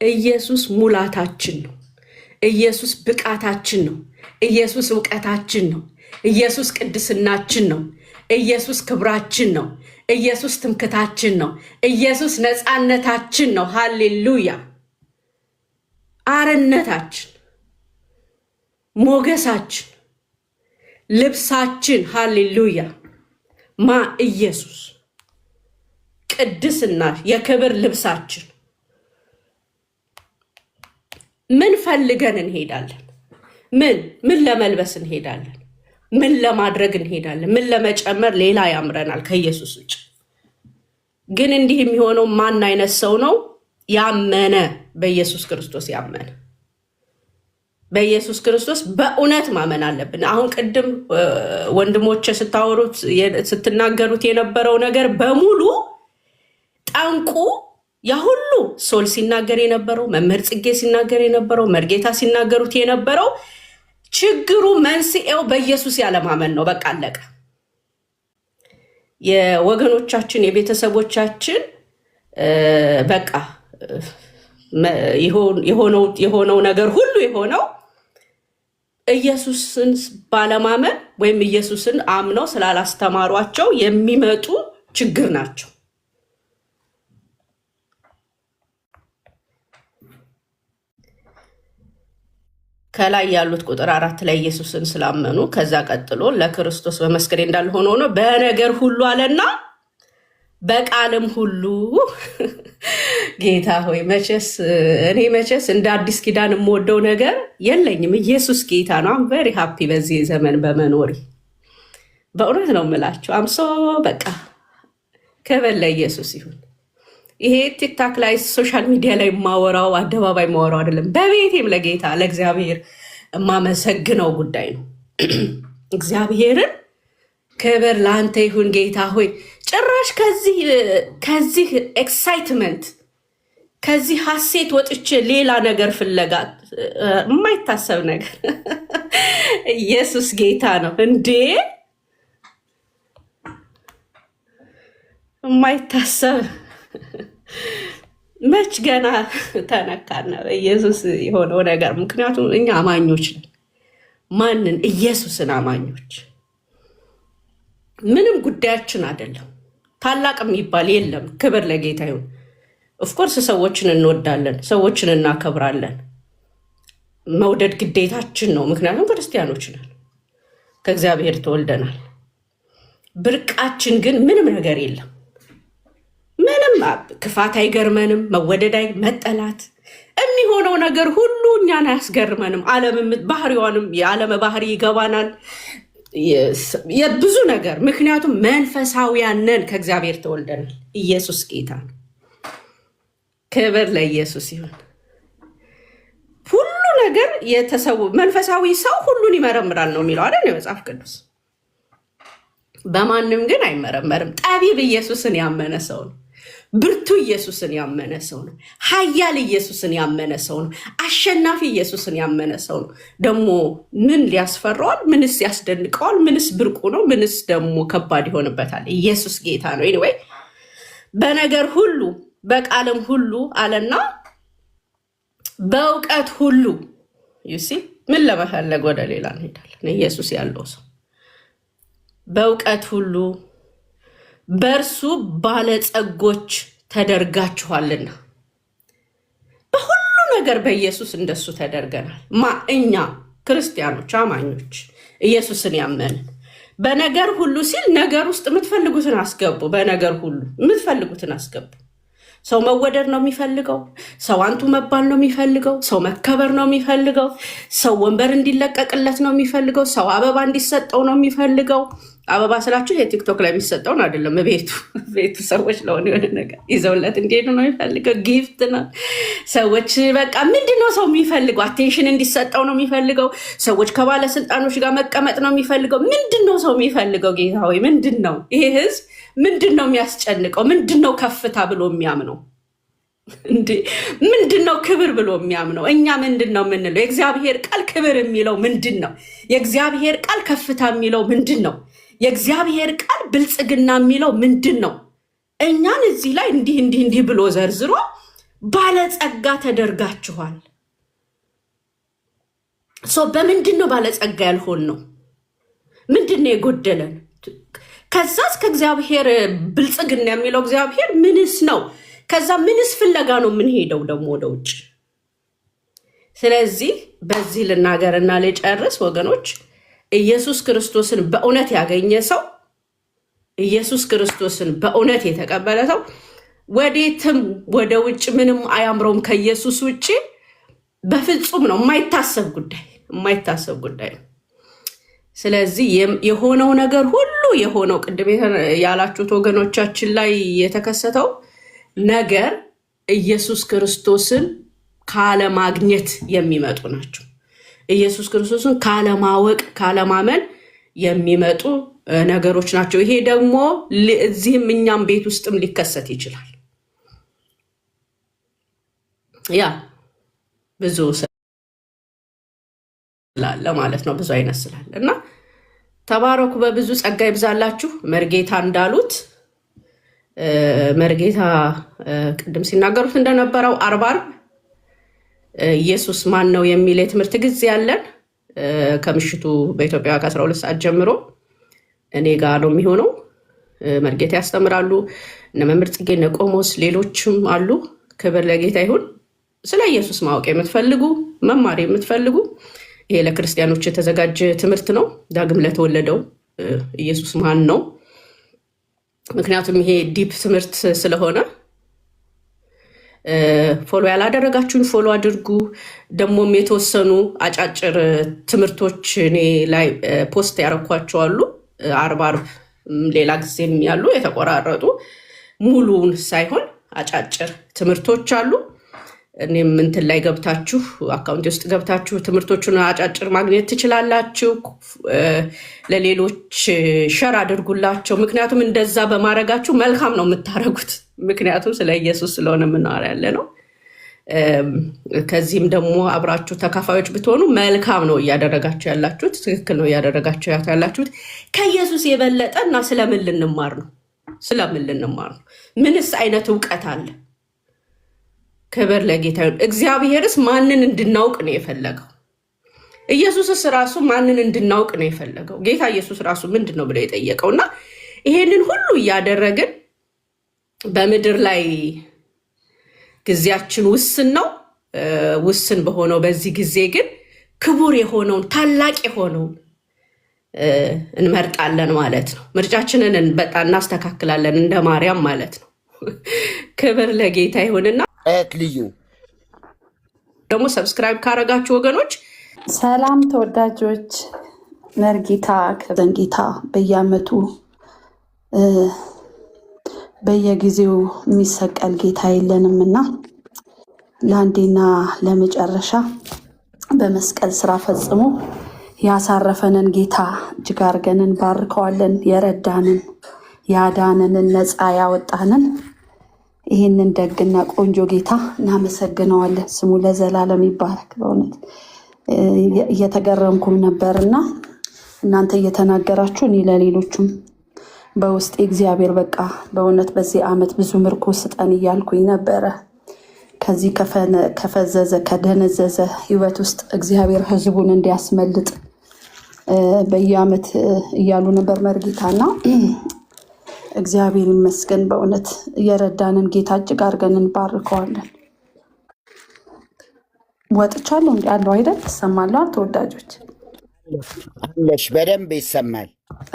ኢየሱስ ሙላታችን ነው። ኢየሱስ ብቃታችን ነው። ኢየሱስ እውቀታችን ነው። ኢየሱስ ቅድስናችን ነው። ኢየሱስ ክብራችን ነው። ኢየሱስ ትምክታችን ነው። ኢየሱስ ነፃነታችን ነው። ሃሌሉያ! አርነታችን፣ ሞገሳችን፣ ልብሳችን። ሃሌሉያ! ኢየሱስ ቅድስና፣ የክብር ልብሳችን። ምን ፈልገን እንሄዳለን? ምን ለመልበስ እንሄዳለን? ምን ለማድረግ እንሄዳለን? ምን ለመጨመር ሌላ ያምረናል ከኢየሱስ ውጭ? ግን እንዲህ የሚሆነው ማን አይነት ሰው ነው? ያመነ፣ በኢየሱስ ክርስቶስ ያመነ። በኢየሱስ ክርስቶስ በእውነት ማመን አለብን። አሁን ቅድም ወንድሞቼ ስትናገሩት የነበረው ነገር በሙሉ ጠንቁ፣ ያ ሁሉ ሶል ሲናገር የነበረው፣ መምህር ጽጌ ሲናገር የነበረው፣ መርጌታ ሲናገሩት የነበረው ችግሩ መንስኤው በኢየሱስ ያለማመን ነው። በቃ አለቀ። የወገኖቻችን የቤተሰቦቻችን በቃ የሆነው ነገር ሁሉ የሆነው ኢየሱስን ባለማመን ወይም ኢየሱስን አምነው ስላላስተማሯቸው የሚመጡ ችግር ናቸው። ከላይ ያሉት ቁጥር 4 ላይ ኢየሱስን ስላመኑ ከዛ ቀጥሎ ለክርስቶስ በመስቀል እንዳልሆነ ሆኖ በነገር ሁሉ አለና በቃልም ሁሉ ጌታ ሆይ እኔ መቼስ እንደ አዲስ ኪዳን የምወደው ነገር የለኝም። ኢየሱስ ጌታ ነው። አም ቬሪ ሃፒ በዚህ ዘመን በመኖሪ በእውነት ነው የምላቸው። አምሶ በቃ ክብር ለኢየሱስ ይሁን። ይሄ ቲክታክ ላይ ሶሻል ሚዲያ ላይ ማወራው አደባባይ ማወራው አይደለም። በቤቴም ለጌታ ለእግዚአብሔር የማመሰግነው ጉዳይ ነው። እግዚአብሔርን ክብር ለአንተ ይሁን ጌታ ሆይ። ጭራሽ ከዚህ ኤክሳይትመንት ከዚህ ሀሴት ወጥቼ ሌላ ነገር ፍለጋ የማይታሰብ ነገር ኢየሱስ ጌታ ነው እንዴ! የማይታሰብ መች ገና ተነካና ኢየሱስ የሆነው ነገር። ምክንያቱም እኛ አማኞች ነን። ማንን? ኢየሱስን አማኞች። ምንም ጉዳያችን አይደለም። ታላቅ የሚባል የለም። ክብር ለጌታ ይሁን። ኦፍኮርስ ሰዎችን እንወዳለን፣ ሰዎችን እናከብራለን። መውደድ ግዴታችን ነው። ምክንያቱም ክርስቲያኖች ነን፣ ከእግዚአብሔር ተወልደናል። ብርቃችን ግን ምንም ነገር የለም። ምንም ክፋት አይገርመንም። መወደድ፣ መጠላት፣ የሚሆነው ነገር ሁሉ እኛን አያስገርመንም። ባህሪዋንም የዓለም ባህሪ ይገባናል። የብዙ ነገር ምክንያቱም መንፈሳዊያን ነን፣ ከእግዚአብሔር ተወልደናል። ኢየሱስ ጌታ ነው። ክብር ለኢየሱስ ይሁን። ሁሉ ነገር መንፈሳዊ ሰው ሁሉን ይመረምራል ነው የሚለው አይደል የመጽሐፍ ቅዱስ። በማንም ግን አይመረመርም። ጠቢብ ኢየሱስን ያመነ ሰው ነው። ብርቱ ኢየሱስን ያመነ ሰው ነው። ኃያል ኢየሱስን ያመነ ሰው ነው። አሸናፊ ኢየሱስን ያመነ ሰው ነው። ደግሞ ምን ሊያስፈራዋል? ምንስ ያስደንቀዋል? ምንስ ብርቁ ነው? ምንስ ደግሞ ከባድ ይሆንበታል? ኢየሱስ ጌታ ነው። ኤኒዌይ በነገር ሁሉ በቃልም ሁሉ አለና በእውቀት ሁሉ ዩሲ ምን ለመፈለግ ወደ ሌላ እንሄዳለን? ኢየሱስ ያለው ሰው በእውቀት ሁሉ በእርሱ ባለጸጎች ተደርጋችኋልና። በሁሉ ነገር በኢየሱስ እንደሱ ተደርገናል። እኛ ክርስቲያኖች አማኞች ኢየሱስን ያመንን በነገር ሁሉ ሲል ነገር ውስጥ የምትፈልጉትን አስገቡ። በነገር ሁሉ የምትፈልጉትን አስገቡ። ሰው መወደድ ነው የሚፈልገው። ሰው አንቱ መባል ነው የሚፈልገው። ሰው መከበር ነው የሚፈልገው። ሰው ወንበር እንዲለቀቅለት ነው የሚፈልገው። ሰው አበባ እንዲሰጠው ነው የሚፈልገው። አበባ ስላችሁ የቲክቶክ ላይ የሚሰጠውን አይደለም። ቤቱ ሰዎች ለሆነ የሆነ ነገር ይዘውለት እንዲሄዱ ነው የሚፈልገው። ጊፍት ነው። ሰዎች በቃ ምንድነው ሰው የሚፈልገው? አቴንሽን እንዲሰጠው ነው የሚፈልገው። ሰዎች ከባለስልጣኖች ጋር መቀመጥ ነው የሚፈልገው። ምንድነው ሰው የሚፈልገው? ጌታ ሆይ ምንድን ነው ይሄ ህዝብ? ምንድን ነው የሚያስጨንቀው? ምንድን ነው ከፍታ ብሎ የሚያምነው? እንዴ ምንድን ነው ክብር ብሎ የሚያምነው? እኛ ምንድን ነው የምንለው? የእግዚአብሔር ቃል ክብር የሚለው ምንድን ነው? የእግዚአብሔር ቃል ከፍታ የሚለው ምንድን ነው? የእግዚአብሔር ቃል ብልጽግና የሚለው ምንድን ነው? እኛን እዚህ ላይ እንዲህ ብሎ ዘርዝሮ ባለጸጋ ተደርጋችኋል። በምንድን ነው ባለጸጋ ያልሆን ነው? ምንድን ነው የጎደለን? ከዛ እስከ እግዚአብሔር ብልጽግና የሚለው እግዚአብሔር ምንስ ነው? ከዛ ምንስ ፍለጋ ነው የምንሄደው ደግሞ ወደ ውጭ? ስለዚህ በዚህ ልናገርና ልጨርስ ወገኖች። ኢየሱስ ክርስቶስን በእውነት ያገኘ ሰው፣ ኢየሱስ ክርስቶስን በእውነት የተቀበለ ሰው ወዴትም ወደ ውጭ ምንም አያምረውም። ከኢየሱስ ውጭ በፍጹም ነው የማይታሰብ ጉዳይ ነው። ስለዚህ የሆነው ነገር ሁሉ የሆነው ቅድም ያላችሁት ወገኖቻችን ላይ የተከሰተው ነገር ኢየሱስ ክርስቶስን ካለማግኘት የሚመጡ ናቸው። ኢየሱስ ክርስቶስን ካለማወቅ ካለማመን የሚመጡ ነገሮች ናቸው። ይሄ ደግሞ እዚህም እኛም ቤት ውስጥም ሊከሰት ይችላል። ያ ብዙ ስላለ ማለት ነው፣ ብዙ አይነት ስላለ እና ተባረኩ፣ በብዙ ጸጋ ይብዛላችሁ። መርጌታ እንዳሉት መርጌታ ቅድም ሲናገሩት እንደነበረው አርብ ኢየሱስ ማን ነው የሚል የትምህርት ጊዜ ያለን ከምሽቱ በኢትዮጵያ ከ12 ሰዓት ጀምሮ እኔ ጋር ነው የሚሆነው። መርጌታ ያስተምራሉ፣ እነ መምህር ጽጌ፣ እነ ቆሞስ፣ ሌሎችም አሉ። ክብር ለጌታ ይሁን። ስለ ኢየሱስ ማወቅ የምትፈልጉ መማር የምትፈልጉ ይሄ ለክርስቲያኖች የተዘጋጀ ትምህርት ነው። ዳግም ለተወለደው ኢየሱስ ማን ነው? ምክንያቱም ይሄ ዲፕ ትምህርት ስለሆነ ፎሎ ያላደረጋችሁን ፎሎ አድርጉ። ደግሞም የተወሰኑ አጫጭር ትምህርቶች እኔ ላይ ፖስት ያረኳቸዋሉ። አርብ ሌላ ጊዜም ያሉ የተቆራረጡ ሙሉውን ሳይሆን አጫጭር ትምህርቶች አሉ። እኔም እንትን ላይ ገብታችሁ አካውንት ውስጥ ገብታችሁ ትምህርቶቹን አጫጭር ማግኘት ትችላላችሁ። ለሌሎች ሸር አድርጉላቸው። ምክንያቱም እንደዛ በማድረጋችሁ መልካም ነው የምታደርጉት። ምክንያቱም ስለ ኢየሱስ ስለሆነ የምናወራ ያለ ነው። ከዚህም ደግሞ አብራችሁ ተካፋዮች ብትሆኑ መልካም ነው እያደረጋችሁ ያላችሁት፣ ትክክል ነው እያደረጋችሁ ያላችሁት። ከኢየሱስ የበለጠ እና ስለምን ልንማር ነው? ምንስ አይነት እውቀት አለ? ክብር ለጌታ ይሁን። እግዚአብሔርስ ማንን እንድናውቅ ነው የፈለገው? ኢየሱስስ ራሱ ማንን እንድናውቅ ነው የፈለገው? ጌታ ኢየሱስ ራሱ ምንድን ነው ብሎ የጠየቀው? እና ይሄንን ሁሉ እያደረግን በምድር ላይ ጊዜያችን ውስን ነው። ውስን በሆነው በዚህ ጊዜ ግን ክቡር የሆነውን ታላቅ የሆነውን እንመርጣለን ማለት ነው። ምርጫችንን በጣም እናስተካክላለን እንደ ማርያም ማለት ነው። ክብር ለጌታ ይሁንና ልዩ ደግሞ ሰብስክራይብ ካረጋችሁ ወገኖች ሰላም ተወዳጆች፣ መርጌታ ከዘንጌታ በየዓመቱ በየጊዜው የሚሰቀል ጌታ የለንም እና ለአንዴና ለመጨረሻ በመስቀል ስራ ፈጽሞ ያሳረፈንን ጌታ እጅግ አድርገን እንባርከዋለን። የረዳንን ያዳነንን ነፃ ያወጣንን ይህንን ደግና ቆንጆ ጌታ እናመሰግነዋለን። ስሙ ለዘላለም ይባረክ። በእውነት እየተገረምኩም ነበርና እናንተ እየተናገራችሁ እኔ ለሌሎቹም በውስጥ እግዚአብሔር በቃ በእውነት በዚህ ዓመት ብዙ ምርኮ ስጠን እያልኩኝ ነበረ። ከዚህ ከፈዘዘ ከደነዘዘ ህይወት ውስጥ እግዚአብሔር ህዝቡን እንዲያስመልጥ በየዓመት እያሉ ነበር መርጌታና እግዚአብሔር ይመስገን። በእውነት የረዳንን ጌታ እጅግ አድርገን እንባርከዋለን። ወጥቻለሁ እንዲ ያለው አይደል? ትሰማለሁ ተወዳጆች አለሽ፣ በደንብ ይሰማል።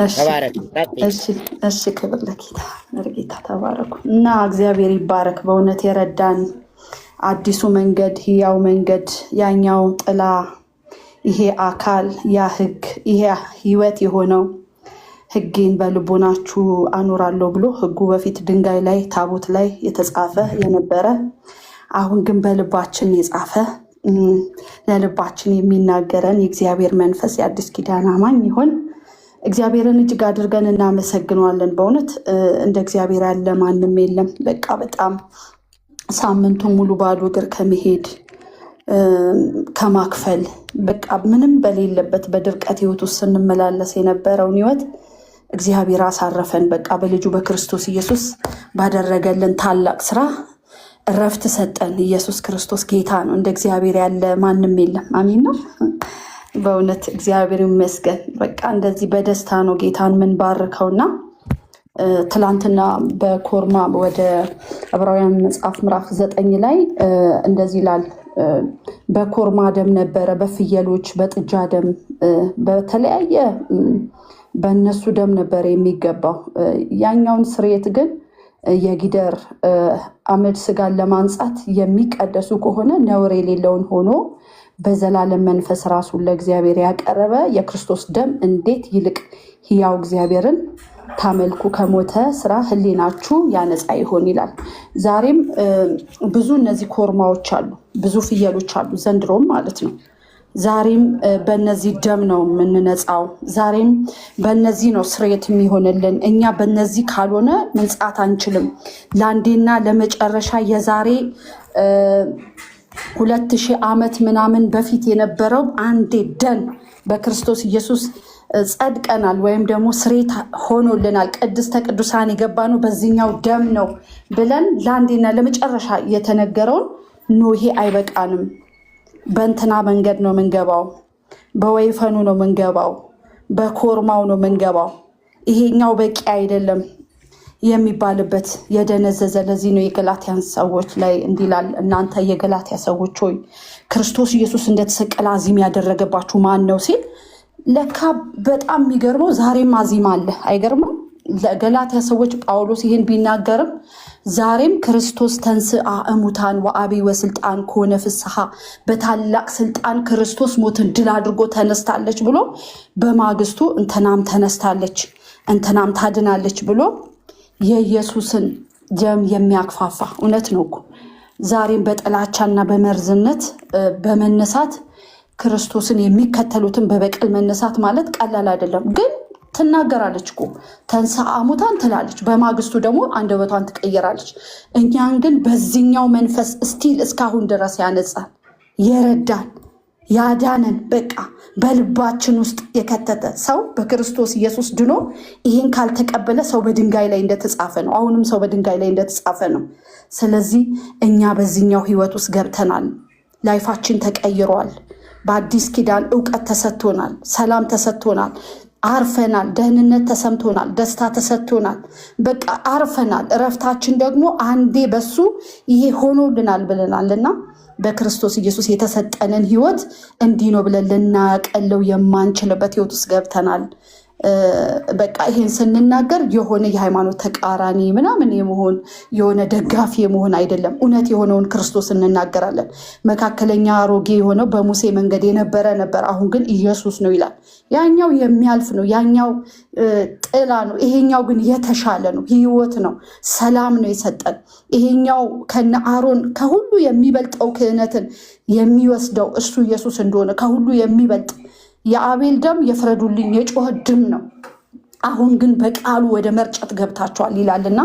እሺ ተባረክ። እሺ፣ ክብር ለጌታ ለጌታ ተባረኩ። እና እግዚአብሔር ይባረክ። በእውነት የረዳን አዲሱ መንገድ፣ ህያው መንገድ፣ ያኛው ጥላ፣ ይሄ አካል፣ ያ ህግ፣ ይሄ ህይወት የሆነው ህጌን በልቦናችሁ አኖራለሁ ብሎ ህጉ በፊት ድንጋይ ላይ ታቦት ላይ የተጻፈ የነበረ አሁን ግን በልባችን የጻፈ ለልባችን የሚናገረን የእግዚአብሔር መንፈስ የአዲስ ኪዳን አማኝ ይሆን። እግዚአብሔርን እጅግ አድርገን እናመሰግነዋለን። በእውነት እንደ እግዚአብሔር ያለ ማንም የለም። በቃ በጣም ሳምንቱን ሙሉ ባዶ እግር ከመሄድ ከማክፈል በቃ ምንም በሌለበት በድርቀት ህይወት ውስጥ ስንመላለስ የነበረውን ህይወት እግዚአብሔር አሳረፈን። በቃ በልጁ በክርስቶስ ኢየሱስ ባደረገልን ታላቅ ስራ እረፍት ሰጠን። ኢየሱስ ክርስቶስ ጌታ ነው። እንደ እግዚአብሔር ያለ ማንም የለም። አሜን ነው። በእውነት እግዚአብሔር ይመስገን። በቃ እንደዚህ በደስታ ነው ጌታን ምንባርከውና ትላንትና በኮርማ ወደ ዕብራውያን መጽሐፍ ምዕራፍ 9 ላይ እንደዚህ ይላል። በኮርማ ደም ነበረ፣ በፍየሎች በጥጃ ደም በተለያየ በእነሱ ደም ነበረ የሚገባው። ያኛውን ስርየት ግን የጊደር አመድ ስጋን ለማንጻት የሚቀደሱ ከሆነ ነውር የሌለውን ሆኖ በዘላለም መንፈስ ራሱን ለእግዚአብሔር ያቀረበ የክርስቶስ ደም እንዴት ይልቅ ሕያው እግዚአብሔርን ታመልኩ ከሞተ ስራ ህሊናችሁ ያነጻ ይሆን ይላል። ዛሬም ብዙ እነዚህ ኮርማዎች አሉ፣ ብዙ ፍየሎች አሉ፣ ዘንድሮም ማለት ነው። ዛሬም በእነዚህ ደም ነው የምንነጻው። ዛሬም በእነዚህ ነው ስርየት የሚሆንልን። እኛ በእነዚህ ካልሆነ መንጻት አንችልም። ለአንዴና ለመጨረሻ የዛሬ 2000 ዓመት ምናምን በፊት የነበረው አንዴ ደም በክርስቶስ ኢየሱስ ጸድቀናል፣ ወይም ደግሞ ስሬት ሆኖልናል። ቅድስተ ቅዱሳን የገባ ነው በዚህኛው ደም ነው ብለን ለአንዴና ለመጨረሻ የተነገረውን ኖ ይሄ አይበቃንም፣ በእንትና መንገድ ነው ምንገባው፣ በወይፈኑ ነው ምንገባው፣ በኮርማው ነው ምንገባው፣ ይሄኛው በቂ አይደለም የሚባልበት የደነዘዘ። ለዚህ ነው የገላትያን ሰዎች ላይ እንዲላል፣ እናንተ የገላትያ ሰዎች ሆይ ክርስቶስ ኢየሱስ እንደተሰቀለ አዚም ያደረገባችሁ ማን ነው ሲል፣ ለካ በጣም የሚገርመው ዛሬም አዚም አለ። አይገርምም? ለገላትያ ሰዎች ጳውሎስ ይህን ቢናገርም ዛሬም ክርስቶስ ተንሥአ እሙታን ወአብይ ወስልጣን ከሆነ ፍስሐ፣ በታላቅ ስልጣን ክርስቶስ ሞትን ድል አድርጎ ተነስታለች ብሎ በማግስቱ እንትናም ተነስታለች እንትናም ታድናለች ብሎ የኢየሱስን ደም የሚያክፋፋ እውነት ነው እኮ። ዛሬም በጥላቻና በመርዝነት በመነሳት ክርስቶስን የሚከተሉትን በበቀል መነሳት ማለት ቀላል አይደለም። ግን ትናገራለች እኮ ተንሥአ እሙታን ትላለች፣ በማግስቱ ደግሞ አንደበቷን ትቀይራለች። እኛን ግን በዚህኛው መንፈስ ስቲል እስካሁን ድረስ ያነጻን፣ የረዳን፣ ያዳነን በቃ በልባችን ውስጥ የከተተ ሰው በክርስቶስ ኢየሱስ ድኖ ይህን ካልተቀበለ ሰው በድንጋይ ላይ እንደተጻፈ ነው። አሁንም ሰው በድንጋይ ላይ እንደተጻፈ ነው። ስለዚህ እኛ በዚህኛው ህይወት ውስጥ ገብተናል። ላይፋችን ተቀይሯል። በአዲስ ኪዳን እውቀት ተሰጥቶናል፣ ሰላም ተሰጥቶናል፣ አርፈናል፣ ደህንነት ተሰምቶናል፣ ደስታ ተሰጥቶናል። በቃ አርፈናል። እረፍታችን ደግሞ አንዴ በሱ ይሄ ሆኖልናል ብለናልና በክርስቶስ ኢየሱስ የተሰጠንን ህይወት እንዲህ ነው ብለን ልናቀለው የማንችልበት ህይወት ውስጥ ገብተናል። በቃ ይሄን ስንናገር የሆነ የሃይማኖት ተቃራኒ ምናምን የመሆን የሆነ ደጋፊ የመሆን አይደለም። እውነት የሆነውን ክርስቶስ እንናገራለን። መካከለኛ አሮጌ የሆነው በሙሴ መንገድ የነበረ ነበር፣ አሁን ግን ኢየሱስ ነው ይላል። ያኛው የሚያልፍ ነው፣ ያኛው ጥላ ነው፣ ይሄኛው ግን የተሻለ ነው፣ ህይወት ነው፣ ሰላም ነው የሰጠን። ይሄኛው ከነ አሮን ከሁሉ የሚበልጠው ክህነትን የሚወስደው እሱ ኢየሱስ እንደሆነ ከሁሉ የሚበልጥ የአቤል ደም የፍረዱልኝ የጮኸ ድም ነው። አሁን ግን በቃሉ ወደ መርጨት ገብታችኋል ይላልና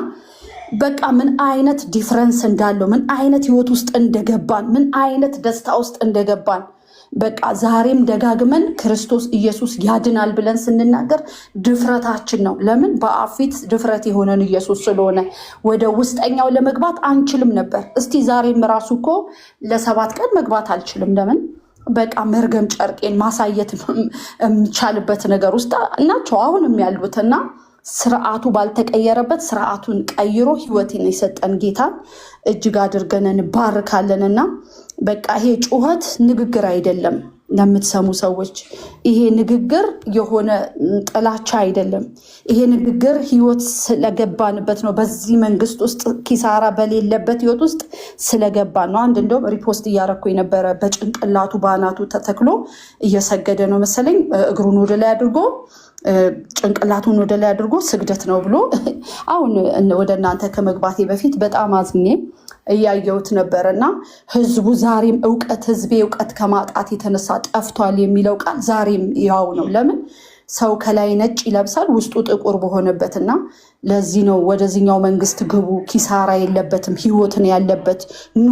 በቃ ምን አይነት ዲፍረንስ እንዳለው፣ ምን አይነት ህይወት ውስጥ እንደገባን፣ ምን አይነት ደስታ ውስጥ እንደገባን በቃ ዛሬም ደጋግመን ክርስቶስ ኢየሱስ ያድናል ብለን ስንናገር ድፍረታችን ነው። ለምን? በአብ ፊት ድፍረት የሆነን ኢየሱስ ስለሆነ ወደ ውስጠኛው ለመግባት አንችልም ነበር። እስቲ ዛሬም ራሱ እኮ ለ7 ቀን መግባት አልችልም። ለምን? በቃ መርገም ጨርቄን ማሳየት የሚቻልበት ነገር ውስጥ ናቸው አሁንም ያሉትና ስርዓቱ ባልተቀየረበት ስርዓቱን ቀይሮ ህይወትን የሰጠን ጌታ እጅግ አድርገን እንባርካለንና በቃ ይሄ ጩኸት ንግግር አይደለም ለምትሰሙ ሰዎች ይሄ ንግግር የሆነ ጥላቻ አይደለም ይሄ ንግግር ህይወት ስለገባንበት ነው በዚህ መንግስት ውስጥ ኪሳራ በሌለበት ህይወት ውስጥ ስለገባን ነው አንድ እንደው ሪፖስት እያረኩ የነበረ በጭንቅላቱ ባናቱ ተተክሎ እየሰገደ ነው መሰለኝ እግሩን ወደ ላይ አድርጎ ጭንቅላቱን ወደ ላይ አድርጎ ስግደት ነው ብሎ አሁን ወደ እናንተ ከመግባቴ በፊት በጣም አዝኜ እያየሁት ነበርና ህዝቡ ዛሬም ህዝቤ እውቀት ከማጣት የተነሳ ጠፍቷል የሚለው ቃል ዛሬም ያው ነው ለምን ሰው ከላይ ነጭ ይለብሳል ውስጡ ጥቁር በሆነበትና ለዚህ ነው ወደዚህኛው መንግስት ግቡ ኪሳራ የለበትም ህይወትን ያለበት ኑ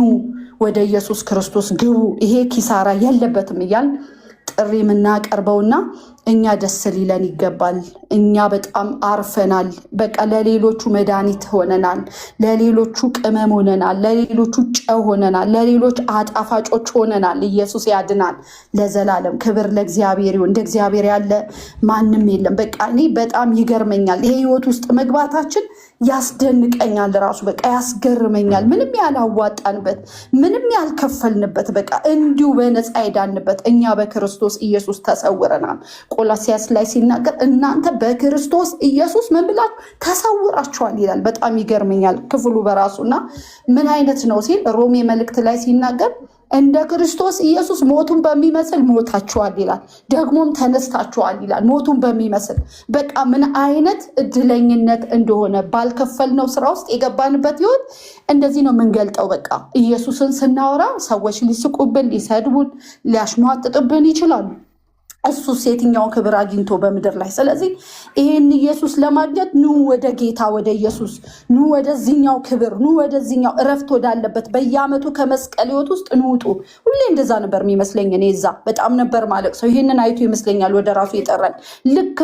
ወደ ኢየሱስ ክርስቶስ ግቡ ይሄ ኪሳራ የለበትም ይላል ጥሪ የምናቀርበውና እኛ ደስ ሊለን ይገባል እኛ በጣም አርፈናል በቃ ለሌሎቹ መድኃኒት ሆነናል ለሌሎቹ ቅመም ሆነናል ለሌሎቹ ጨው ሆነናል ለሌሎች አጣፋጮች ሆነናል ኢየሱስ ያድናል ለዘላለም ክብር ለእግዚአብሔር ይሁን እንደ እግዚአብሔር ያለ ማንም የለም በቃ እኔ በጣም ይገርመኛል ይሄ ህይወት ውስጥ መግባታችን ያስደንቀኛል ራሱ በቃ ያስገርመኛል ምንም ያላዋጣንበት ምንም ያልከፈልንበት በቃ እንዲሁ በነፃ ሄዳንበት እኛ በክርስቶስ ኢየሱስ ተሰውረናል ቆላስይስ ላይ ሲናገር እናንተ በክርስቶስ ኢየሱስ ምን ብላችሁ ተሰውራችኋል ይላል በጣም ይገርመኛል ክፍሉ በራሱና ምን አይነት ነው ሲል ሮሜ መልእክት ላይ ሲናገር እንደ ክርስቶስ ኢየሱስ ሞቱን በሚመስል ሞታችኋል ይላል ደግሞም ተነስታችኋል ይላል ሞቱን በሚመስል በቃ ምን አይነት እድለኝነት እንደሆነ ባልከፈልነው ስራ ውስጥ የገባንበት ህይወት እንደዚህ ነው የምንገልጠው በቃ ኢየሱስን ስናወራ ሰዎች ሊስቁብን ሊሰድቡን ሊያሽሟጥጡብን ይችላሉ እሱስ የትኛውን ክብር አግኝቶ በምድር ላይ ስለዚህ ይሄን ኢየሱስ ለማግኘት ኑ ወደ ጌታ ወደ ኢየሱስ ኑ ወደዚህኛው ክብር ኑ ወደዚህኛው እረፍት ወዳለበት በየዓመቱ ከመስቀል ህይወት ውስጥ እንውጡ ሁሌ እንደዛ ነበር የሚመስለኝ እኔ እዛ በጣም ነበር ማለት ሰው ይሄንን አይቶ ይመስለኛል ወደ ራሱ ይጠራል ልክ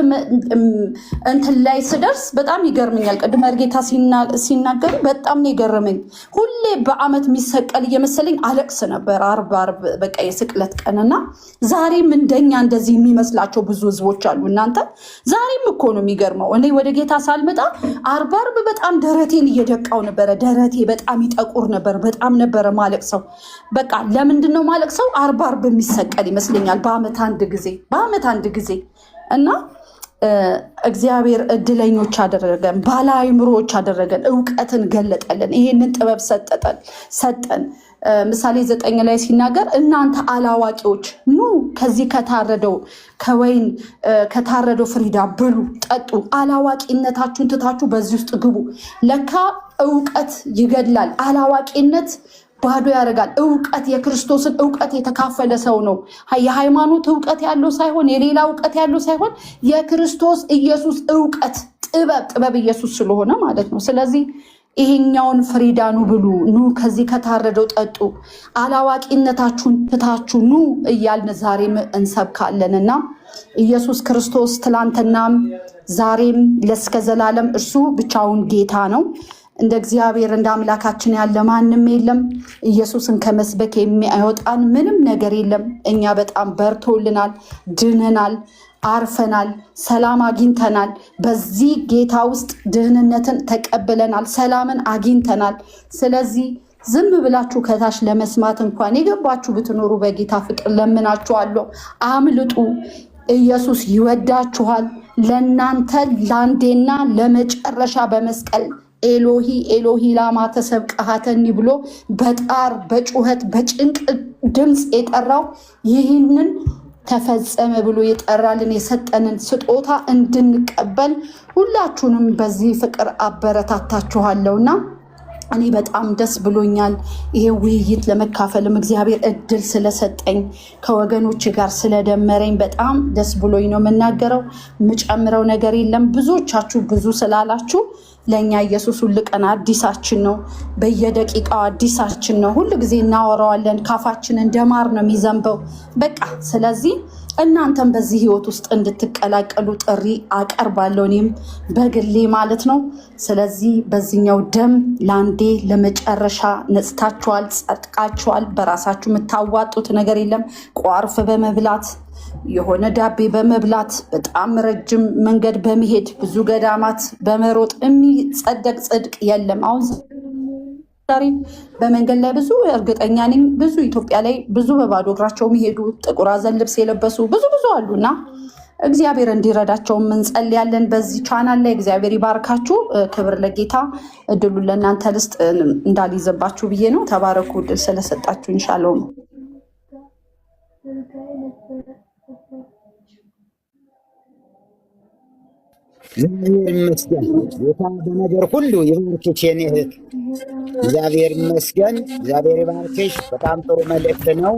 እንትን ላይ ስደርስ በጣም ይገርመኛል ቅድም ጌታ ሲናገር በጣም ነው ይገርመኝ ሁሌ በዓመት የሚሰቀል እየመሰለኝ አለቅስ ነበር አርብ በቃ የስቅለት ቀንና ዛሬም እንደኛ እንደዚህ የሚመስላቸው ብዙ ህዝቦች አሉ እናንተ ዛሬም እኮ ነው የሚገርመው እኔ ወደ ጌታ ሳልመጣ አርብ በጣም ደረቴን እየደቃው ነበር ደረቴ በጣም ይጠቁር ነበር በጣም ነበር ማለቅሰው በቃ ለምንድን ነው ማለቅሰው አርብ የሚሰቀል ይመስለኛል በዓመት አንድ ጊዜ እና እግዚአብሔር እድለኞች አደረገን ባለአእምሮዎች አደረገን እውቀትን ገለጠልን ይሄንን ጥበብ ሰጠን ምሳሌ 9 ላይ ሲናገር እናንተ አላዋቂዎች ኑ ከዚህ ከወይን ከታረደው ፍሪዳ ብሉ ጠጡ አላዋቂነታችሁን ትታችሁ በዚህ ውስጥ ግቡ ለካ እውቀት ይገድላል አላዋቂነት ባዶ ያደርጋል እውቀት የክርስቶስን እውቀት የተካፈለ ሰው ነው የሃይማኖት እውቀት ያለው ሳይሆን የሌላ እውቀት ያለው ሳይሆን የክርስቶስ ኢየሱስ እውቀት ጥበብ ኢየሱስ ስለሆነ ማለት ነው ስለዚህ ይሄኛውን ፍሪዳኑ ብሉ ኑ ከዚህ ከታረደው ጠጡ አላዋቂነታችሁን ትታችሁ ኑ እያልን ዛሬም እንሰብካለንና ኢየሱስ ክርስቶስ ትላንትናም ዛሬም ለእስከ ዘላለም እርሱ ብቻውን ጌታ ነው እንደ እግዚአብሔር እንደ አምላካችን ያለ ማንም የለም ኢየሱስን ከመስበክ የሚያወጣን ምንም ነገር የለም እኛ በጣም በርቶልናል ድነናል አርፈናል ሰላም አግኝተናል በዚህ ጌታ ውስጥ ድህነትን ተቀበለናል ሰላምን አግኝተናል ስለዚህ ዝም ብላችሁ ከታች ለመስማት እንኳን የገባችሁ ብትኖሩ በጌታ ፍቅር ለምናችኋለሁ አምልጡ ኢየሱስ ይወዳችኋል ለናንተ ላንዴና ለመጨረሻ በመስቀል ኤሎሂ ኤሎሂ ላማ ተሰብቀሃተኒ ብሎ በጣር በጩኸት በጭንቅ ድምፅ የጠራው ይህንን ተፈጸመ ብሎ የጠራልን የሰጠንን ስጦታ እንድንቀበል ሁላችሁንም በዚህ ፍቅር አበረታታችኋለሁና እኔ በጣም ደስ ብሎኛል ይሄ ውይይት ለመካፈልም እግዚአብሔር እድል ስለሰጠኝ ከወገኖች ጋር ስለደመረኝ በጣም ደስ ብሎኝ ነው የምናገረው ምጨምረው ነገር የለም ብዙዎቻችሁ ብዙ ስላላችሁ ለኛ ኢየሱስ ሁሉ ቀን አዲሳችን ነው በየደቂቃው አዲሳችን ነው ሁሉ ጊዜ እናወራዋለን ካፋችን እንደማር ነው የሚዘንበው በቃ ስለዚህ እናንተም በዚህ ህይወት ውስጥ እንድትቀላቀሉ ጥሪ አቀርባለሁ እኔም በግሌ ማለት ነው ስለዚህ በዚህኛው ደም ላንዴ ለመጨረሻ ነጽታችኋል ጸድቃችኋል በራሳችሁ የምታዋጡት ነገር የለም ቋርፍ በመብላት የሆነ ዳቤ በመብላት በጣም ረጅም መንገድ በመሄድ ብዙ ገዳማት በመሮጥ የሚጸደቅ ጽድቅ የለም። አሁን ዛሬ በመንገድ ላይ ብዙ እርግጠኛ ነኝ ብዙ ኢትዮጵያ ላይ ብዙ በባዶ እግራቸው የሚሄዱ ጥቁር አዘን ልብስ የለበሱ ብዙ አሉና እግዚአብሔር እንዲረዳቸው እንጸልያለን። በዚህ ቻናል ላይ እግዚአብሔር ይባርካችሁ። ክብር ለጌታ። እድሉን ለእናንተ ልስጥ እንዳልይዘባችሁ ብዬ ነው። ተባረኩ። እድል ስለሰጣችሁ ኢንሻአላህ ነው። እግዚአብሔር ይመስገን። ጌታ በነገር ሁሉ ይባርክሽ የኔ እህት። እግዚአብሔር ይመስገን። እግዚአብሔር ይባርክሽ። በጣም ጥሩ መልእክት ነው።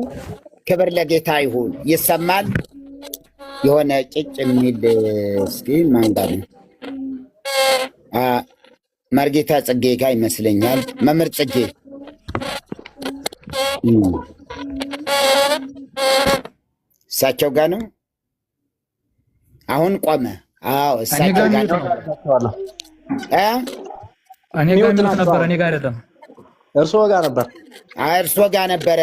ክብር ለጌታ ይሁን። ይሰማል። የሆነ ጭጭ የሚል እስኪ ማን ጋር ነው? መርጌታ ጽጌ ጋር ይመስለኛል። መምህር ጽጌ እሳቸው ጋር ነው። አሁን ቆመ። አዎ እሳቸው ጋር ነው። እኔ ጋር ነበር። እኔ ጋር አይደለም፣ እርስዎ ጋር ነበር። እርስዎ ጋር ነበረ።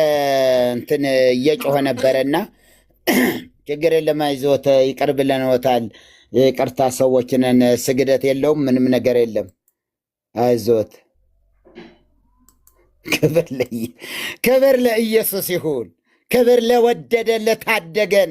እንትን እየጮኸ ነበረና ችግር የለም አይዞት፣ ይቅር ብለንዎታል። ይቅርታ ሰዎችንን ስግደት የለውም ምንም ነገር የለም። አይዞት። ክብር ለኢየሱስ ይሁን። ክብር ለወደደን ለታደገን፣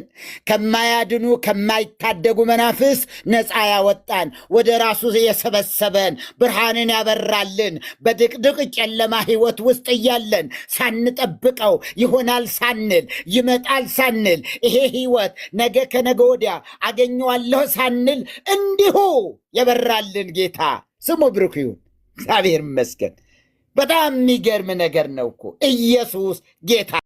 ከማያድኑ ከማይታደጉ መናፍስ ነፃ ያወጣን፣ ወደ ራሱ የሰበሰበን፣ ብርሃንን ያበራልን፣ በድቅድቅ ጨለማ ሕይወት ውስጥ እያለን ሳንጠብቀው ይሆናል ሳንል ይመጣል ሳንል ይሄ ሕይወት ነገ ከነገ ወዲያ አገኘዋለሁ ሳንል እንዲሁ የበራልን ጌታ ስሙ ብሩክ ይሁን። እግዚአብሔር ይመስገን። በጣም የሚገርም ነገር ነው እኮ ኢየሱስ ጌታ